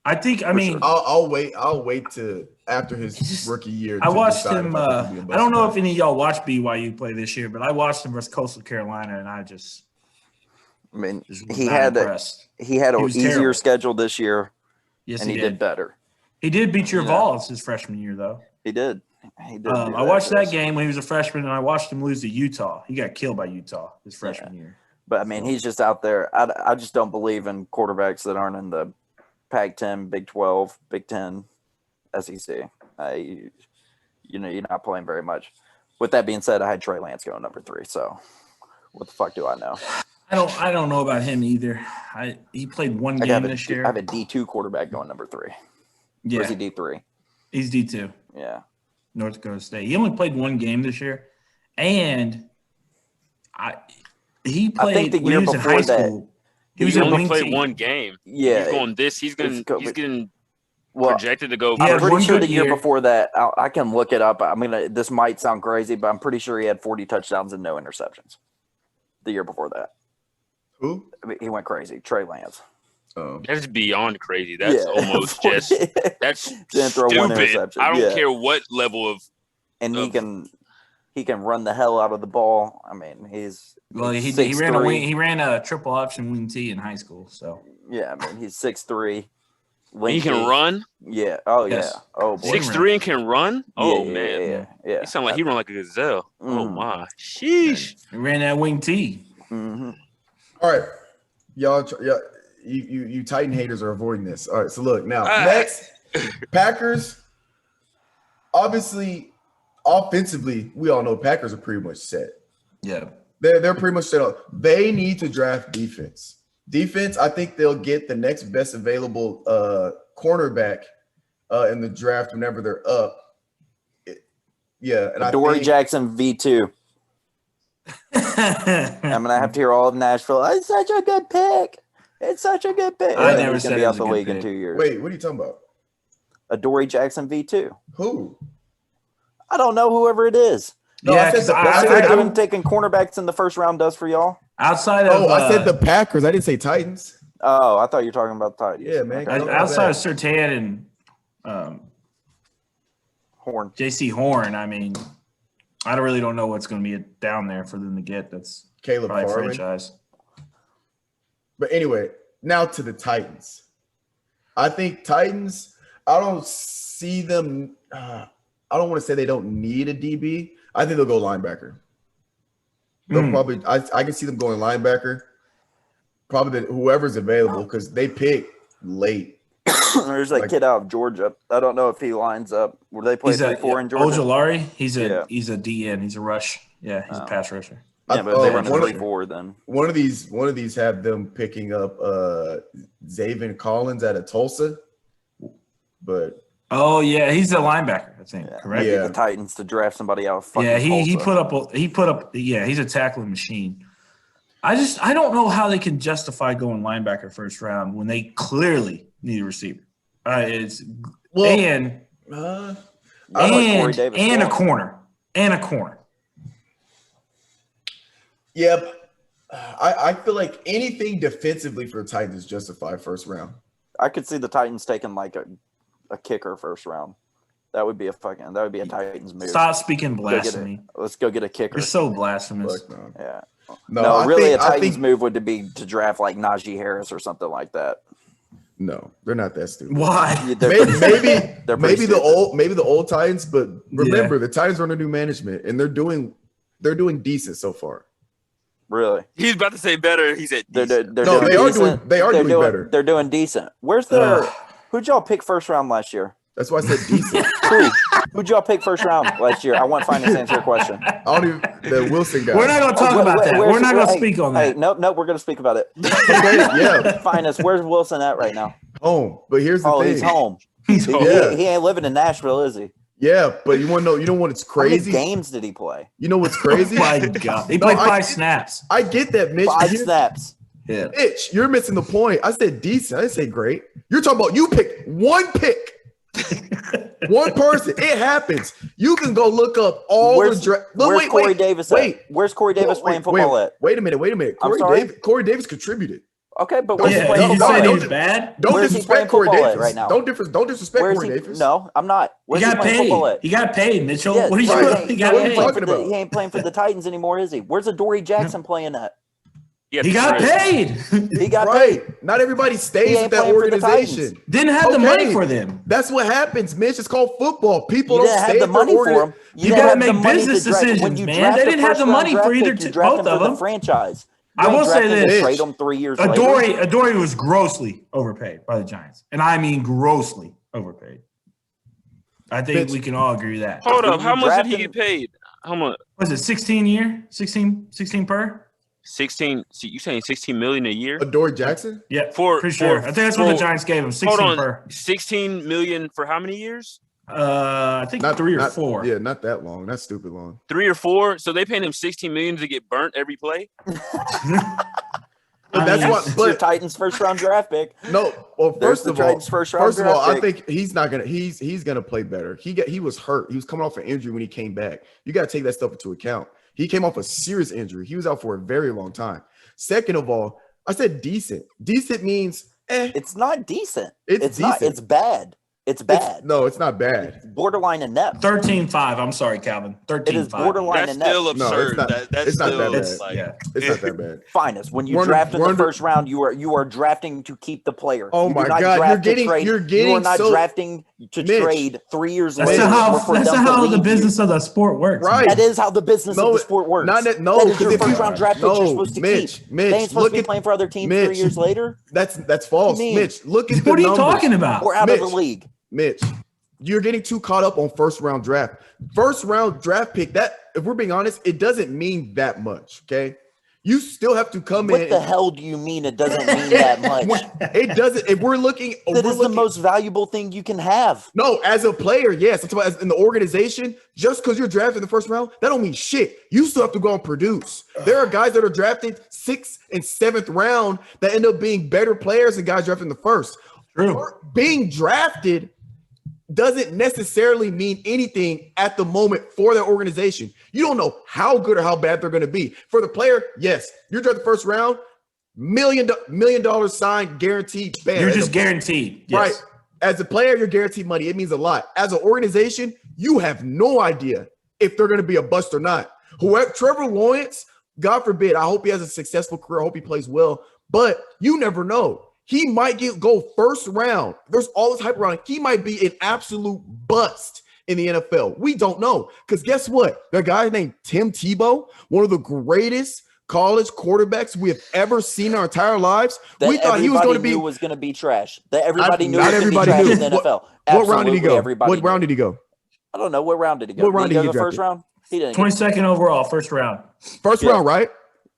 C: I think. I mean,
A: I'll wait to after his rookie year.
C: I watched
A: decide
C: him.
A: if I think he'll be a
C: I don't know
A: bust
C: if any of y'all watched BYU play this year, but I watched him versus Coastal Carolina, and I just.
B: I mean,
C: was
B: he
C: not
B: had
C: impressed.
B: an easier
C: terrible.
B: schedule this year,
C: Yes,
B: and he did better.
C: He did beat your
B: Yeah.
C: Vols his freshman year, though.
B: He did. He did.
C: I watched that game when he was a freshman, and I watched him lose to Utah. He got killed by Utah his freshman year.
B: But I mean, he's just out there. I just don't believe in quarterbacks that aren't in the Pac-10, Big 12, Big 10, SEC. You're not playing very much. With that being said, I had Trey Lance going number 3. So what the fuck do I know?
C: I don't know about him either. He played one game this year.
B: I have a D2 quarterback going number 3.
C: Yeah,
B: Or is he D3?
C: he's D2.
B: Yeah.
C: North Dakota State. He only played one game this year, and he played
B: think the
C: when
B: year
C: he was in
B: before
C: high
B: that,
C: school. He was
D: He
C: a
D: only
C: wing
D: played
C: team.
D: one game.
B: Yeah.
D: He's going this. He's getting projected to go.
C: He had
B: I'm pretty
C: one
B: sure
C: good
B: the year
C: year.
B: before that, I can look it up. I mean, this might sound crazy, but I'm pretty sure he had 40 touchdowns and no interceptions. The year before that,
A: Who?
B: I mean, he went crazy. Trey Lance.
D: That's beyond crazy. That's
B: Yeah.
D: almost just that's
B: Didn't throw one
D: stupid.
B: interception.
D: I don't
B: Yeah.
D: care what level of.
B: And he can run the hell out of the ball. I mean, he
C: ran a triple option wing T in high school. So
B: yeah, I mean, he's 6'3".
D: He can run.
B: Yeah. Oh
C: Yes.
B: yeah. Oh boy.
D: 6'3" and can run. Oh
B: Yeah,
D: man,
B: Yeah.
D: he sound like he run like a gazelle. Oh
B: Mhm.
D: my, sheesh.
C: he ran that wing T.
B: Mm-hmm.
A: All right, y'all. You Titan haters are avoiding this. All right, so look now. Next, Packers. Obviously, offensively, we all know Packers are pretty much set.
C: Yeah.
A: They're pretty much set up. They need to draft defense. Defense, I think they'll get the next best available cornerback in the draft whenever they're up. And
B: Dory Jackson V2. I'm gonna have to hear all of Nashville. It's such a good pick. It's such a good pick.
C: I
B: And
C: never
B: he's
C: said
B: gonna
C: it
B: be
C: was
B: out the
C: a good
B: league in
C: pick.
B: 2 years.
A: Wait, what are you talking about?
B: A Dory Jackson V2.
A: Who?
B: I don't know whoever it is.
A: No,
C: Yeah,
A: I said
C: 'cause
A: the
C: I
B: What's
C: said-
B: doing taking cornerbacks in the first round does for y'all?
C: outside of
A: I said the Packers. I didn't say Titans.
B: Oh, I thought you were talking about the Titans.
A: Yeah, man.
B: Okay.
C: outside of Surtain and
B: Horn.
C: JC Horn. I mean, I really don't know what's going to be down there for them to get. That's
A: Caleb
C: probably
A: Farley.
C: franchise.
A: But anyway, now to the Titans. I think Titans, I don't see them. I don't want to say they don't need a DB. I think they'll go linebacker. They'll probably, I can see them going linebacker. Probably whoever's available because they pick late.
B: There's that kid out of Georgia. I don't know if he lines up. Would they play 3-4 in Georgia?
C: Ojolari, he's a
B: Yeah.
C: DN. He's a rush. Yeah, he's a pass rusher.
B: Yeah, but if they run a
A: one of-
B: 3-4 then.
A: One of these have them picking up Zaven Collins out of Tulsa. But
C: Oh yeah, he's a linebacker, I think.
B: Yeah.
C: Correct.
B: Maybe
A: Yeah.
B: the Titans to draft somebody out of fucking
C: Yeah, he
B: Tulsa.
C: put up. Yeah, he's a tackling machine. I don't know how they can justify going linebacker first round when they clearly need a receiver. And
A: I
B: like Corey Davis
C: and a
B: Walker.
C: corner.
A: yeah, but I feel like anything defensively for the Titans is justified first round.
B: I could see the Titans taking like a kicker first round. That would be a Titans move.
C: Stop speaking
B: Go get
C: blasphemy.
B: Let's go get a kicker.
C: You're so blasphemous.
A: Fuck no.
B: Yeah.
A: No, I
B: really,
A: think-
B: a
A: I
B: Titans
A: think-
B: move would be to draft like Najee Harris or something like that.
A: No, they're not that stupid.
C: Why?
B: Yeah, they're
A: Maybe
B: pretty
A: the old Titans, but remember the Titans are under new management and they're doing decent so far.
B: Really.
D: He's about to say better. He said
B: They're
D: decent.
A: No,
B: doing
A: they are
B: decent.
A: doing
B: They're
A: better.
B: They're doing decent. Where's their? Who'd y'all pick first round last year?
A: That's why I said decent.
B: Who'd y'all pick first round last year? I want Finis to answer your question.
A: I don't even the Wilson guy.
C: We're not going to talk about that. We're not going to speak on that.
B: Hey, no, we're going to speak about it.
A: Okay, yeah.
B: Finis, where's Wilson at right now?
A: Home. But here's the thing.
B: He's home. He ain't living in Nashville, is he?
A: Yeah, but you want to know? You know what's crazy?
B: How many games did he play?
A: You know what's crazy?
C: Oh my God, he played 5 snaps.
A: I get that, Mitch.
B: 5 snaps.
C: Yeah,
A: Mitch, you're missing the point. I said decent. I didn't say great. You're talking about you picked one pick. One person. It happens. You can go look up all the draft.
B: Where's Corey Davis at? Where's Corey Davis playing football at?
A: Wait a minute. Corey Davis contributed.
B: Okay, but where's he
C: you
B: playing
C: said he
B: football
C: was
B: at?
C: bad.
A: Don't disrespect Corey Davis
B: right now.
A: Don't disrespect Corey Davis.
B: No, I'm not.
C: He got paid. He got paid, Mitchell.
B: Yeah,
C: what are you
A: right.
C: He got paid.
A: talking about?
B: He ain't playing for the Titans anymore, is he? Where's Adoree Jackson playing at?
C: He got paid.
B: He got
A: right.
B: paid.
A: Not everybody stays
B: He
A: with
B: ain't
A: that
B: playing for the
A: organization.
C: Didn't have the money for them.
A: That's what happens, Mitch. It's called football. People
B: You
A: don't
B: didn't
A: stay
B: have the money for him.
C: You got to make business decisions, man. They didn't have the money for both of them.
B: The franchise.
C: I will say this:
B: trade him 3 years later.
C: Adoree was grossly overpaid by the Giants, and I mean grossly overpaid. I think we can all agree with that.
D: Hold up, how much did he get paid? How much?
C: Was it 16 year? 16 per?
D: 16. So you saying 16 million a year?
A: Adoree Jackson?
C: Yeah, for sure. I think that's what the Giants gave him. 16 per.
D: 16 million for how many years?
C: I think not 3 or 4.
A: Yeah, not that long. That's stupid long.
D: 3 or 4. So they paying him 16 million to get burnt every play.
A: That's what. But
B: your Titans' first round draft pick.
A: No, well, first of all, I think he's not gonna. He's gonna play better. He was hurt. He was coming off an injury when he came back. You got to take that stuff into account. He came off a serious injury. He was out for a very long time. Second of all, I said decent. Decent means
B: It's not decent.
A: It's decent.
B: Not. It's bad. It's bad.
A: No, it's not bad.
B: It's borderline inept.
C: 13-5. I'm sorry, Calvin. 13-5.
B: It is borderline
D: That's
B: inept.
D: still absurd.
A: No, it's not that bad.
D: Like,
C: yeah.
A: It's not that bad.
B: Finest. When you draft in the first round, you are drafting to keep the player.
A: Oh my God, you're getting
B: you are not drafting to trade 3 years later.
C: That's how the business of the sport works.
A: Right.
B: That is how the business of the sport works.
A: That
B: is your first round draft pick you're supposed to keep. They ain't supposed to be playing for other teams 3 years later.
A: That's false. Mitch, look at the
C: numbers.
A: What
C: are you talking about?
B: We're out of the league.
A: Mitch, you're getting too caught up on first round draft. First round draft pick, that, if we're being honest, it doesn't mean that much, okay? You still have to come in.
B: What the hell do you mean it doesn't mean that much?
A: It doesn't. If we're looking.
B: That is the most valuable thing you can have.
A: No, as a player, yes. I'm talking about in the organization, just because you're drafted in the first round, that don't mean shit. You still have to go and produce. There are guys that are drafted 6th and 7th round that end up being better players than guys drafted in the first.
C: True.
A: Being drafted doesn't necessarily mean anything at the moment for their organization. You don't know how good or how bad they're going to be. For the player, yes, you're drafted first round, $1 million signed, guaranteed. Bam.
C: You're just guaranteed. Yes.
A: Right. As a player, you're guaranteed money. It means a lot. As an organization, you have no idea if they're going to be a bust or not. Whoever, Trevor Lawrence, God forbid, I hope he has a successful career. I hope he plays well, but you never know. He might go first round. There's all this hype around it. He might be an absolute bust in the NFL. We don't know. Because guess what? The guy named Tim Tebow, one of the greatest college quarterbacks we have ever seen in our entire lives. We thought he was going to be
B: trash. That everybody knew
A: not
B: he was going to be
A: everybody
B: trash
A: knew.
B: in the NFL.
A: What round did he go?
B: What
A: round did he go?
B: I don't know. What round did he go?
A: What round did he
B: go
A: get
B: the first round? He didn't.
C: 22nd overall, first round.
A: First round, right?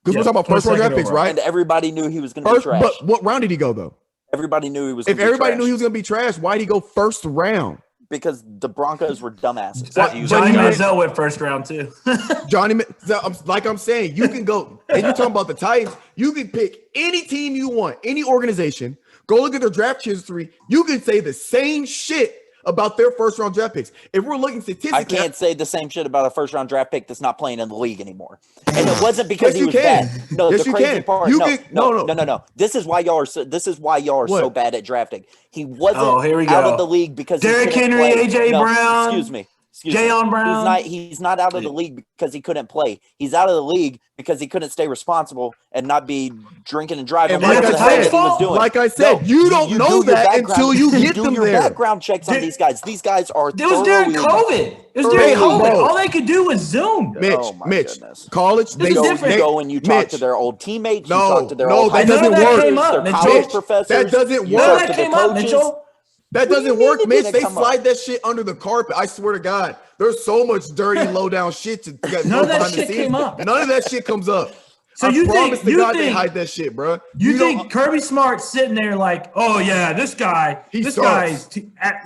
A: Because we're talking about first round draft picks, right?
B: And everybody knew he was going to be trash.
A: But what round did he go though?
B: Everybody knew he was.
A: If everybody knew he was going to be trash, why did he go first round?
B: Because the Broncos were dumbasses.
C: Johnny Manziel went first round too.
A: Like I'm saying, you can go, and you're talking about the Titans, you can pick any team you want, any organization, go look at their draft history, you can say the same shit about their first round draft picks. If we're looking statistically,
B: I can't say the same shit about a first round draft pick that's not playing in the league anymore. And it wasn't because he was bad. No,
A: yes,
B: the crazy part. No. This is why y'all are so bad at drafting. He wasn't out of the league because
C: Derrick Henry, AJ Brown.
B: Excuse me.
C: Jayon Brown.
B: He's not out of the league because he couldn't play. He's out of the league because he couldn't stay responsible and not be drinking and driving.
A: And like I said, you don't know that until you get them there.
B: Background checks on these guys. These guys are.
C: It was during COVID. It was during COVID. All they could do was Zoom.
A: Mitch, college.
B: They go and you talk to their old teammates. You talk to their old
A: that doesn't work.
B: Their college professors.
A: That doesn't work.
C: None of that came up, Mitchell.
A: That
B: What do you
A: doesn't
B: mean
A: work,
B: it
A: Mitch.
B: didn't
A: They
B: come up?
A: slide that shit under the carpet. I swear to God. There's so much dirty, low down shit to get
C: None of that
A: behind the
C: shit
A: scenes.
C: came up.
A: None of that shit comes up.
C: So
A: I
C: you
A: promise
C: think
A: to God they hide that shit, bro.
C: You
A: don't-
C: think Kirby Smart's sitting there like, oh yeah, this guy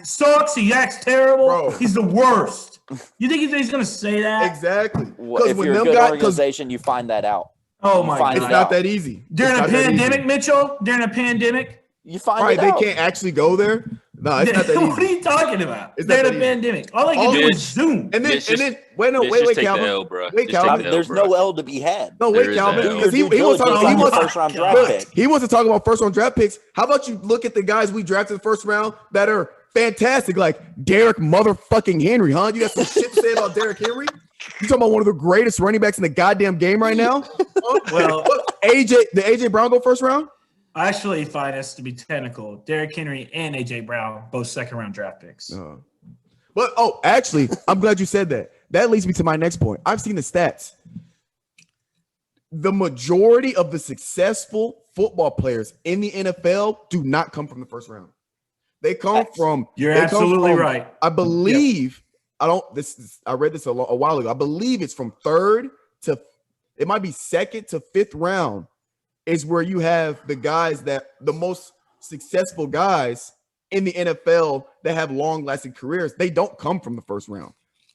C: sucks. He acts terrible.
A: Bro.
C: He's the worst. You think he's gonna say that?
A: Exactly.
B: Well, if
A: when
B: you're a
A: them
B: good
A: guys,
B: organization, you find that out.
C: Oh
B: You
C: my
B: find
C: God.
A: it's
B: it
A: not
B: out.
A: that easy.
C: During
A: It's
C: a
A: not that easy.
C: pandemic, Mitchell. During a pandemic.
B: You find
A: Right,
B: it
A: they
B: out.
A: can't actually go there. No, it's not that
C: What are
A: easy.
C: you talking about?
A: It's not
C: During a
A: that easy.
C: pandemic. All they can do is Zoom.
A: And then,
D: Mitch, just-
A: wait,
D: take
A: Calvin.
D: the L, bro.
A: Wait,
D: Just
A: Calvin.
D: take the L,
B: There's
D: bro.
B: no L to be had.
A: No,
D: There
A: wait,
D: is
A: Calvin.
D: that.
A: Because he
B: Do your
A: was talking.
B: diligence
A: He
B: on your
A: was
B: first round draft
C: God.
B: pick.
A: He wasn't talking about first round draft picks. How about you look at the guys we drafted in the first round that are fantastic, like Derrick motherfucking Henry, huh? You got some shit to say about Derrick Henry? You talking about one of the greatest running backs in the goddamn game right now?
C: Well,
A: AJ Brown go first round?
C: I actually find this to be technical. Derrick Henry and AJ Brown, both second round draft picks.
A: But actually, I'm glad you said that. That leads me to my next point. I've seen the stats. The majority of the successful football players in the NFL do not come from the first round. They come from.
C: You're
A: they
C: absolutely
A: come from,
C: right.
A: I believe. I read this a while ago. I believe it's from third to. It might be second to fifth round. Is where you have the guys that the most successful guys in the NFL that have long-lasting careers. They don't come from the first round.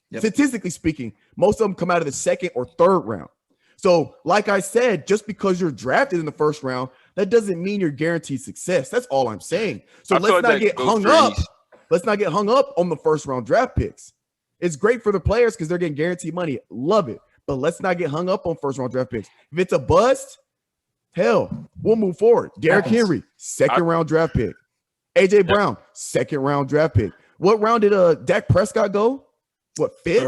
C: Yep.
A: Statistically speaking, most of them come out of the second or third round. So, like I said, just because you're drafted in the first round, that doesn't mean you're guaranteed success. That's all I'm saying. So let's not get hung up. Let's not get hung up on the first round draft picks. It's great for the players because they're getting guaranteed money. Love it. But let's not get hung up on first round draft picks. If it's a bust, hell, we'll move forward. Derrick Henry, second round draft pick. AJ Brown, second round draft pick. What round did Dak Prescott go? What, fifth?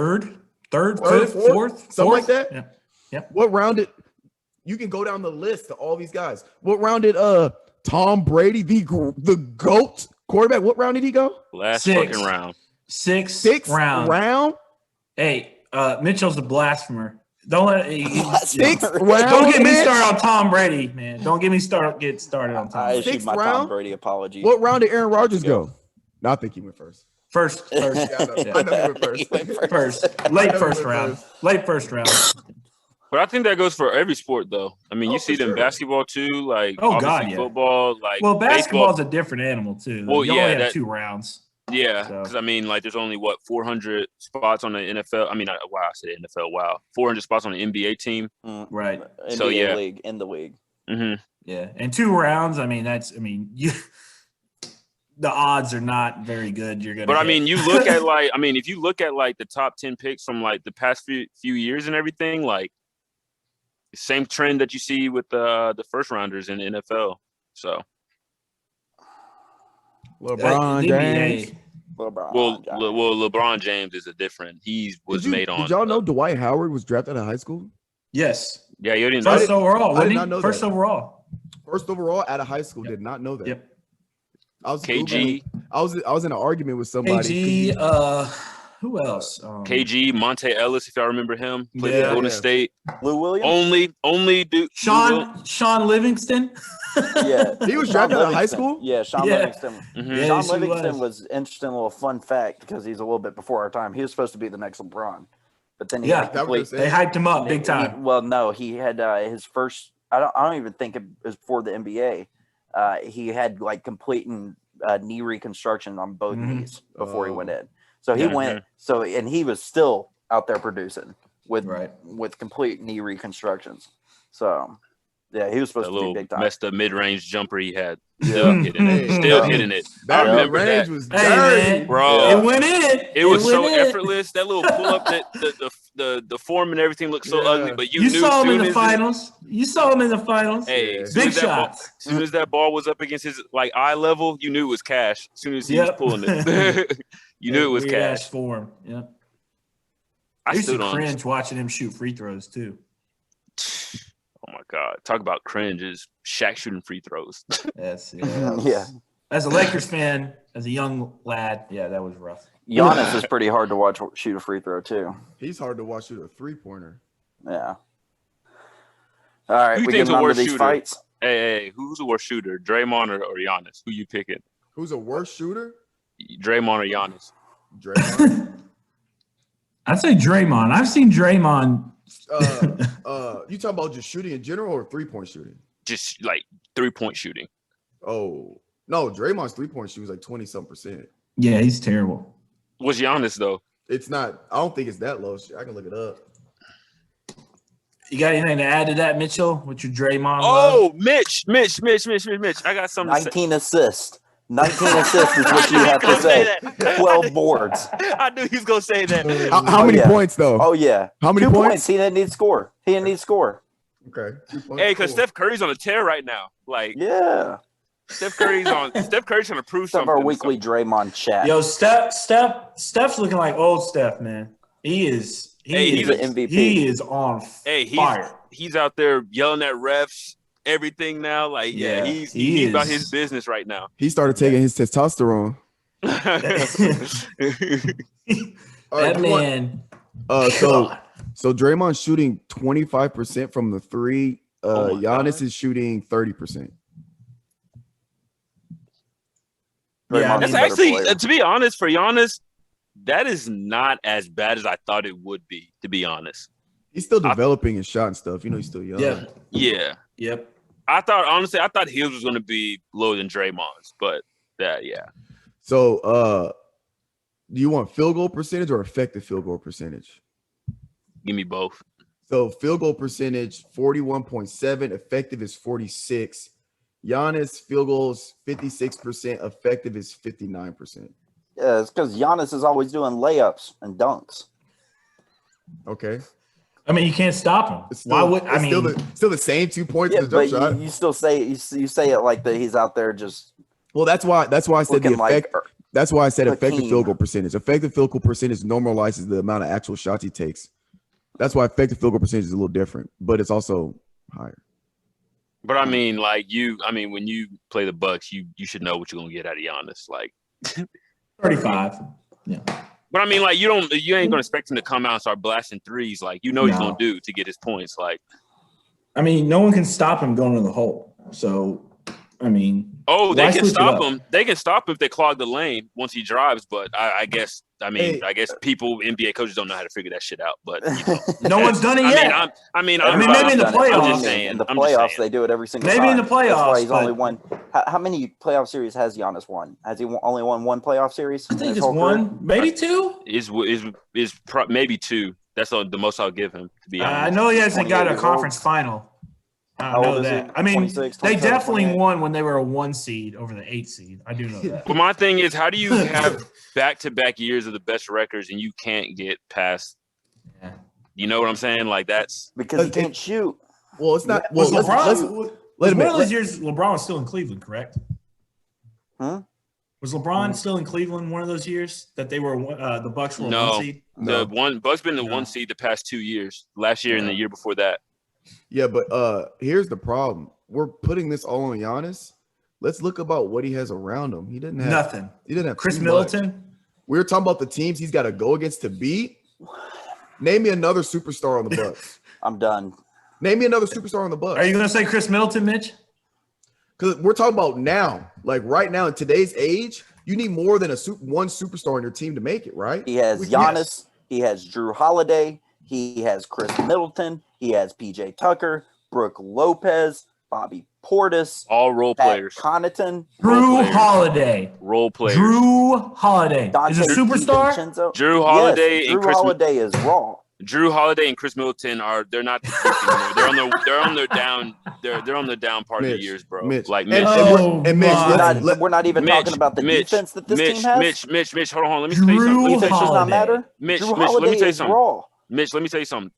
C: Third, fifth, fourth,
A: something like that.
C: Yeah. Yep.
A: What round did you can go down the list to all these guys? What round did Tom Brady, the GOAT quarterback? What round did he go?
D: Last
C: Sixth.
D: fucking round.
C: Sixth round. Hey, Mitchell's a blasphemer. Don't let
A: sixth round.
C: Don't get me started on Tom Brady, man. Don't get me started on Tom
B: I
C: Brady.
B: issued my
A: round?
B: Tom Brady apology.
A: What round did Aaron Rodgers go? No, I think he went first.
C: First.
A: Yeah, I know he went first.
C: Late first round.
D: But I think that goes for every sport, though. I mean, you see them
A: sure.
D: basketball too, like
C: Oh,
D: obviously
C: God, yeah.
D: football, like
C: Well, basketball's
D: baseball.
C: a different animal too.
D: Well,
C: you
D: yeah,
C: only have
D: that-
C: 2 rounds.
D: Yeah,
C: So.
D: because I mean, like, there's only 400 spots on the NFL. I mean, I said NFL. Wow, 400 spots on the NBA team.
C: Right.
B: NBA
D: So, yeah.
B: league in the league.
D: Mm-hmm.
C: Yeah, and 2 rounds. I mean, the odds are not very good. You're gonna.
D: But I
C: hit.
D: mean, you look at if you look at like the top 10 picks from like the past few years and everything, like same trend that you see with the first rounders in the NFL. So.
A: LeBron James.
D: LeBron James is a different. He was made on.
A: Did y'all know Dwight Howard was drafted out of high school?
C: Yes.
D: Yeah, you didn't know.
C: First overall.
A: I did not know
C: First
A: that.
C: overall.
A: First overall out of high school. Did not know that.
C: Yep.
A: I was
D: KG.
A: I was in an argument with somebody.
C: KG. Who else?
D: KG, Monte Ellis, if y'all remember him, played
C: Yeah.
D: at Golden State.
B: Lou Williams.
D: Only dude.
C: Sean Livingston.
B: Yeah,
A: He was
B: Sean
A: drafted out of high
B: Livingston.
A: school?
B: Yeah, Sean
C: Yeah.
B: Livingston.
D: Mhm.
C: Yeah,
B: Sean
C: yes, he
B: Livingston
C: was.
B: was interesting little fun fact because he's a little bit before our time. He was supposed to be the next LeBron, but then he
C: Yeah,
B: had complete.
A: that
C: They hyped him up big
B: he-
C: time.
B: well, no, he had his first. I don't even think it was for the NBA. He had like complete knee reconstruction on both knees before he went in. So he
C: Yeah.
B: went. So and he was still out there producing with
C: Right.
B: with complete knee reconstructions. So yeah, he was supposed
D: That
B: to be
D: little
B: big time.
D: messed up mid-range jumper he had.
A: Yeah.
D: Still hitting it.
A: Hey,
D: Still
A: that-
D: hitting it. I
A: That
D: remember
A: range
D: that.
A: was
C: Hey,
A: dirty.
C: man.
D: Bro.
C: It went in.
D: It was so
C: went in.
D: effortless. That little pull-up, the form and everything looked so
A: Yeah.
D: ugly, but you
C: You
D: knew
C: saw him in
D: soon
C: the
D: as
C: finals. You saw him in the finals.
D: Hey,
A: Yeah.
D: soon
C: Big
D: as that ball-
C: shots.
D: soon as that ball was up against his like eye level, you knew it was cash. As soon as he
C: Yep.
D: was pulling it, you knew it was
C: Weird-ass
D: cash.
C: form. Yeah.
D: I
C: I used
D: stood
C: to
D: on.
C: cringe watching him shoot free throws too.
D: Oh my god! Talk about cringe is Shaq shooting free throws.
C: Yes.
B: Yeah.
C: As a Lakers fan, as a young lad, yeah, that was rough.
B: Giannis is pretty hard to watch shoot a free throw too.
A: He's hard to watch shoot a 3-pointer.
B: Yeah. All right,
D: Who you
B: we
D: think's
B: getting
D: the
B: on to
D: worst
B: these
D: shooter?
B: fights.
D: Hey, who's the worst shooter, Draymond or Giannis? Who you picking?
A: Who's a worse shooter?
D: Draymond or Giannis?
A: Draymond.
C: I'd say Draymond. I've seen Draymond.
A: You talking about just shooting in general or 3-point shooting?
D: Just like 3-point shooting.
A: Oh no, Draymond's 3-point shooting is like 20-some%.
C: Yeah, he's terrible.
D: What's Giannis though?
A: It's not. I don't think it's that low. I can look it up.
C: You got anything to add to that, Mitchell? With your Draymond?
D: Oh,
C: love?
D: Mitch. I got something.
B: 19 assists. 19 assists is what you have to say. 12 boards.
D: I knew he was gonna say that.
A: How many points though?
B: Oh yeah.
A: How many
B: 2
A: points?
B: He didn't need to score.
A: Okay. 2 points.
D: Hey, because Steph Curry's on a tear right now. Like,
B: Yeah.
D: Steph Curry's trying to prove
B: Some of
D: something.
B: our weekly Draymond chat.
C: Yo, Steph's looking like old Steph, man. He's
B: the MVP.
C: He is on fire.
D: He's out there yelling at refs, everything now. Like, yeah, he's about his business right now.
A: He started taking his testosterone.
C: That man.
A: So Draymond's shooting 25% from the three. Giannis is shooting 30%.
C: Yeah,
D: That's actually, to be honest, for Giannis, that is not as bad as I thought it would be, to be honest.
A: He's still developing his shot and stuff. You know, he's still young.
D: Yeah.
C: Yep.
D: I thought Hughes was going to be lower than Draymond's, but yeah.
A: So, do you want field goal percentage or effective field goal percentage?
D: Give me both.
A: So, field goal percentage 41.7, effective is 46. Giannis field goals 56%, effective is 59%.
B: Yeah, it's because Giannis is always doing layups and dunks.
A: Okay.
C: I mean, you can't stop him. Why would I mean?
A: Still the same 2 points.
B: Yeah,
A: in the jump
B: but
A: shot.
B: you still say you say it like that. He's out there just.
A: Well, that's why I said the effect. That's why I said effective
B: Hakeem.
A: field goal percentage. Effective field goal percentage normalizes the amount of actual shots he takes. That's why effective field goal percentage is a little different, but it's also higher.
D: But I mean, when you play the Bucks, you should know what you're gonna get out of Giannis. Like
C: 35. Yeah.
D: But I mean, like you ain't gonna expect him to come out and start blasting threes. Like he's gonna do to get his points. Like,
C: I mean, no one can stop him going to the hole. So, I mean,
D: they can stop him. They can stop him if they clog the lane once he drives. But I guess people, NBA coaches don't know how to figure that shit out. But
C: no one's done it yet.
D: Maybe
C: in the playoffs.
B: In the playoffs, they do it every single time.
C: Maybe in the playoffs.
B: That's why he's only won. How many playoff series has Giannis won? Has he only won one playoff series?
C: I think it's one, maybe two.
D: Is maybe two. That's the most I'll give him. To be honest,
C: I know he hasn't got a conference final. I know that. I mean, they definitely won when they were a 1 seed over the 8 seed. I do know that.
D: But my thing is, how do you have back-to-back years of the best records and you can't get past? Yeah. You know what I'm saying? Like that's
B: because he can't shoot.
A: Well, it's not.
C: Was
A: Well,
C: LeBron?
A: Wait a minute.
C: One of those years, LeBron was still in Cleveland, correct?
B: Huh?
C: Was LeBron still in Cleveland one of those years that they were the Bucks were 1 seed?
D: No. Bucks been the 1 seed the past 2 years. Last year and the year before that.
A: Yeah, but here's the problem. We're putting this all on Giannis. Let's look about what he has around him. He didn't have
C: nothing.
A: He didn't have
C: Chris Middleton.
A: We were talking about the teams he's got to go against to beat. Name me another superstar on the Bucks.
B: I'm done.
A: Name me another superstar on the Bucks.
C: Are you going to say Chris Middleton, Mitch?
A: Because we're talking about now, like right now in today's age, you need more than one superstar on your team to make it, right?
B: He has Giannis. He has Drew Holiday. He has Chris Middleton. He has PJ Tucker, Brooke Lopez, Bobby Portis,
D: all role players.
B: Connaughton,
C: Drew Holiday,
D: role players.
C: Drew Holiday is a superstar.
D: Drew Holiday and Chris
B: Holiday is raw.
D: Drew Holiday and Chris Middleton they're not the truth anymore. They're on the down part of the years, bro.
A: Mitch.
D: Like Mitch.
B: We're not even talking about the defense that this team has.
D: Mitch, hold on. Let me tell you something.
B: Defense does not matter.
D: Mitch,
B: Drew
D: let me tell you something.
B: Raw.
D: Mitch, let me tell you something.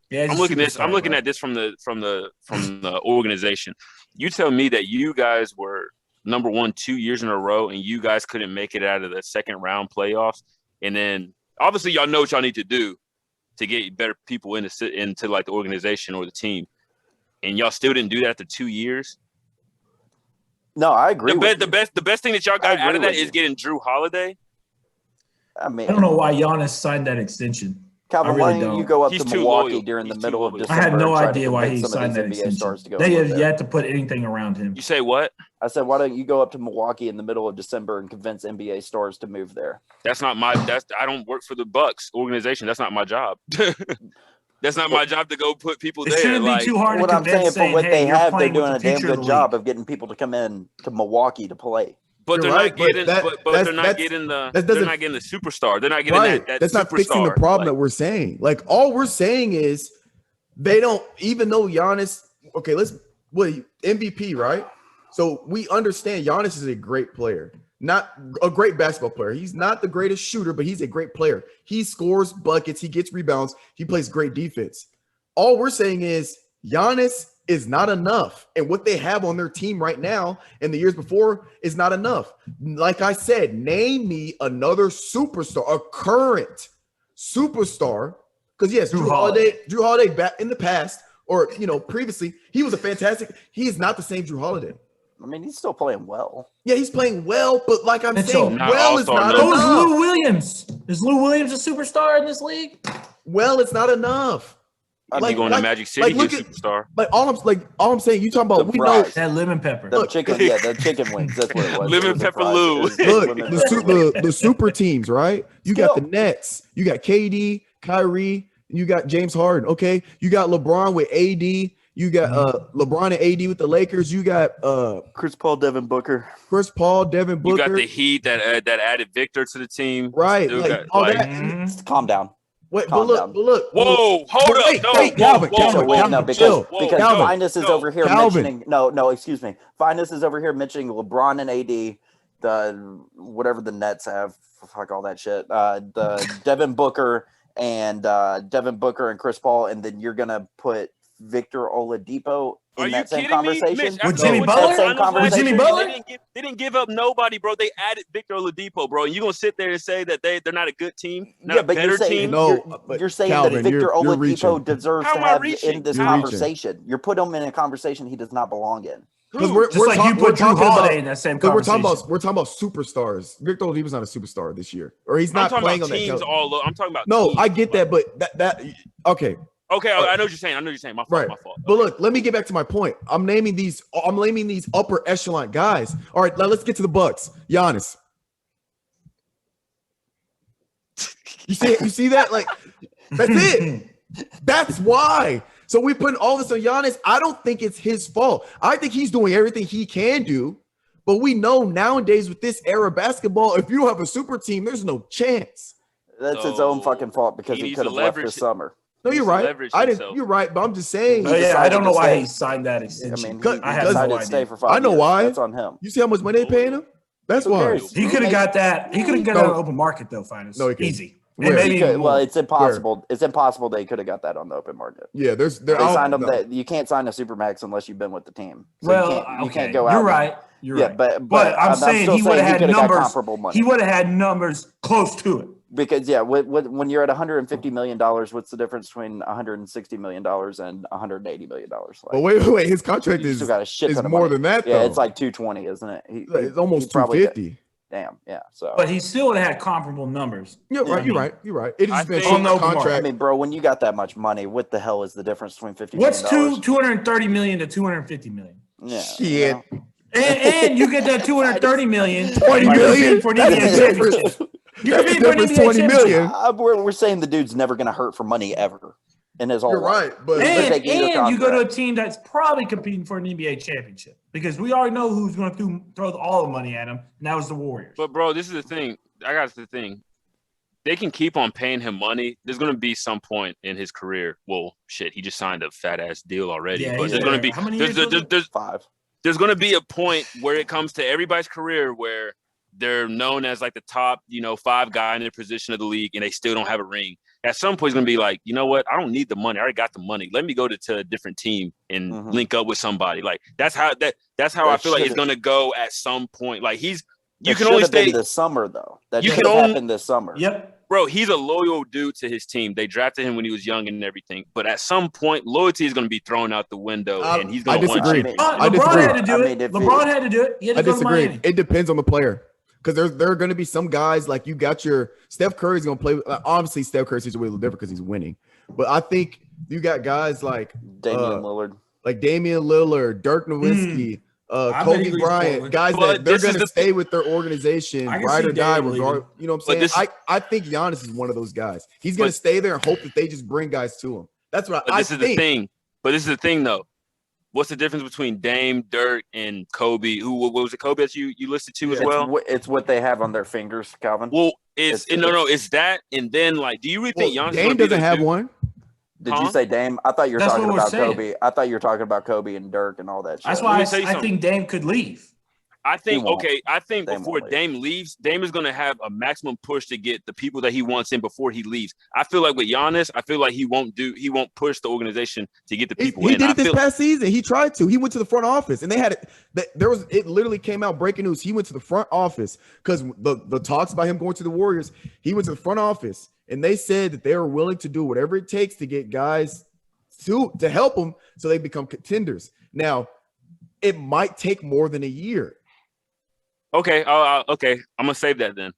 C: Yeah,
D: I'm looking at this from the organization. You tell me that you guys were number 1 2 years in a row, and you guys couldn't make it out of the second round playoffs, and then obviously y'all know what y'all need to do to get better people into like the organization or the team, and y'all still didn't do that after 2 years.
B: No, I agree.
D: The best thing that y'all got out of that is getting Drew Holiday.
B: I mean,
C: I don't know why Giannis signed that extension.
B: Calvin, why don't you go up
D: He's
B: to
D: too
B: Milwaukee
D: loyal.
B: during the
D: He's
B: middle
D: too
B: of
D: loyal.
B: December?
C: I have no
B: and try to
C: idea why
B: convince
C: he
B: some of
C: signed that
B: these NBA stars
C: extension.
B: to go
C: They
B: live
C: have
B: there?
C: yet to put anything around him.
D: You say what?
B: I said, why don't you go up to Milwaukee in the middle of December and convince NBA stars to move there?
D: That's not my. I don't work for the Bucks organization. That's not my job. That's not my job to go put people
C: It
D: there.
C: shouldn't
D: Like
C: be too hard to
B: What I'm saying,
C: convince.
B: for what
C: hey,
B: they
C: you're
B: have, they're
C: playing with
B: doing
C: the
B: a damn
C: future of
B: good
C: the
B: job
C: league.
B: of getting people to come in to Milwaukee to play.
D: but
A: You're
D: they're
A: right,
D: not
A: but
D: getting.
A: that-
D: But
A: that's-
D: they're not
A: that's-
D: getting the.
A: that
D: They're
A: doesn't-
D: not getting the superstar. They're not getting
A: Right.
D: that.
A: That's not fixing the
D: superstar.
A: problem
D: Like,
A: that we're saying. Like all we're saying is they don't, even though Giannis, okay, MVP, right? So we understand Giannis is a great player, not a great basketball player. He's not the greatest shooter, but he's a great player. He scores buckets, he gets rebounds, he plays great defense. All we're saying is Giannis is not enough. And what they have on their team right now and the years before is not enough. Like I said, name me another superstar, a current superstar. Because yes, Drew Holiday back in the past, or previously, he was a fantastic. He is not the same Drew Holiday.
B: I mean, he's still playing well.
A: Yeah, he's playing well, but like I'm
C: Mitchell,
A: saying,
D: not
A: well is
D: all-star,
A: not
D: no.
C: So is
A: enough.
C: Lou Williams. Is Lou Williams a superstar in this league?
A: Well, it's not enough.
D: If you going to Magic City,
A: look
D: he's a superstar.
A: All I'm saying, you talking about
B: The
A: we know.
B: fries.
C: That lemon pepper.
B: The chicken wings. That's what it was.
D: Lemon
B: It was the
D: pepper
B: fries.
D: Lou.
B: It was
A: Look,
B: lemon pepper Lou.
A: the super teams, right? You got the
B: Skill.
A: Nets, you got KD, Kyrie, you got James Harden. Okay, you got LeBron with AD, you got LeBron and AD with the Lakers. You got
B: Chris Paul, Devin Booker.
A: Chris Paul, Devin Booker.
D: You got the Heat that added Victor to the team.
A: Right,
D: Still
A: like,
D: got,
A: all
D: like,
A: that.
C: Mhm.
B: Calm down.
A: Wait,
B: Calm
A: but
B: down.
A: look.
D: whoa, hold up.
A: Wait,
D: No,
A: wait, Calvin,
D: whoa,
A: Calvin,
D: whoa,
B: Wait,
A: Calvin,
B: no,
D: whoa,
B: because
A: chill.
D: whoa,
B: because
A: Calvin.
B: Finest is
D: no.
B: over here
A: Calvin.
B: mentioning no, excuse me. Finest is over here mentioning LeBron and AD, the whatever the Nets have, fuck all that shit. The Devin Booker and Chris Paul, and then you're gonna put Victor Oladipo
D: Are
B: in
D: you
B: that same
D: kidding me?
B: conversation.
D: Mitch,
C: With
D: after
C: Jimmy
D: they went
C: Butler?
D: to the
B: Same
D: finals last
B: conversation?
C: Jimmy
D: year,
C: Butler?
D: They didn't give up nobody, bro. They added Victor Oladipo, bro. And you gonna sit there and say that they're not a good team, not a
B: but
D: better
B: you're saying
D: team?
A: No, but
B: you're saying
A: Calvin,
B: that Victor
A: you're
B: Oladipo
A: reaching.
B: deserves
D: How
B: to
D: am I
B: have
D: reaching?
B: in this
A: You're reaching.
B: conversation. You're putting him in a conversation he does not belong in.
A: Because
D: Who?
A: we're
C: Just like you put Drew
A: talking
C: Holiday
A: about,
C: in that same
A: because
C: conversation.
A: we're talking about superstars. Victor Oladipo's not a superstar this year, or he's
D: I'm
A: not
D: talking
A: playing
D: about
A: on that.
D: teams all over. I'm talking about
A: No,
D: teams.
A: I get that, but that okay.
D: Okay, I know what you're saying. My fault.
A: Right.
D: My fault.
A: But look, let me get back to my point. I'm naming these upper echelon guys. All right, now let's get to the Bucks. Giannis. You see that? Like, that's it. That's why. So we putting all this on Giannis. I don't think it's his fault. I think he's doing everything he can do. But we know nowadays with this era of basketball, if you don't have a super team, there's no chance.
B: That's its
D: So,
B: own fucking fault because
D: he
B: he
D: needs
B: could
D: to
B: have left
D: leverage
B: this
D: it.
B: summer.
A: No,
D: He
A: you're
D: needs to
A: right.
D: leverage
A: I didn't.
D: himself.
A: You're right, but I'm just saying.
C: Oh, yeah, I
B: decided
C: don't know
B: to
C: why
B: stay.
C: he signed that
B: I
C: extension.
B: mean,
A: Cut-
B: he
C: I have
B: decided
C: no
B: to stay
C: idea.
B: for 5
A: I know
B: years.
A: why.
B: That's on him.
A: You see how much money they paying him? That's
B: Who
A: why.
B: cares?
C: He could have got that. He could have got
A: No.
C: that on the open market though, Finest.
A: No, he couldn't.
C: Easy.
A: Where?
C: And maybe
B: He could-
C: even
B: well,
C: more.
B: it's impossible. It's impossible they could have got that on the open market.
A: Yeah,
B: They
A: I'll-
B: signed him.
A: no.
B: That you can't sign a supermax unless you've been with the team. So
C: well,
B: you
C: okay.
B: can't go out.
C: You're
B: and-
C: right. You're
B: Yeah,
C: right.
B: but
C: I'm saying
B: still
C: he would have had
B: could have got
C: numbers.
B: comparable money.
C: He would have had numbers close to it.
B: Because when you're at $150 million, what's the difference between $160 million and $180 million?
A: But wait, his contract
B: you
A: is
B: still got a shit
A: is
B: ton of
A: more
B: money.
A: than that.
B: Yeah,
A: though.
B: it's like 220, isn't it?
A: It's almost
B: he probably did.
A: 250.
B: Damn, yeah. So
C: But he still would have had comparable numbers.
A: Yeah, right. You're right. You're right. It
D: I
A: just been
D: think-
A: on the
C: On the open
A: contract.
B: I mean, bro, when you got that much money, what the hell is the difference between $50
C: What's
B: million?
C: 230 million to 250 million?
B: Yeah,
A: Shit.
B: you know?
C: And you get that 230 million.
A: 20
C: by
A: million?
C: bidding for an
A: That's
C: NBA
A: the difference.
C: championship. You
A: That's
C: can
A: the
C: bid for an
A: difference,
C: NBA
A: 20
C: championship.
A: million.
B: We're saying the dude's never going to hurt for money ever in his whole
A: You're
B: life.
A: right, but
B: Let's
C: And,
B: take either
C: you go to a
B: contract.
C: team that's probably competing for an NBA championship because we already know who's going to throw all the money at him, and that was the Warriors.
D: But bro, this is the thing. I got the thing. They can keep on paying him money. There's gonna be some point in his career. Well, shit, he just signed a fat ass deal already.
C: Yeah,
D: but
C: he's
D: there's gonna
C: there.
D: be
C: How many years was it?
B: There's
D: going to be a point where it comes to everybody's career where they're known as like the top, 5 guy in their position of the league, and they still don't have a ring. At some point, it's going to be like, you know what? I don't need the money. I already got the money. Let me go to a different team and link up with somebody. Like that's how I feel like it's going to go at some point. Like you can only stay
B: this summer though. That
D: You
B: should
D: can
B: have
D: only-
B: happened this summer.
C: Yep.
D: Bro, he's a loyal dude to his team. They drafted him when he was young and everything. But at some point, loyalty is going to be thrown out the window, and he's going to want
A: disagree.
D: you.
A: I
C: LeBron
A: disagree.
C: had to do
B: I
C: it.
B: mean, if
C: LeBron had to do it. He had to
A: I
C: go to
A: disagree.
C: Miami.
A: It depends on the player. Because there are going to be some guys like you got your Steph Curry's going to play. Obviously, Steph Curry's situation a little different because he's winning. But I think you got guys like
B: Damian
A: Lillard, Dirk Nowitzki, Kobe Bryant, guys that they're going to stay with their organization, ride or die, regard. You know what I'm saying? I think Giannis is one of those guys. He's going to stay there and hope that they just bring guys to him. That's what I think.
D: This is the thing. But this is the thing, though. What's the difference between Dame, Dirk, and Kobe? What was it, Kobe that you listed to as well?
B: It's what they have on their fingers, Calvin.
D: Well, it's that, and then like, do you really think Giannis
A: Dame doesn't have one?
B: Did you say Dame? I thought you were talking about Kobe. I thought you were talking about Kobe and Dirk and all that shit.
C: That's why I think Dame could leave.
D: I think before Dame leaves, Dame is going to have a maximum push to get the people that he wants in before he leaves. I feel like with Giannis, I feel like he won't push the organization to get the people in.
A: He did it this past season. He tried to. He went to the front office, and they had it. It literally came out breaking news. He went to the front office because the talks about him going to the Warriors. He went to the front office, and they said that they are willing to do whatever it takes to get guys to help them so they become contenders. Now, it might take more than a year.
D: Okay, okay. I'm gonna save that then.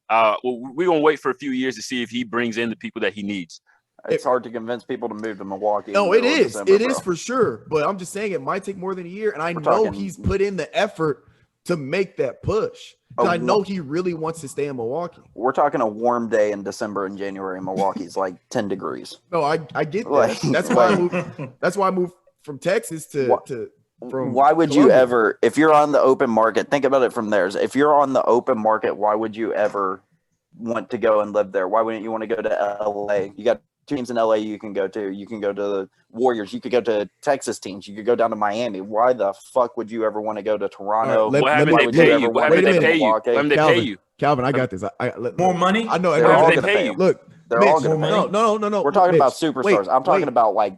D: We're gonna wait for a few years to see if he brings in the people that he needs.
B: It's hard to convince people to move to Milwaukee.
A: No, it is. It is for sure. But I'm just saying it might take more than a year, and I know he's put in the effort to make that push. I know he really wants to stay in Milwaukee.
B: We're talking a warm day in December and January in Milwaukee is like 10 degrees.
A: No, I get that. That's why I moved from Texas to.
B: Why would you ever, if you're on the open market, think about it from there. If you're on the open market, why would you ever want to go and live there? Why wouldn't you want to go to LA? You got teams in LA you can go to. You can go to the Warriors. You could go to Texas teams. You could go down to Miami. Why the fuck would you ever want to go to Toronto?
D: What happened they pay you? What happened they pay you?
A: Calvin, I got this.
C: More money?
A: I know.
B: They're all going to pay you.
A: Look,
B: they're all going to pay you.
A: No.
B: We're talking about superstars. I'm talking about like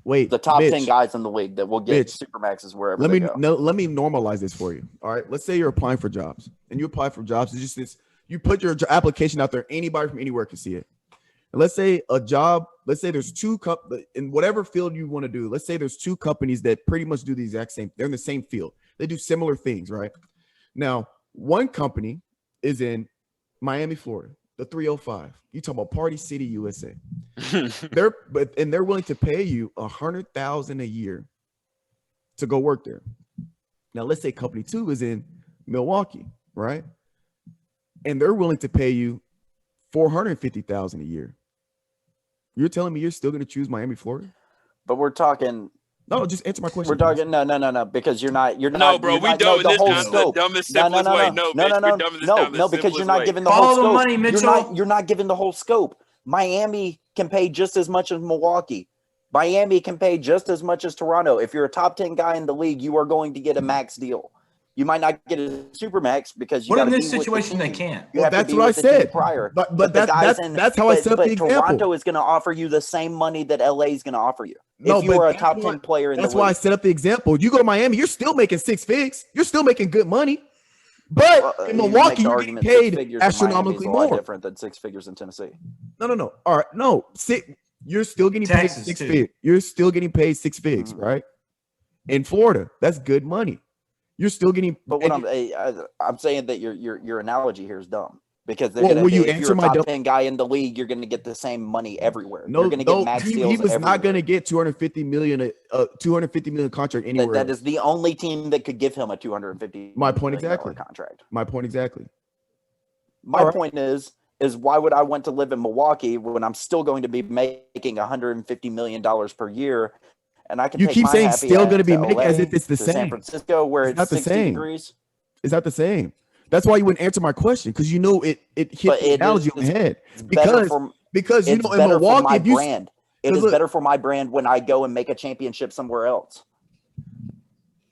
B: the top 10 guys in the league that will get supermaxes wherever they go.
A: Let me normalize this for you. All right. Let's say you're applying for jobs and you apply for jobs. It's just this. You put your application out there. Anybody from anywhere can see it. And let's say there's two in whatever field you want to do. Let's say there's two companies that pretty much do the exact same. They're in the same field. They do similar things, right? Now, one company is in Miami, Florida, the 305. You talking about Party City, USA. They're willing to pay you $100,000 a year to go work there. Now, let's say company two is in Milwaukee, right? And they're willing to pay you $450,000 a year. You're telling me you're still going to choose Miami, Florida?
B: But we're talking.
A: No, just answer my question.
B: We're talking no, because you're not.
D: No, bro, we don't. This is the dumbest, simplest way.
B: No, because you're not giving the
C: whole
B: whole scope.
C: Follow the money, Mitchell.
B: You're not giving the whole scope. Miami can pay just as much as Milwaukee. Miami can pay just as much as Toronto. If you're a top 10 guy in the league, you are going to get a max deal. You might not get a super max because you.
C: But in this situation, they can't.
A: Well, that's what I said.
B: Prior,
A: but that's how I set up the example.
B: Toronto is going to offer you the same money that LA is going to offer you. If you are a top 10 player in the league.
A: That's why I set up the example. You go to Miami, you're still making $6 figures. You're still making good money. But in Milwaukee, you're getting paid astronomically more.
B: Different than $6 figures in Tennessee.
A: No. All right, no. You're still getting paid $6 figures. You're still getting paid $6 figures, right? In Florida, that's good money. You're still getting.
B: But what I'm saying that your analogy here is dumb because they're
A: will you
B: if
A: answer
B: you're a
A: my
B: top 10 guy in the league, you're going to get the same money everywhere.
A: No,
B: you're going to get max deals.
A: He was not going to get $250 million contract anywhere.
B: That is the only team that could give him a $250.
A: My point exactly.
B: Contract.
A: My point exactly.
B: My point is why would I want to live in Milwaukee when I'm still going to be making $150 million per year? And I can.
A: You keep saying still going to be making as if it's the same.
B: San Francisco, where it's 60 degrees.
A: It's not the same. That's why you wouldn't answer my question because you know it hit the analogy on the head. Because you know in Milwaukee,
B: it is better for my brand when I go and make a championship somewhere else.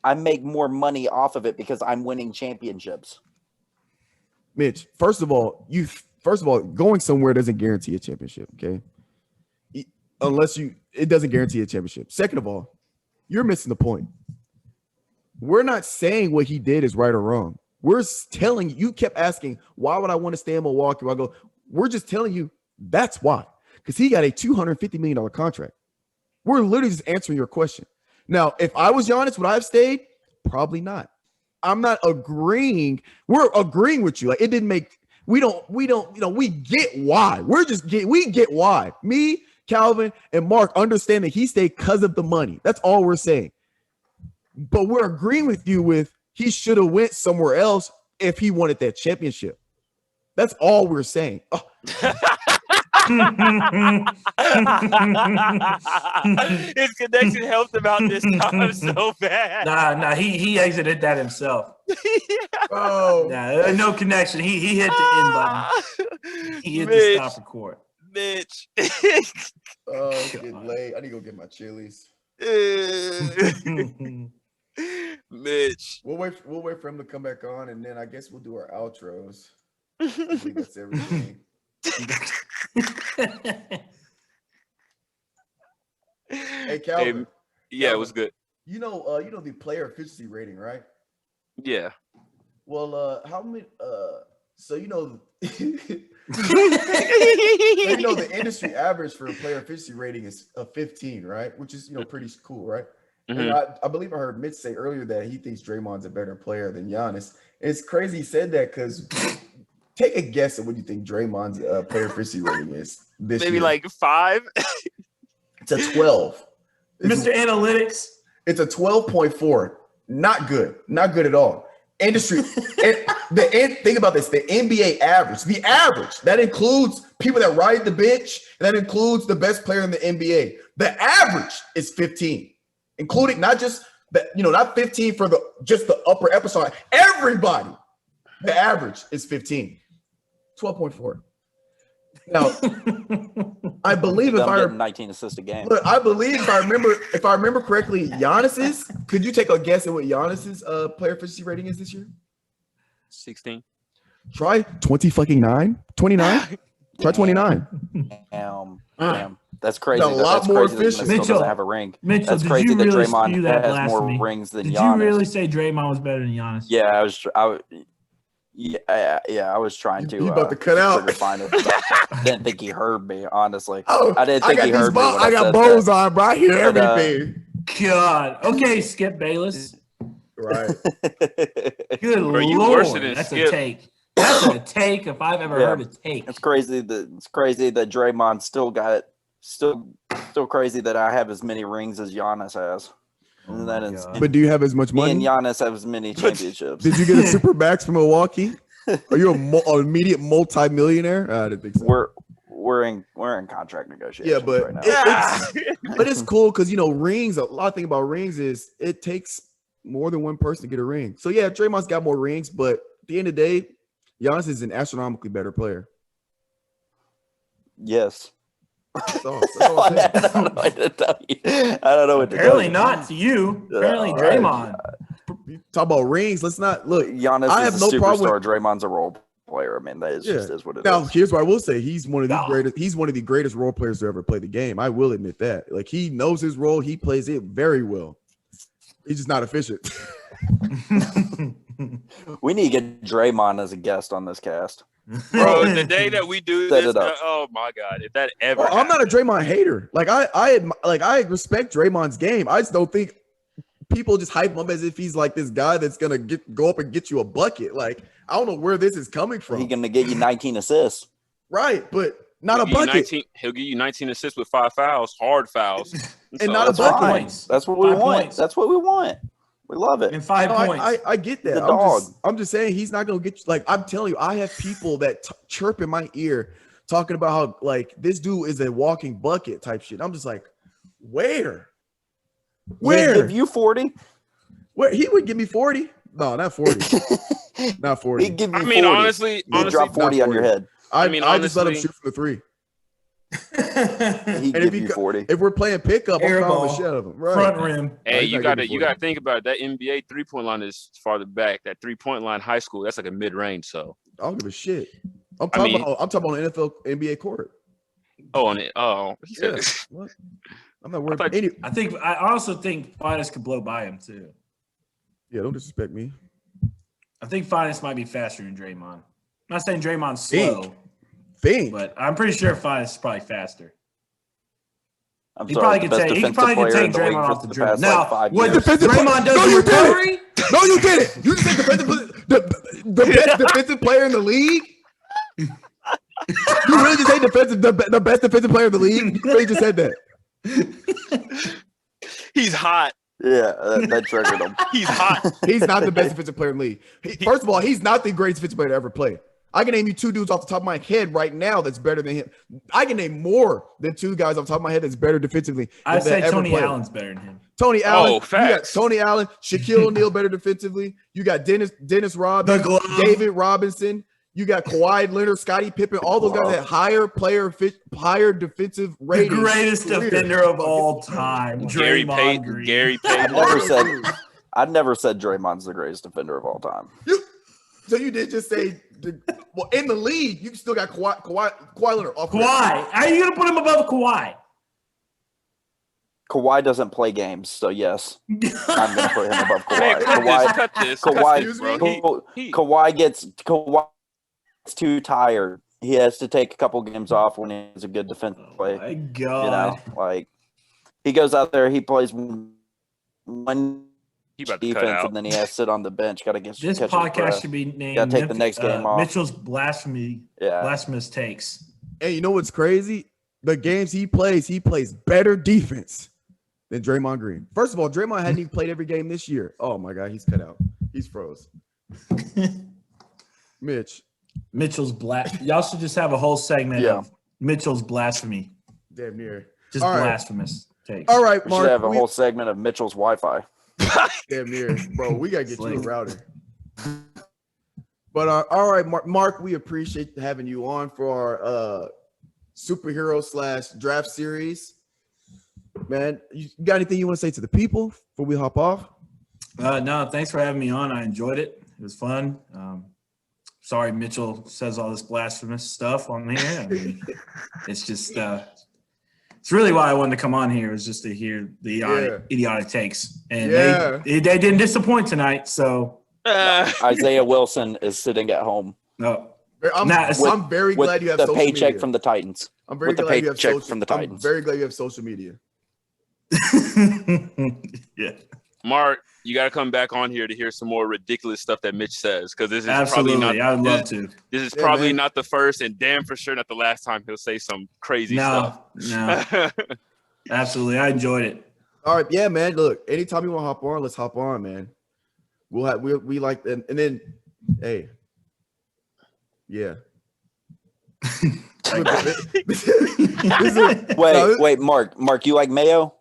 B: I make more money off of it because I'm winning championships.
A: Mitch, first of all, going somewhere doesn't guarantee a championship. Okay. Unless it doesn't guarantee a championship. Second of all, you're missing the point. We're not saying what he did is right or wrong. We're telling you kept asking, why would I want to stay in Milwaukee? We're just telling you that's why. Because he got a $250 million contract. We're literally just answering your question. Now, if I was Giannis, would I have stayed? Probably not. I'm not agreeing. We're agreeing with you. Like, it didn't make. We don't. We get why. We get why. Me, Calvin, and Mark understand that he stayed because of the money. That's all we're saying. But we're agreeing with you with he should have went somewhere else if he wanted that championship. That's all we're saying. Oh.
D: His connection helped him out this time so bad.
C: Nah, he exited that himself.
A: Oh,
C: Nah, no connection. He hit the end button. He hit the stop record.
D: Mitch.
A: Oh, it's getting late. I need to go get my chilies.
D: Mitch.
A: We'll wait for him to come back on, and then I guess we'll do our outros. I think that's everything. Hey, Calvin.
D: Yeah, it was good.
A: You know the player efficiency rating, right?
D: Yeah.
A: Well, how many? So you know, the industry average for a player efficiency rating is a 15, right? Which is pretty cool, right?
D: Mm-hmm.
A: And I believe I heard Mitch say earlier that he thinks Draymond's a better player than Giannis. It's crazy he said that because take a guess at what you think Draymond's player efficiency rating is this
D: Maybe
A: year.
D: like 5.
A: It's a 12.
C: Mr. Analytics.
A: It's a 12.4. Not good. Not good at all. Industry. Think about this. The NBA average. The average. That includes people that ride the bench. That includes the best player in the NBA. The average is 15. Including not just that, not 15 for just the upper echelon. Everybody. The average is 15. 12.4. Now, I believe if I
B: 19 assists a game.
A: Look, I believe if I remember correctly, Giannis's. Could you take a guess at what Giannis's player efficiency rating is this year?
D: 16.
A: Try 29. Try 29.
B: Damn. That's crazy.
A: A lot more efficient.
B: Mitchell doesn't have a ring.
C: Mitchell,
B: that's crazy that Draymond has more rings than Giannis.
C: Did you really say Draymond was better than Giannis?
B: Yeah, I was trying to.
A: You about to cut out?
B: Find it. Didn't think he heard me. Honestly,
A: oh,
B: I didn't think he heard me.
A: I got bows on, bro. I hear everything.
C: God. Okay, Skip Bayless.
A: Right.
C: Good Lord, that's Skip. A take. That's a take if I've ever heard a take.
B: It's crazy that Draymond still got it. Still crazy that I have as many rings as Giannis has.
A: But do you have as much money?
B: Me and Giannis have as many championships.
A: Did you get a super max from Milwaukee? Are you an immediate multi-millionaire? I didn't think so.
B: We're in contract negotiations.
A: Yeah, but
B: right now.
A: But it's cool because rings. A lot of thing about rings is it takes more than one person to get a ring. So yeah, Draymond's got more rings, but at the end of the day, Giannis is an astronomically better player.
B: Yes.
A: That's all I'm saying.
B: I don't know what to tell you. I don't know what to tell you.
C: Apparently not to you. Apparently Draymond.
A: Talk about rings. Let's not look.
B: Giannis is a superstar. Draymond's a role player. I mean, that just is what it is.
A: Now, here's what I will say: he's one of the greatest. He's one of the greatest role players to ever play the game. I will admit that. Like, he knows his role. He plays it very well. He's just not efficient.
B: We need to get Draymond as a guest on this cast.
D: Bro, the day that we do this, oh my God, if that ever
A: I'm not a Draymond hater. Like, I respect Draymond's game. I just don't think people just hype him up as if he's like this guy that's gonna go up and get you a bucket. Like, I don't know where this is coming from.
B: He's gonna get you 19 assists.
A: Right, but not a bucket.
D: He'll give you 19 assists with 5 fouls, hard fouls.
A: And not a bucket.
B: Points. That's what we want. That's what we want. We love it.
C: And 5 points.
A: I get that. I'm just saying he's not going to get you. Like, I'm telling you, I have people that chirp in my ear talking about how, like, this dude is a walking bucket type shit. I'm just like, where?
B: He'd give you 40?
A: Where? He would give me 40? No, not 40. Not 40.
B: He'd give you
D: 40.
B: Honestly, drop 40 on your head.
A: I just let him shoot from the 3.
B: He'd give you 40.
A: If we're playing pickup, I'm calling the shit out of him. Right.
C: Front rim.
D: Hey, you gotta think about it. That NBA 3-point line is farther back. That 3-point line high school, that's like a mid-range. So
A: I don't give a shit. I'm talking about the NFL NBA court.
D: Oh, on it. Oh,
A: yeah. What? I'm not worried.
C: I also think Finis could blow by him too.
A: Yeah, don't disrespect me.
C: I think Finis might be faster than Draymond. I'm not saying Draymond's slow. But I'm pretty sure Finis is probably faster. He probably could take Draymond off the dribble. Now, what Draymond does in recovery,
A: No, you didn't. You just said the best defensive player in the league. You really just say the best defensive player in the league? You really just said that.
D: He's hot.
B: Yeah, that triggered him.
D: He's hot.
A: He's not the best defensive player in the league. First of all, he's not the greatest defensive player to ever play. I can name you 2 dudes off the top of my head right now that's better than him. I can name more than 2 guys off the top of my head that's better defensively.
C: I'd say Tony Allen's better than him.
A: Tony Allen.
D: Oh, facts.
A: You got Tony Allen, Shaquille O'Neal better defensively. You got Dennis Rodman, David Robinson. You got Kawhi Leonard, Scottie Pippen. All those guys had higher defensive ratings.
C: The greatest defender of all time.
D: Gary Payton.
B: I'd never said Draymond's the greatest defender of all time.
A: So you did just say, well, in the league, you still got Kawhi Leonard.
C: Kawhi. How are you going to put him above Kawhi?
B: Kawhi doesn't play games, so yes, I'm going to put him above Kawhi.
D: Man,
B: Kawhi gets too tired. He has to take a couple games off when he has a good defensive play.
C: Oh my God.
B: You know, like he goes out there, he plays one defense, and then he has to sit on the bench. Got to get
C: this podcast should be named.
B: Got to take the next game off.
C: Mitchell's blasphemous takes.
A: Hey, you know what's crazy? The games he plays better defense than Draymond Green. First of all, Draymond hadn't even played every game this year. Oh my God, he's cut out. He's froze.
C: Mitchell's Y'all should just have a whole segment of Mitchell's blasphemy.
A: Damn near.
C: Just all blasphemous takes.
A: All right,
B: we
A: Mark.
B: Should have a whole segment of Mitchell's Wi-Fi.
A: Damn near. Bro, we got to get you a router. But all right, Mark, we appreciate having you on for our superhero / draft series. Man, you got anything you want to say to the people before we hop off?
C: No, thanks for having me on. I enjoyed it. It was fun. Sorry, Mitchell says all this blasphemous stuff on here. I mean, it's just it's really why I wanted to come on here, is just to hear the idiotic takes. And they didn't disappoint tonight. So
B: Isaiah Wilson is sitting at home.
C: No,
A: I'm very glad you have social media.
B: The paycheck from the Titans.
A: I'm very glad you have social media.
C: Yeah.
D: Mark, you got to come back on here to hear some more ridiculous stuff that Mitch says, because this is
C: absolutely
D: probably not.
C: I would love to.
D: This is probably not the first, and damn for sure not the last time he'll say some crazy stuff.
C: No, absolutely. I enjoyed it.
A: All right, yeah, man. Look, anytime you want to hop on, let's hop on, man. We like, and then, hey, yeah.
B: Wait, Mark, you like mayo?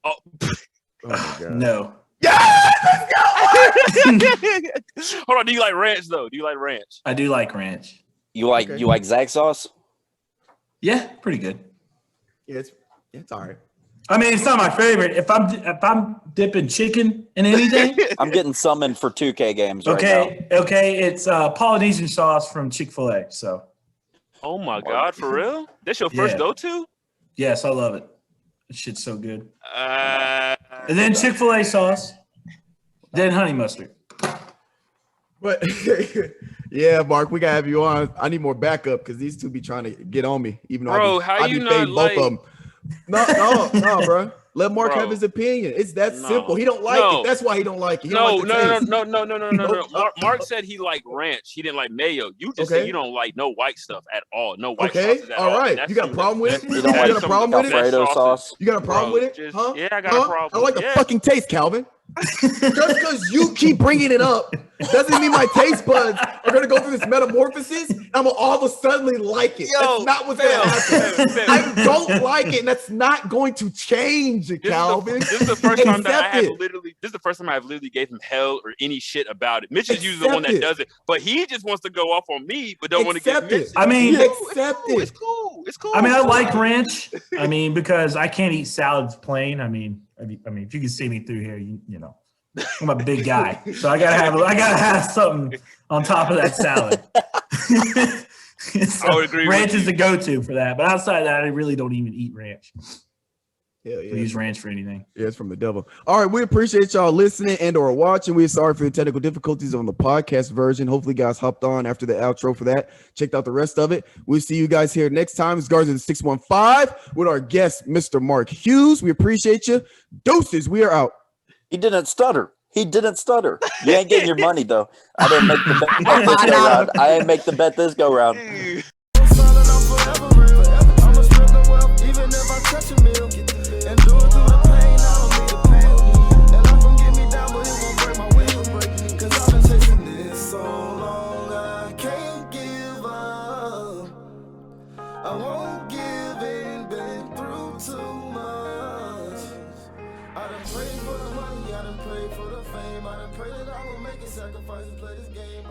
D: Oh
A: my God.
C: No.
A: Yeah, let's go.
D: Hold on. Do you like ranch though? Do you like ranch?
C: I do like ranch.
B: You like Zag sauce?
C: Yeah, pretty good.
A: Yeah, it's all right.
C: I mean, it's not my favorite. If I'm dipping chicken in anything,
B: I'm getting summoned for 2K games right
C: now. Okay, it's Polynesian sauce from Chick-fil-A. So.
D: Oh my God, for real? That's your first go-to?
C: Yes, I love it. This shit's so good. And then Chick-fil-A sauce, then honey mustard.
A: But yeah, Mark, we gotta have you on. I need more backup because these two be trying to get on me, even though I be fading both of them. No, bro. Let Mark have his opinion. It's that simple. He don't like it. That's why he don't like it.
D: No. Mark said he liked ranch. He didn't like mayo. You just said you don't like no white stuff at all. No white sauces at all.
A: All right. You got a problem with it?
B: You don't like Alfredo sauce?
A: You got a problem with it? Huh?
D: Yeah, I got a problem.
A: I like the fucking taste, Calvin. Just because you keep bringing it up doesn't mean my taste buds are going to go through this metamorphosis and I'm going to all of a sudden like it. That's not what's going to happen. I don't like it, and that's not going to change, Calvin.
D: This is the first time that I have literally. This is the first time I've literally gave him hell or any shit about it. Mitch is usually the one that does it, but he just wants to go off on me, but don't want to get Mitch.
C: I mean,
A: it's cool.
C: I mean, I like ranch. I mean, because I can't eat salads plain. I mean, if you can see me through here, you know, I'm a big guy, so I gotta have something on top of that salad. So
D: I would agree.
C: Ranch is the go-to for that, but outside of that, I really don't even eat ranch.
A: Hell yeah.
C: We use ranch for anything.
A: Yeah, it's from the devil. All right, we appreciate y'all listening and or watching. We're sorry for the technical difficulties on the podcast version. Hopefully, guys hopped on after the outro for that. Checked out the rest of it. We'll see you guys here next time. It's Guards of the 615 with our guest, Mr. Marc Hughes. We appreciate you. Doses, we are out.
B: He didn't stutter. He didn't stutter. You ain't getting your money though. I didn't make the bet this go round. I ain't make the bet this go round.
E: Even if I touch a meal and do it through the pain, I don't need a pain. And life can get me down, but it won't break my will. Cause I've been chasing this so long, I can't give up. I won't give in, been through too much. I done prayed for the money, I done prayed for the fame. I done prayed that I will make a sacrifice and play this game.